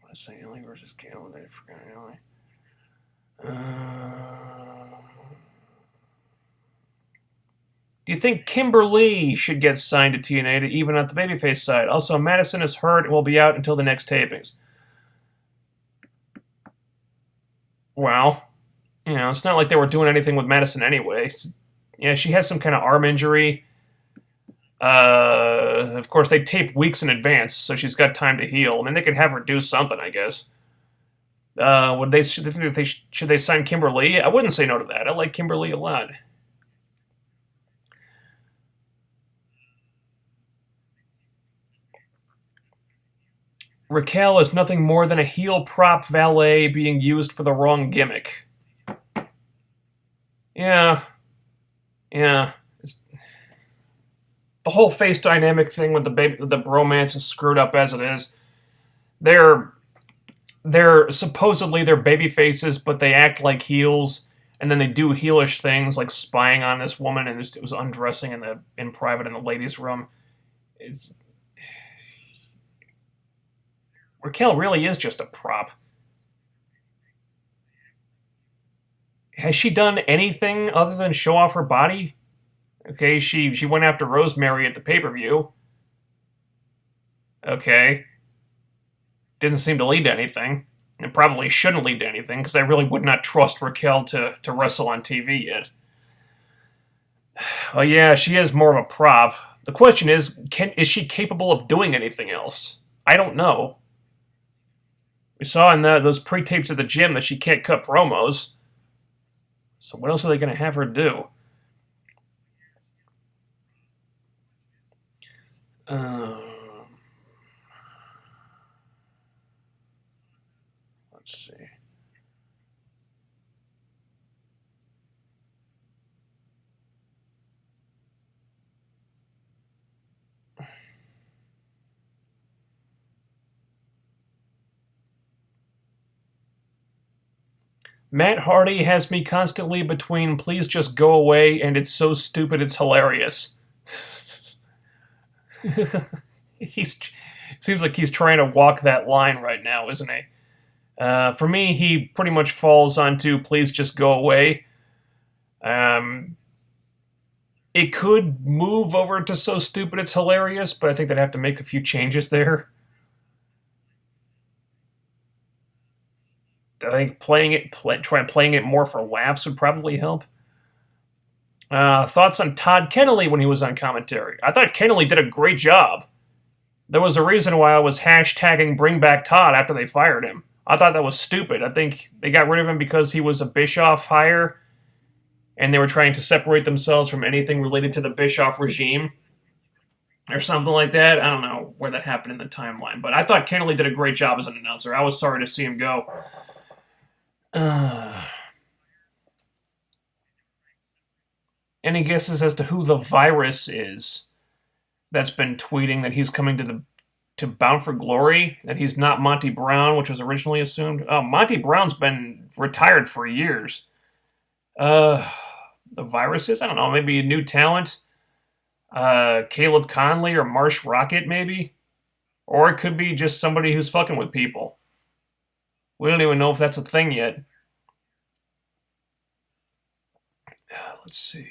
Let's say Ellie versus Gail. I forgot Ellie. Do you think Kimberly should get signed to TNA to even out the babyface side? Also, Madison is hurt and will be out until the next tapings. Well, it's not like they were doing anything with Madison anyway. Yeah, she has some kind of arm injury. Of course, they tape weeks in advance, so she's got time to heal. I mean, they could have her do something, I guess. Should they sign Kimberly? I wouldn't say no to that. I like Kimberly a lot. Raquel is nothing more than a heel prop valet being used for the wrong gimmick. Yeah. The whole face dynamic thing with the bromance is screwed up as it is. They're supposedly they're baby faces, but they act like heels, and then they do heelish things like spying on this woman and it was undressing in private in the ladies' room. Raquel really is just a prop. Has she done anything other than show off her body? Okay, she went after Rosemary at the pay-per-view. Okay. Didn't seem to lead to anything. It probably shouldn't lead to anything, because I really would not trust Raquel to wrestle on TV yet. Oh yeah, she is more of a prop. The question is she capable of doing anything else? I don't know. We saw in those pre-tapes at the gym that she can't cut promos. So what else are they going to have her do? Let's see. Matt Hardy has me constantly between please just go away and it's so stupid it's hilarious. Seems like he's trying to walk that line right now, isn't he? For me, he pretty much falls onto please just go away. It could move over to so stupid it's hilarious, but I think they'd have to make a few changes there. I think playing it more for laughs would probably help. Thoughts on Todd Kennelly when he was on commentary? I thought Kennelly did a great job. There was a reason why I was hashtagging Bring Back Todd after they fired him. I thought that was stupid. I think they got rid of him because he was a Bischoff hire, and they were trying to separate themselves from anything related to the Bischoff regime, or something like that. I don't know where that happened in the timeline, but I thought Kennelly did a great job as an announcer. I was sorry to see him go. Any guesses as to who the virus is that's been tweeting that he's coming to Bound for Glory, that he's not Monty Brown, which was originally assumed? Oh, Monty Brown's been retired for years. The virus is? I don't know, maybe a new talent? Caleb Conley or Marsh Rocket, maybe? Or it could be just somebody who's fucking with people. We don't even know if that's a thing yet. Let's see.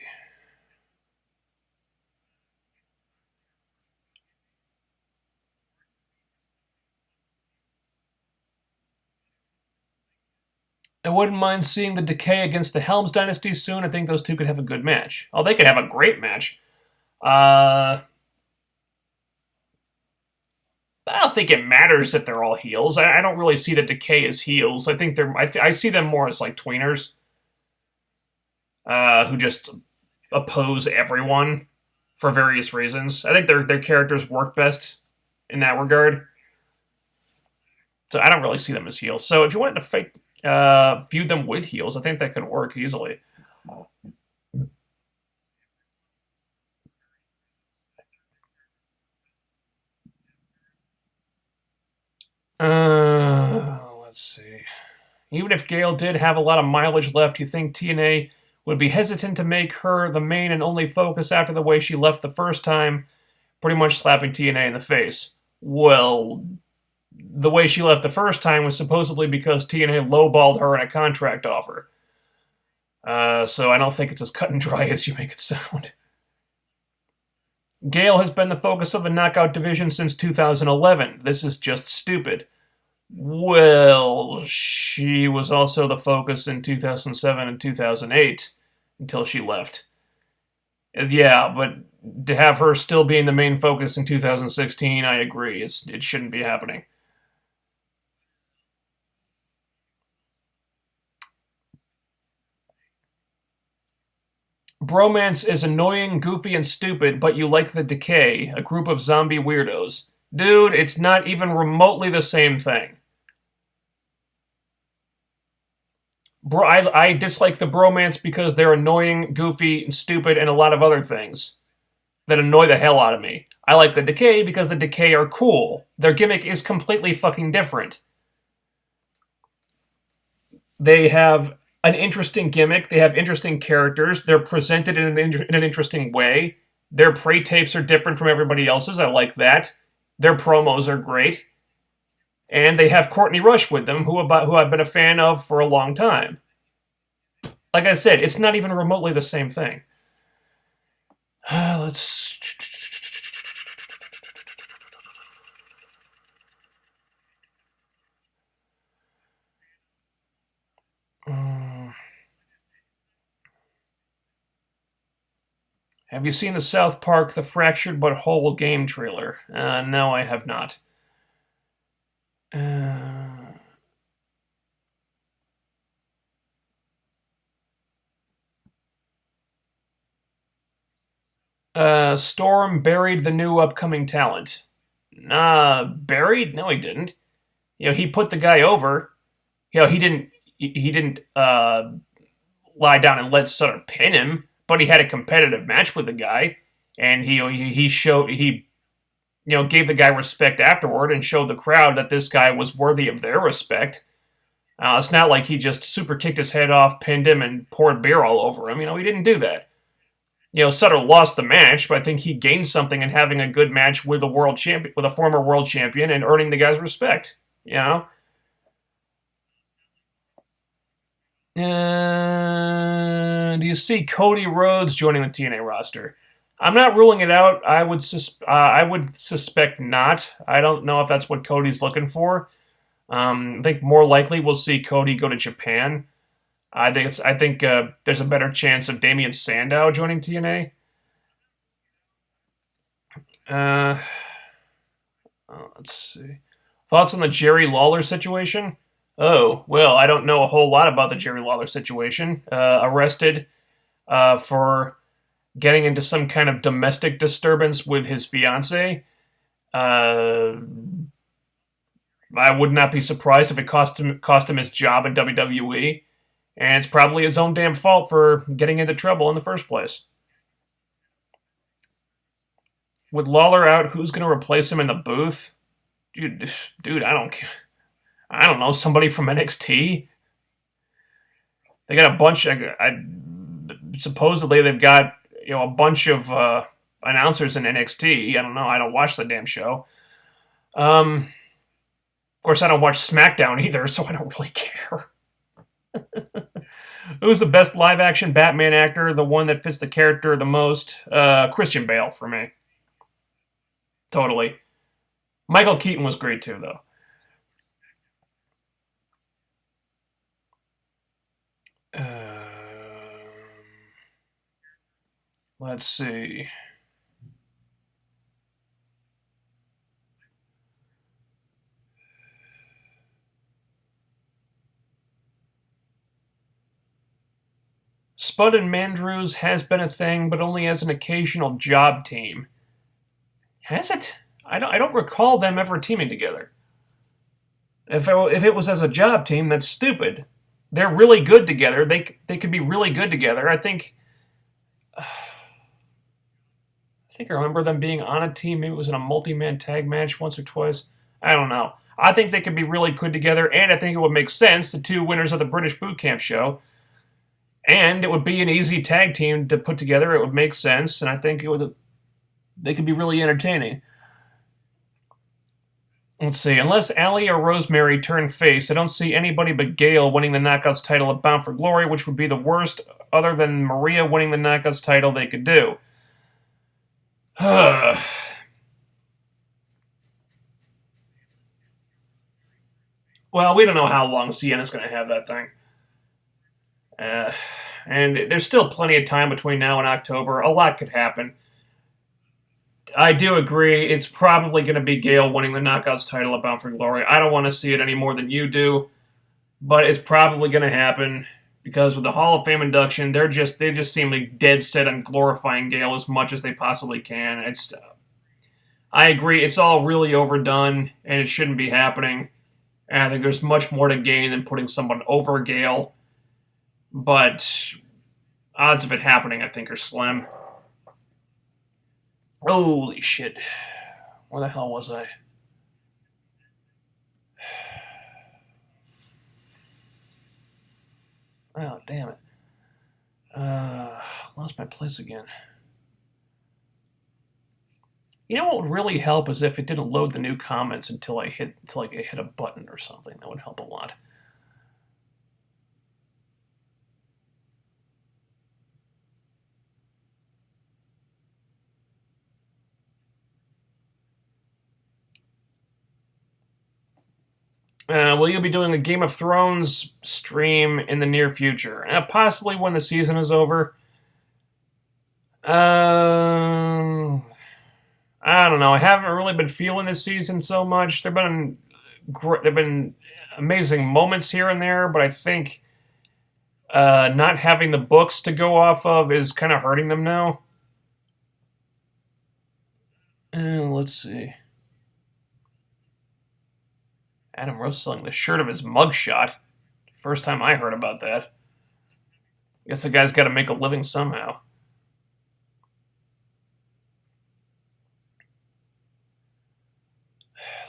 I wouldn't mind seeing the Decay against the Helms Dynasty soon. I think those two could have a good match. Oh, they could have a great match. I don't think it matters that they're all heels. I don't really see the Decay as heels. I think I see them more as like tweeners who just oppose everyone for various reasons. I think their characters work best in that regard. So I don't really see them as heels. So if you wanted to feud them with heels, I think that could work easily. Let's see. Even if Gail did have a lot of mileage left, you think TNA would be hesitant to make her the main and only focus after the way she left the first time, pretty much slapping TNA in the face? Well, the way she left the first time was supposedly because TNA lowballed her in a contract offer. So I don't think it's as cut and dry as you make it sound. Gail has been the focus of the knockout division since 2011. This is just stupid. Well, she was also the focus in 2007 and 2008 until she left. Yeah, but to have her still being the main focus in 2016, I agree. It shouldn't be happening. Bromance is annoying, goofy, and stupid, but you like the Decay, a group of zombie weirdos. Dude, it's not even remotely the same thing. I dislike the Bromance because they're annoying, goofy, and stupid, and a lot of other things that annoy the hell out of me. I like the Decay because the Decay are cool. Their gimmick is completely fucking different. They have an interesting gimmick. They have interesting characters. They're presented in an interesting way. Their pre-tapes are different from everybody else's. I like that. Their promos are great. And they have Courtney Rush with them, who I've been a fan of for a long time. Like I said, it's not even remotely the same thing. Let's... Have you seen the South Park The Fractured But Whole game trailer? No, I have not. Storm buried the new upcoming talent. Buried? No, he didn't. He put the guy over. He didn't lie down and let Sutter pin him, but he had a competitive match with the guy, and he gave the guy respect afterward and showed the crowd that this guy was worthy of their respect. It's not like he just super kicked his head off, pinned him, and poured beer all over him. He didn't do that. Sutter lost the match, but I think he gained something in having a good match with a former world champion, and earning the guy's respect. Do you see Cody Rhodes joining the TNA roster? I'm not ruling it out. I would suspect not. I don't know if that's what Cody's looking for. I think more likely we'll see Cody go to Japan. I think there's a better chance of Damian Sandow joining TNA. Let's see. Thoughts on the Jerry Lawler situation? Oh, well, I don't know a whole lot about the Jerry Lawler situation. Arrested for getting into some kind of domestic disturbance with his fiancée. I would not be surprised if it cost him his job at WWE. And it's probably his own damn fault for getting into trouble in the first place. With Lawler out, who's going to replace him in the booth? Dude, I don't care. I don't know, somebody from NXT? They got a bunch. Supposedly they've got a bunch of announcers in NXT. I don't know. I don't watch the damn show. Of course, I don't watch SmackDown either, so I don't really care. Who's the best live-action Batman actor? The one that fits the character the most? Christian Bale, for me. Totally. Michael Keaton was great, too, though. Let's see. Spud and Mandrews has been a thing, but only as an occasional job team. Has it? I don't recall them ever teaming together. If it was as a job team, that's stupid. They're really good together. They could be really good together. I think I remember them being on a team. Maybe it was in a multi-man tag match once or twice. I don't know. I think they could be really good together, and I think it would make sense, the two winners of the British Boot Camp show. And it would be an easy tag team to put together. It would make sense, and I think they could be really entertaining. Let's see. Unless Allie or Rosemary turn face, I don't see anybody but Gail winning the Knockouts title at Bound for Glory, which would be the worst, other than Maria winning the Knockouts title, they could do. Well, we don't know how long Sienna's going to have that thing. And there's still plenty of time between now and October. A lot could happen. I do agree. It's probably going to be Gail winning the Knockouts title at Bound for Glory. I don't want to see it any more than you do, but it's probably going to happen because with the Hall of Fame induction, they just seem like dead set on glorifying Gail as much as they possibly can. I agree. It's all really overdone, and it shouldn't be happening. And I think there's much more to gain than putting someone over Gail. But odds of it happening, I think, are slim. Holy shit. Where the hell was I? Oh, damn it. Lost my place again. You know what would really help is if it didn't load the new comments until I hit a button or something. That would help a lot. Will you be doing a Game of Thrones stream in the near future? Possibly when the season is over. I don't know. I haven't really been feeling this season so much. There've been amazing moments here and there, but I think not having the books to go off of is kind of hurting them now. Let's see. Adam Rose selling the shirt of his mugshot. First time I heard about that. Guess the guy's got to make a living somehow.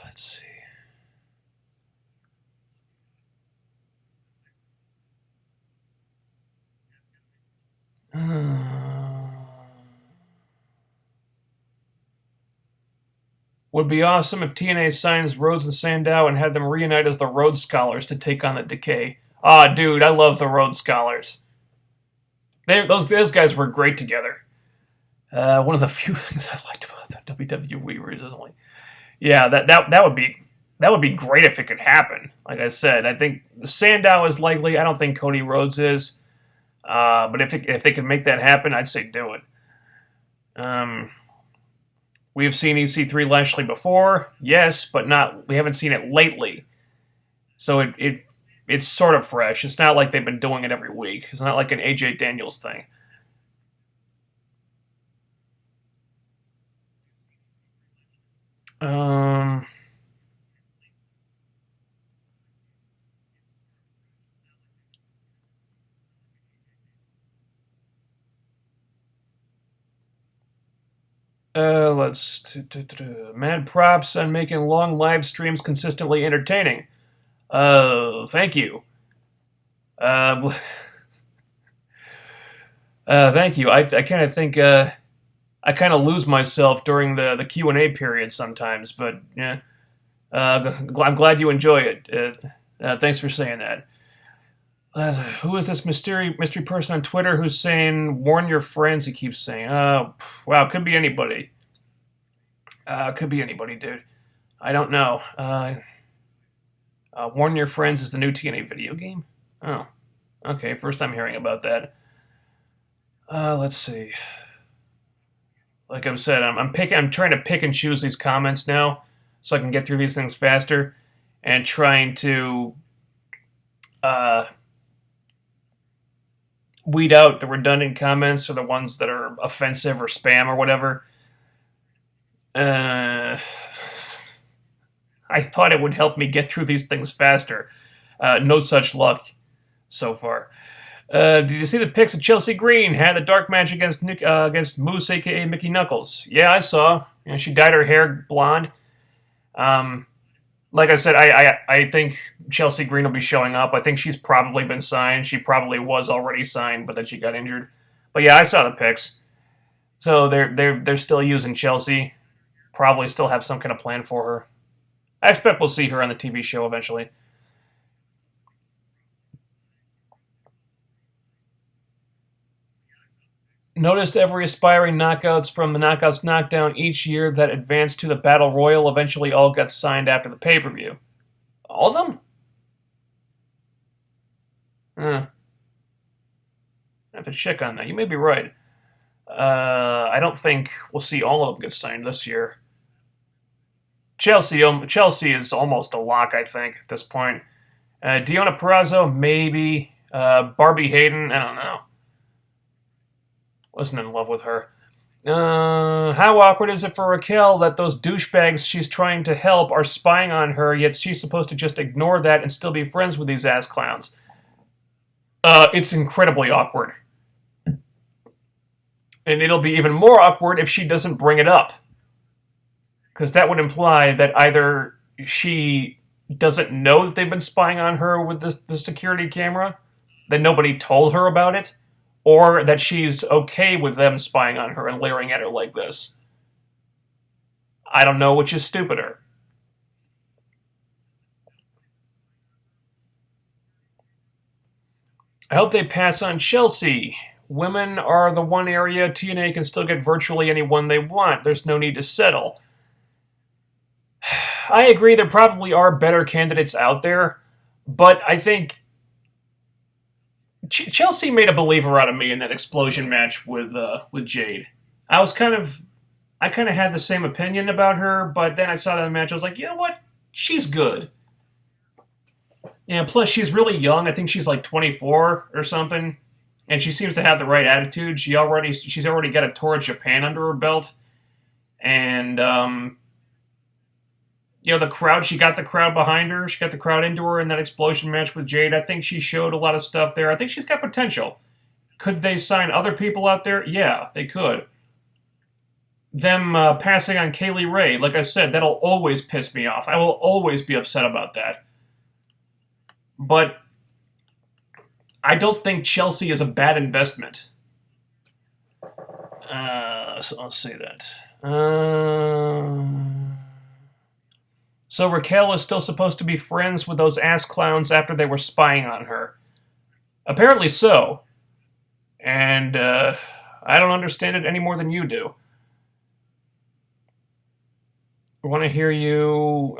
Let's see. Would be awesome if TNA signs Rhodes and Sandow and had them reunite as the Rhodes Scholars to take on the Decay. Ah, dude, I love the Rhodes Scholars. Those guys were great together. One of the few things I liked about the WWE recently. Yeah, that would be great if it could happen. Like I said, I think Sandow is likely. I don't think Cody Rhodes is. But if they can make that happen, I'd say do it. We've seen EC3 Lashley before, yes, but we haven't seen it lately. So it's sort of fresh. It's not like they've been doing it every week. It's not like an AJ Daniels thing. Mad props on making long live streams consistently entertaining. Thank you. Thank you. I kind of think I kind of lose myself during the Q&A period sometimes, but yeah. I'm glad you enjoy it. Thanks for saying that. Who is this mystery person on Twitter who's saying, warn your friends, he keeps saying. Wow, could be anybody. Could be anybody, dude. I don't know. Warn your friends is the new TNA video game? Oh, okay, first time hearing about that. Let's see. Like I said, I'm trying to pick and choose these comments now so I can get through these things faster, and trying to weed out the redundant comments or the ones that are offensive or spam or whatever. I thought it would help me get through these things faster. No such luck so far. Did you see the pics of Chelsea Green had a dark match against Moose, aka Mickey Knuckles? Yeah, I saw. You know, she dyed her hair blonde. Like I said, I think Chelsea Green will be showing up. I think she's probably been signed. She probably was already signed, but then she got injured. But yeah, I saw the pics. So they're still using Chelsea. Probably still have some kind of plan for her. I expect we'll see her on the TV show eventually. Noticed every aspiring knockouts from the Knockouts Knockdown each year that advanced to the Battle Royal eventually all got signed after the pay-per-view. All of them? I have to check on that. You may be right. I don't think we'll see all of them get signed this year. Chelsea is almost a lock, I think, at this point. Deonna Purrazzo, maybe. Barbie Hayden, I don't know. Wasn't in love with her. How awkward is it for Raquel that those douchebags she's trying to help are spying on her, yet she's supposed to just ignore that and still be friends with these ass clowns? It's incredibly awkward. And it'll be even more awkward if she doesn't bring it up. Because that would imply that either she doesn't know that they've been spying on her with the security camera, that nobody told her about it, or that she's okay with them spying on her and leering at her like this. I don't know which is stupider. I hope they pass on Chelsea. Women are the one area TNA can still get virtually anyone they want. There's no need to settle. I agree there probably are better candidates out there, but I think Chelsea made a believer out of me in that explosion match with Jade. I kind of had the same opinion about her, but then I saw that match. I was like, you know what? She's good. Yeah. Plus, she's really young. I think she's like 24 or something, and she seems to have the right attitude. She's already got a tour of Japan under her belt, and the crowd. She got the crowd behind her. She got the crowd into her in that explosion match with Jade. I think she showed a lot of stuff there. I think she's got potential. Could they sign other people out there? Yeah, they could. Them passing on Kaylee Ray, like I said, that'll always piss me off. I will always be upset about that. But I don't think Chelsea is a bad investment. So I'll say that. So Raquel is still supposed to be friends with those ass clowns after they were spying on her. Apparently so. And I don't understand it any more than you do. I want to hear you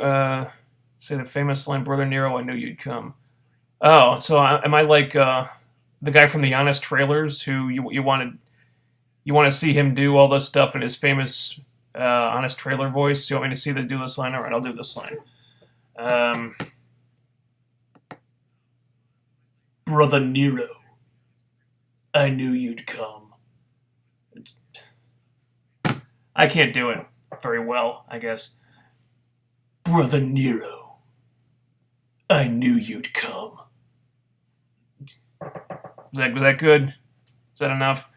say the famous line, "Brother Nero, I knew you'd come." Oh, so am I like the guy from the Honest Trailers who you want to see him do all this stuff in his famous Honest Trailer voice? You want me to do this line? All right, I'll do this line. Brother Nero, I knew you'd come. I can't do it very well, I guess. Brother Nero, I knew you'd come. Was that good? Is that enough?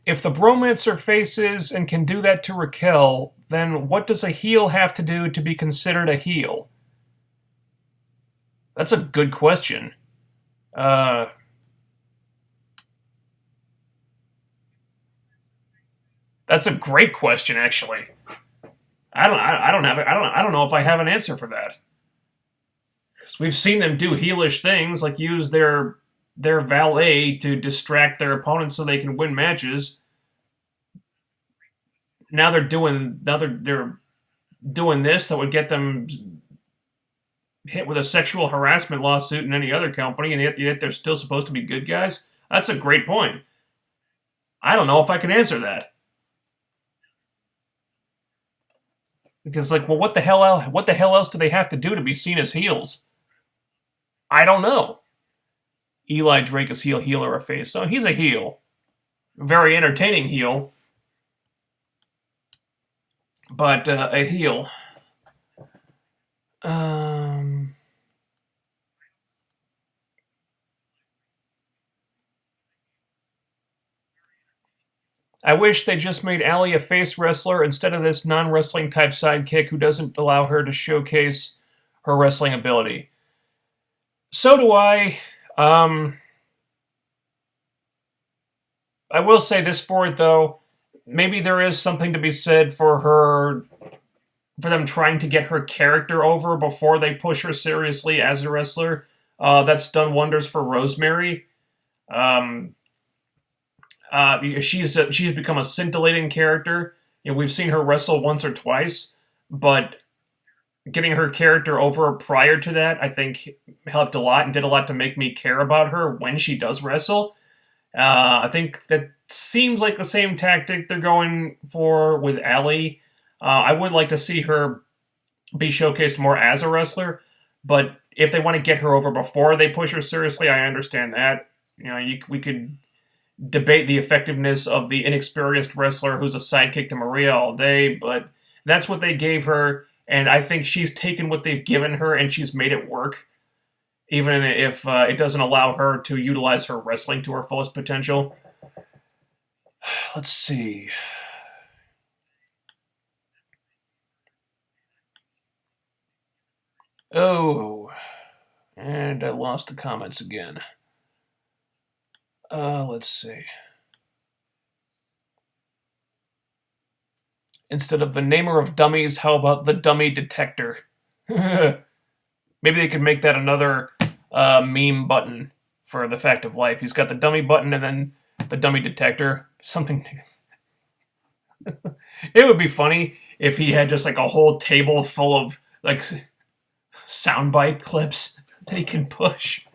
If the Bromance are faces and can do that to Raquel, then what does a heel have to do to be considered a heel? That's a good question. That's a great question, actually. I don't know if I have an answer for that. Because we've seen them do heelish things, like use their valet to distract their opponents so they can win matches. Now they're doing this that would get them hit with a sexual harassment lawsuit in any other company, and yet they're still supposed to be good guys. That's a great point. I don't know if I can answer that. Because, like, well, what the hell else do they have to do to be seen as heels? I don't know. Eli Drake is heel or a face, so he's a heel, very entertaining heel, but a heel. I wish they just made Allie a face wrestler instead of this non-wrestling type sidekick who doesn't allow her to showcase her wrestling ability. So do I. I will say this for it, though. Maybe there is something to be said for them trying to get her character over before they push her seriously as a wrestler. That's done wonders for Rosemary. She's become a scintillating character. You know, we've seen her wrestle once or twice, but getting her character over prior to that, I think, helped a lot and did a lot to make me care about her when she does wrestle. I think that seems like the same tactic they're going for with Allie. I would like to see her be showcased more as a wrestler, but if they want to get her over before they push her seriously, I understand that. You know, we could debate the effectiveness of the inexperienced wrestler who's a sidekick to Maria all day, but that's what they gave her, and I think she's taken what they've given her and she's made it work, even if it doesn't allow her to utilize her wrestling to her fullest potential. Let's see. Oh, and I lost the comments again. Let's see. Instead of the namer of dummies, how about the dummy detector? Maybe they could make that another meme button for the fact of life. He's got the dummy button and then the dummy detector. Something. It would be funny if he had just like a whole table full of like soundbite clips that he can push.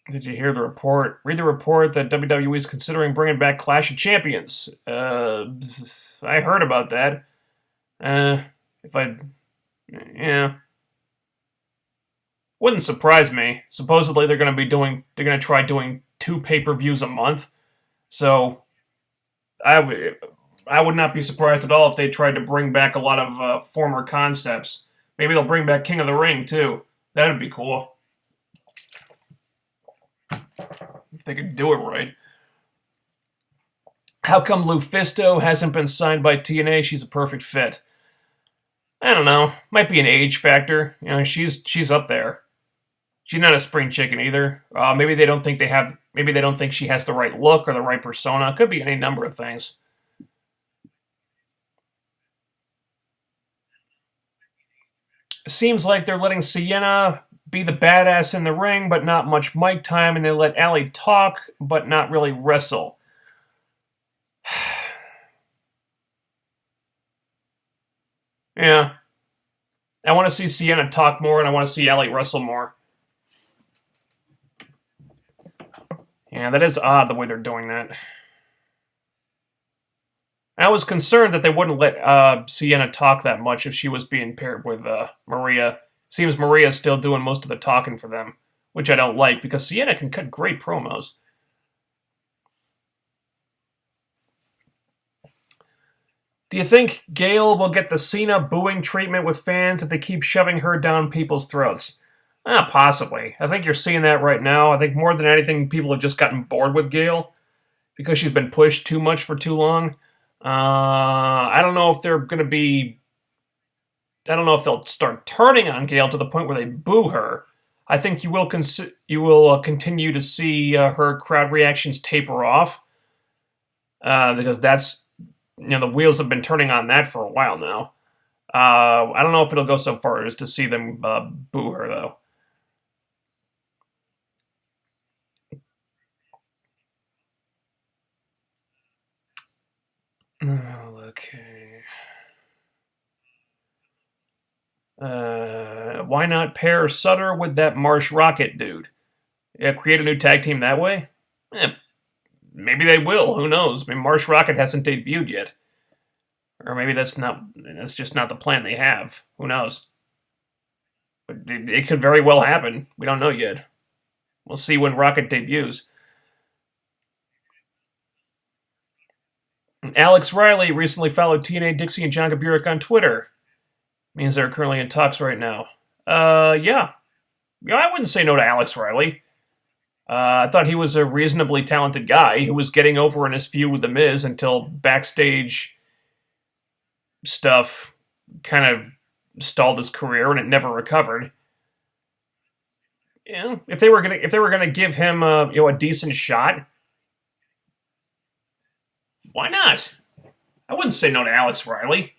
Did you hear the report? Read the report that WWE is considering bringing back Clash of Champions. I heard about that. Yeah, wouldn't surprise me. Supposedly they're going to try doing 2 pay-per-views a month. So I would not be surprised at all if they tried to bring back a lot of former concepts. Maybe they'll bring back King of the Ring too. That'd be cool. If they could do it right. How come Lufisto hasn't been signed by TNA? She's a perfect fit. I don't know. Might be an age factor. You know, she's up there. She's not a spring chicken either. Maybe they don't think she has the right look or the right persona. Could be any number of things. Seems like they're letting Sienna be the badass in the ring, but not much mic time, and they let Allie talk, but not really wrestle. Yeah. I want to see Sienna talk more, and I want to see Allie wrestle more. Yeah, that is odd the way they're doing that. I was concerned that they wouldn't let Sienna talk that much if she was being paired with Maria. Seems Maria's still doing most of the talking for them, which I don't like, because Sienna can cut great promos. Do you think Gail will get the Cena booing treatment with fans if they keep shoving her down people's throats? Possibly. I think you're seeing that right now. I think more than anything, people have just gotten bored with Gail because she's been pushed too much for too long. I don't know if they're going to be... I don't know if they'll start turning on Gail to the point where they boo her. I think you will continue to see her crowd reactions taper off because that's the wheels have been turning on that for a while now. I don't know if it'll go so far as to see them boo her though. Okay. Why not pair Sutter with that Marsh Rocket dude? Yeah, create a new tag team that way? Eh, maybe they will. Who knows? I mean, Marsh Rocket hasn't debuted yet, or maybe that's just not the plan they have. Who knows? But it could very well happen. We don't know yet. We'll see when Rocket debuts. Alex Riley recently followed TNA Dixie and John Gaburek on Twitter. Means they're currently in talks right now. Yeah. Yeah, I wouldn't say no to Alex Riley. I thought he was a reasonably talented guy who was getting over in his feud with The Miz until backstage stuff kind of stalled his career and it never recovered. Yeah, if they were gonna give him a decent shot, why not? I wouldn't say no to Alex Riley.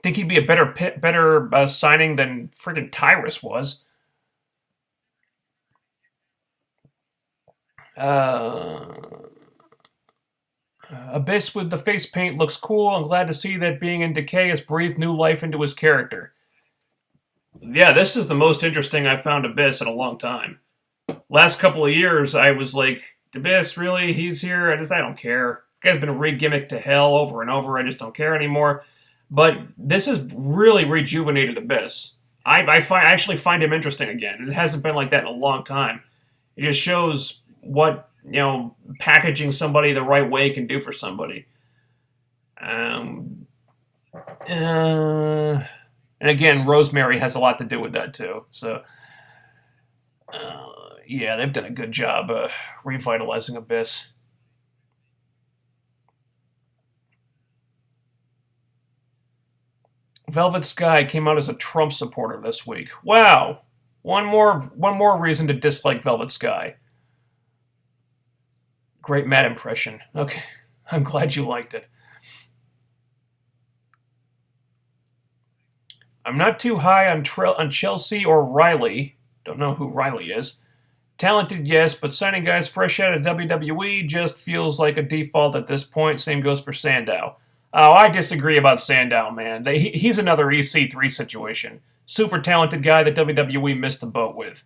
Think he'd be a better signing than friggin' Tyrus was. Abyss with the face paint looks cool. I'm glad to see that being in Decay has breathed new life into his character. Yeah, this is the most interesting I've found Abyss in a long time. Last couple of years, I was like, Abyss, really? He's here? I don't care. This guy's been re-gimmicked to hell over and over. I just don't care anymore. But this has really rejuvenated Abyss. I actually find him interesting again. It hasn't been like that in a long time. It just shows what packaging somebody the right way can do for somebody. And again, Rosemary has a lot to do with that too. So, yeah, they've done a good job revitalizing Abyss. Velvet Sky came out as a Trump supporter this week. Wow, one more reason to dislike Velvet Sky. Great Matt impression. Okay, I'm glad you liked it. I'm not too high on Chelsea or Riley. Don't know who Riley is. Talented, yes, but signing guys fresh out of WWE just feels like a default at this point. Same goes for Sandow. Oh, I disagree about Sandow, man. He's another EC3 situation. Super talented guy that WWE missed the boat with.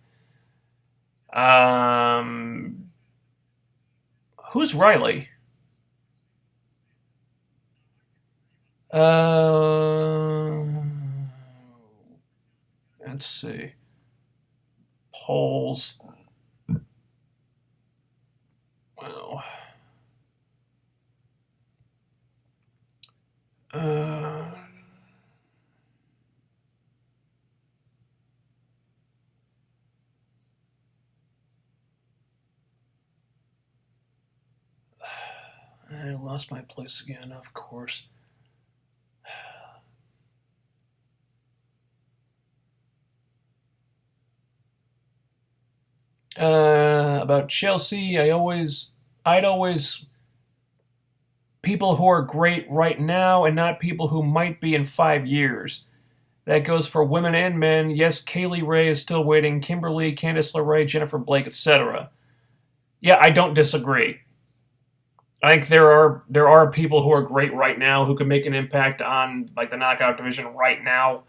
Who's Riley? Let's see. Polls. Wow. I lost my place again, of course. About Chelsea, I'd always people who are great right now and not people who might be in 5 years. That goes for women and men. Yes, Kaylee Ray is still waiting. Kimberly, Candice LeRae, Jennifer Blake, etc. Yeah, I don't disagree. I think there are people who are great right now who could make an impact on like the knockout division right now.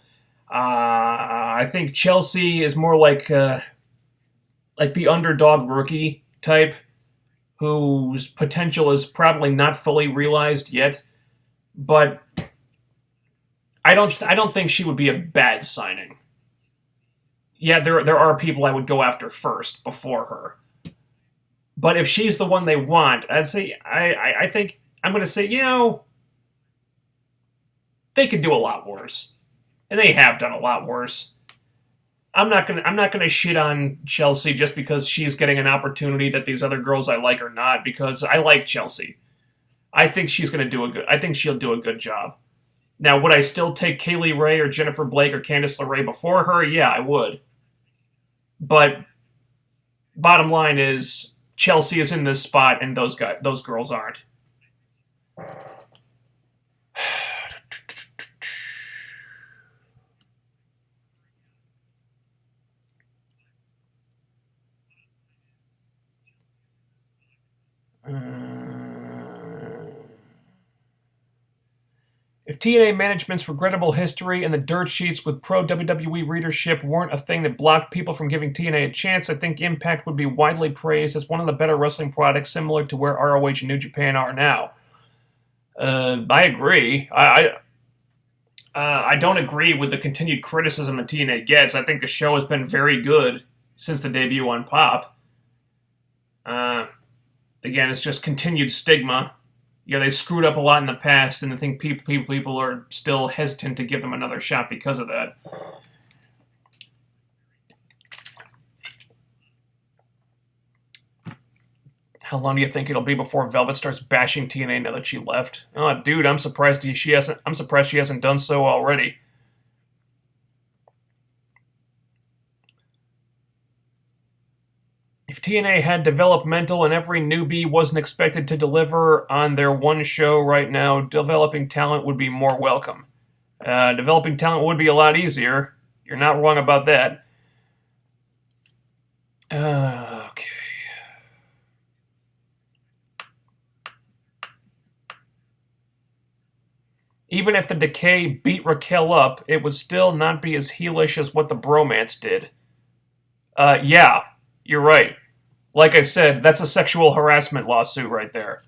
I think Chelsea is more like the underdog rookie type, whose potential is probably not fully realized yet. But I don't think she would be a bad signing. Yeah, there are people I would go after first before her. But if she's the one they want, I'd say I think I'm going to say they could do a lot worse, and they have done a lot worse. I'm not gonna shit on Chelsea just because she's getting an opportunity that these other girls I like are not, because I like Chelsea. I think she'll do a good job. Now, would I still take Kaylee Ray or Jennifer Blake or Candice LeRae before her? Yeah, I would. But bottom line is Chelsea is in this spot, and those girls aren't. If TNA management's regrettable history and the dirt sheets with pro WWE readership weren't a thing that blocked people from giving TNA a chance, I think Impact would be widely praised as one of the better wrestling products, similar to where ROH and New Japan are now. I agree. I don't agree with the continued criticism that TNA gets. I think the show has been very good since the debut on Pop. Again, it's just continued stigma. Yeah, they screwed up a lot in the past, and I think people are still hesitant to give them another shot because of that. How long do you think it'll be before Velvet starts bashing TNA now that she left? Oh, dude, I'm surprised she hasn't done so already. If TNA had developmental and every newbie wasn't expected to deliver on their one show right now, developing talent would be more welcome. Developing talent would be a lot easier. You're not wrong about that. Okay. Even if the Decay beat Raquel up, it would still not be as heelish as what the Bromance did. Yeah, you're right. Like I said, that's a sexual harassment lawsuit right there.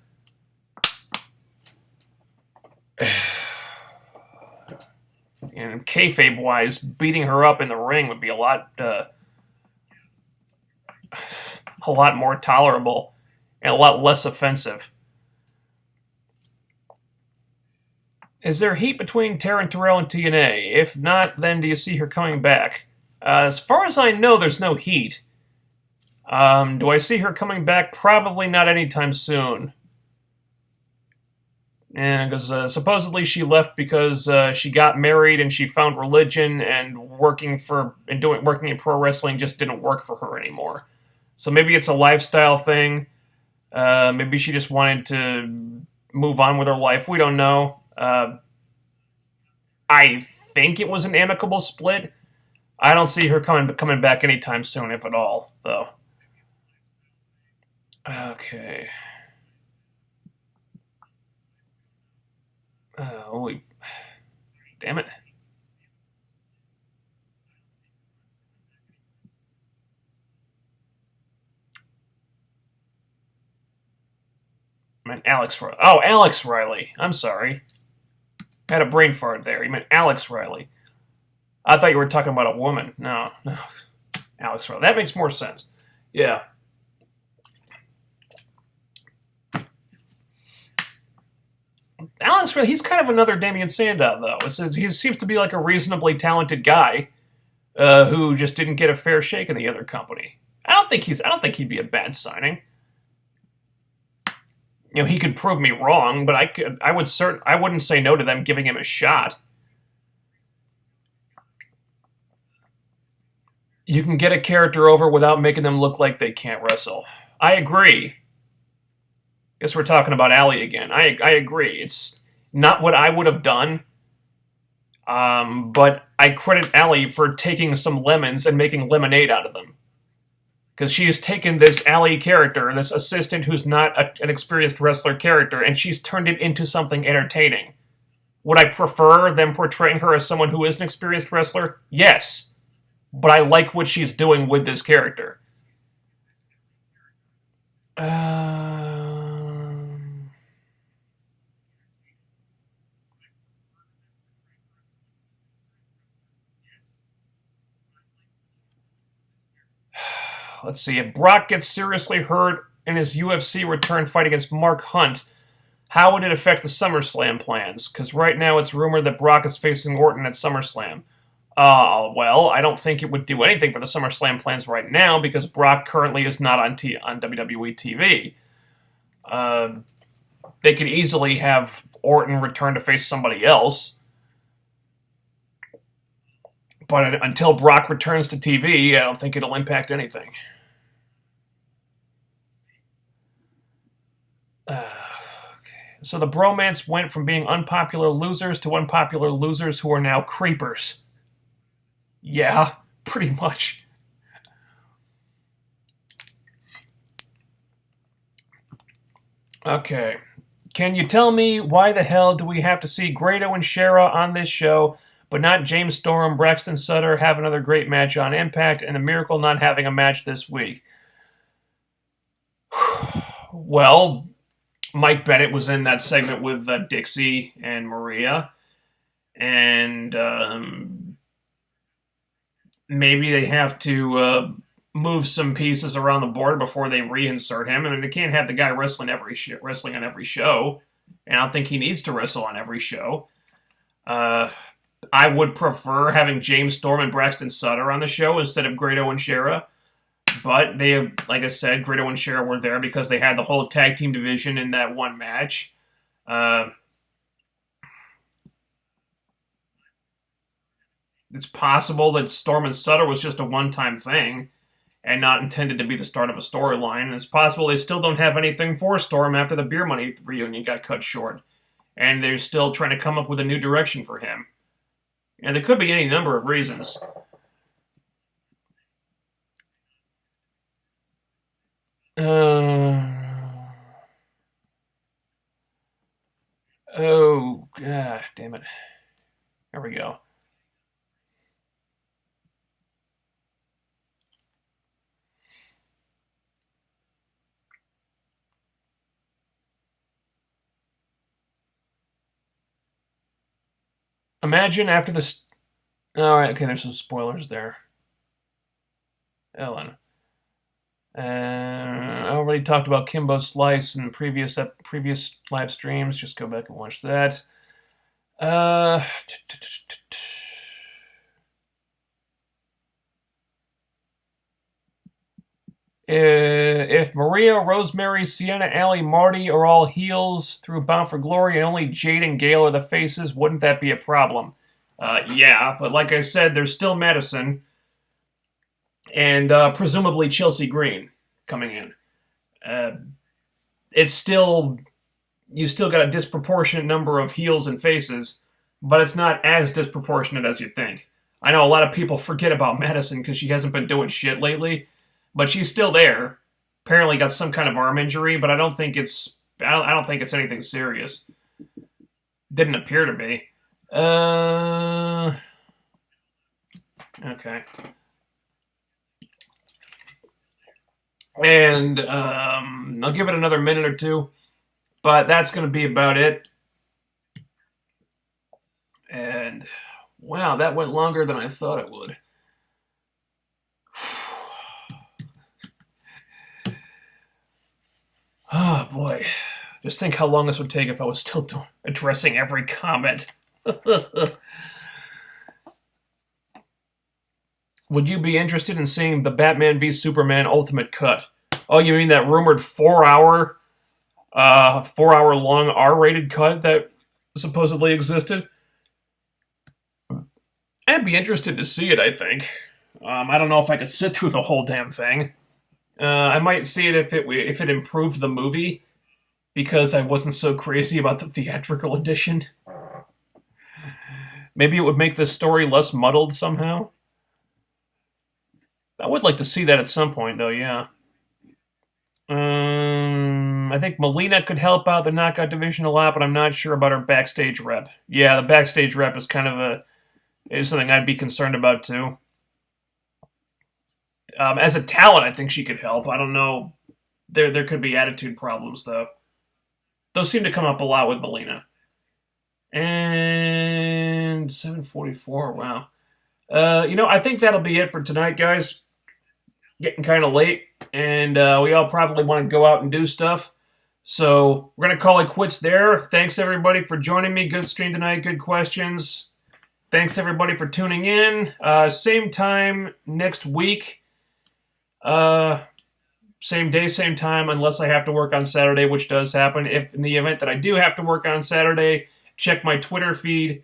And kayfabe-wise, beating her up in the ring would be a lot more tolerable and a lot less offensive. Is there heat between Taryn Terrell and TNA? If not, then do you see her coming back? As far as I know, there's no heat. Do I see her coming back? Probably not anytime soon. Yeah, because supposedly she left because she got married and she found religion, and working in pro wrestling just didn't work for her anymore. So maybe it's a lifestyle thing. Maybe she just wanted to move on with her life. We don't know. I think it was an amicable split. I don't see her coming back anytime soon, if at all, though. Okay. Holy... Damn it. I meant Alex Riley. Oh, Alex Riley. I'm sorry. I had a brain fart there. You meant Alex Riley. I thought you were talking about a woman. No. Alex Riley. That makes more sense. Yeah. Alex Riley, he's kind of another Damian Sandow, though. He seems to be like a reasonably talented guy who just didn't get a fair shake in the other company. I don't think he'd be a bad signing. You know, he could prove me wrong, but I wouldn't say no to them giving him a shot. You can get a character over without making them look like they can't wrestle. I agree. Guess we're talking about Allie again. I agree. It's not what I would have done, but I credit Allie for taking some lemons and making lemonade out of them. Because she has taken this Allie character, this assistant who's not an experienced wrestler character, and she's turned it into something entertaining. Would I prefer them portraying her as someone who is an experienced wrestler? Yes. But I like what she's doing with this character. Let's see. If Brock gets seriously hurt in his UFC return fight against Mark Hunt, how would it affect the SummerSlam plans? Because right now it's rumored that Brock is facing Orton at SummerSlam. Well, I don't think it would do anything for the SummerSlam plans right now because Brock currently is not on WWE TV. They could easily have Orton return to face somebody else. But until Brock returns to TV, I don't think it'll impact anything. So the Bromance went from being unpopular losers to unpopular losers who are now creepers. Yeah, pretty much. Okay. Can you tell me why the hell do we have to see Grado and Shera on this show, but not James Storm, Braxton Sutter have another great match on Impact, and a Miracle not having a match this week? Well, Mike Bennett was in that segment with Dixie and Maria, and maybe they have to move some pieces around the board before they reinsert him. I mean, they can't have the guy wrestling on every show, and I don't think he needs to wrestle on every show. I would prefer having James Storm and Braxton Sutter on the show instead of Grado and Shera. But they, like I said, Grado and Shera were there because they had the whole tag team division in that one match. It's possible that Storm and Sutter was just a one-time thing and not intended to be the start of a storyline. And it's possible they still don't have anything for Storm after the Beer Money reunion got cut short. And they're still trying to come up with a new direction for him. And there could be any number of reasons. Oh, God damn it. There we go. Imagine after this... Alright, okay, there's some spoilers there. Ellen. I already talked about Kimbo Slice in previous live streams. Just go back and watch that. If Maria, Rosemary, Sienna, Allie, Marty are all heels through Bound for Glory and only Jade and Gail are the faces, wouldn't that be a problem? Yeah, but like I said, there's still Madison and presumably Chelsea Green coming in. It's still... You still got a disproportionate number of heels and faces, but it's not as disproportionate as you think. I know a lot of people forget about Madison because she hasn't been doing shit lately, but she's still there. Apparently got some kind of arm injury, but I don't think it's anything serious. Didn't appear to be. Okay. And I'll give it another minute or two, but that's going to be about it. And wow, that went longer than I thought it would. Oh boy, just think how long this would take if I was still addressing every comment. Would you be interested in seeing the Batman v Superman Ultimate Cut? Oh, you mean that rumored 4-hour long R-rated cut that supposedly existed? I'd be interested to see it, I think. I don't know if I could sit through the whole damn thing. I might see it if it improved the movie, because I wasn't so crazy about the theatrical edition. Maybe it would make the story less muddled somehow. I would like to see that at some point, though, yeah. I think Melina could help out the Knockout division a lot, but I'm not sure about her backstage rep. Yeah, the backstage rep is kind of is something I'd be concerned about, too. As a talent, I think she could help. I don't know. There could be attitude problems, though. Those seem to come up a lot with Melina. And 7:44, wow. I think that'll be it for tonight, guys. Getting kind of late, and we all probably want to go out and do stuff. So we're going to call it quits there. Thanks, everybody, for joining me. Good stream tonight. Good questions. Thanks, everybody, for tuning in. Same time next week. Same day, same time, unless I have to work on Saturday, which does happen. If in the event that I do have to work on Saturday, check my Twitter feed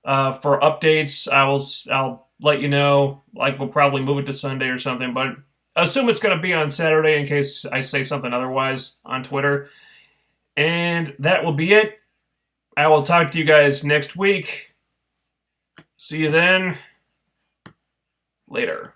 for updates. I'll let you know. Like, we'll probably move it to Sunday or something, but assume it's going to be on Saturday in case I say something otherwise on Twitter. And that will be it. I will talk to you guys next week. See you then. Later.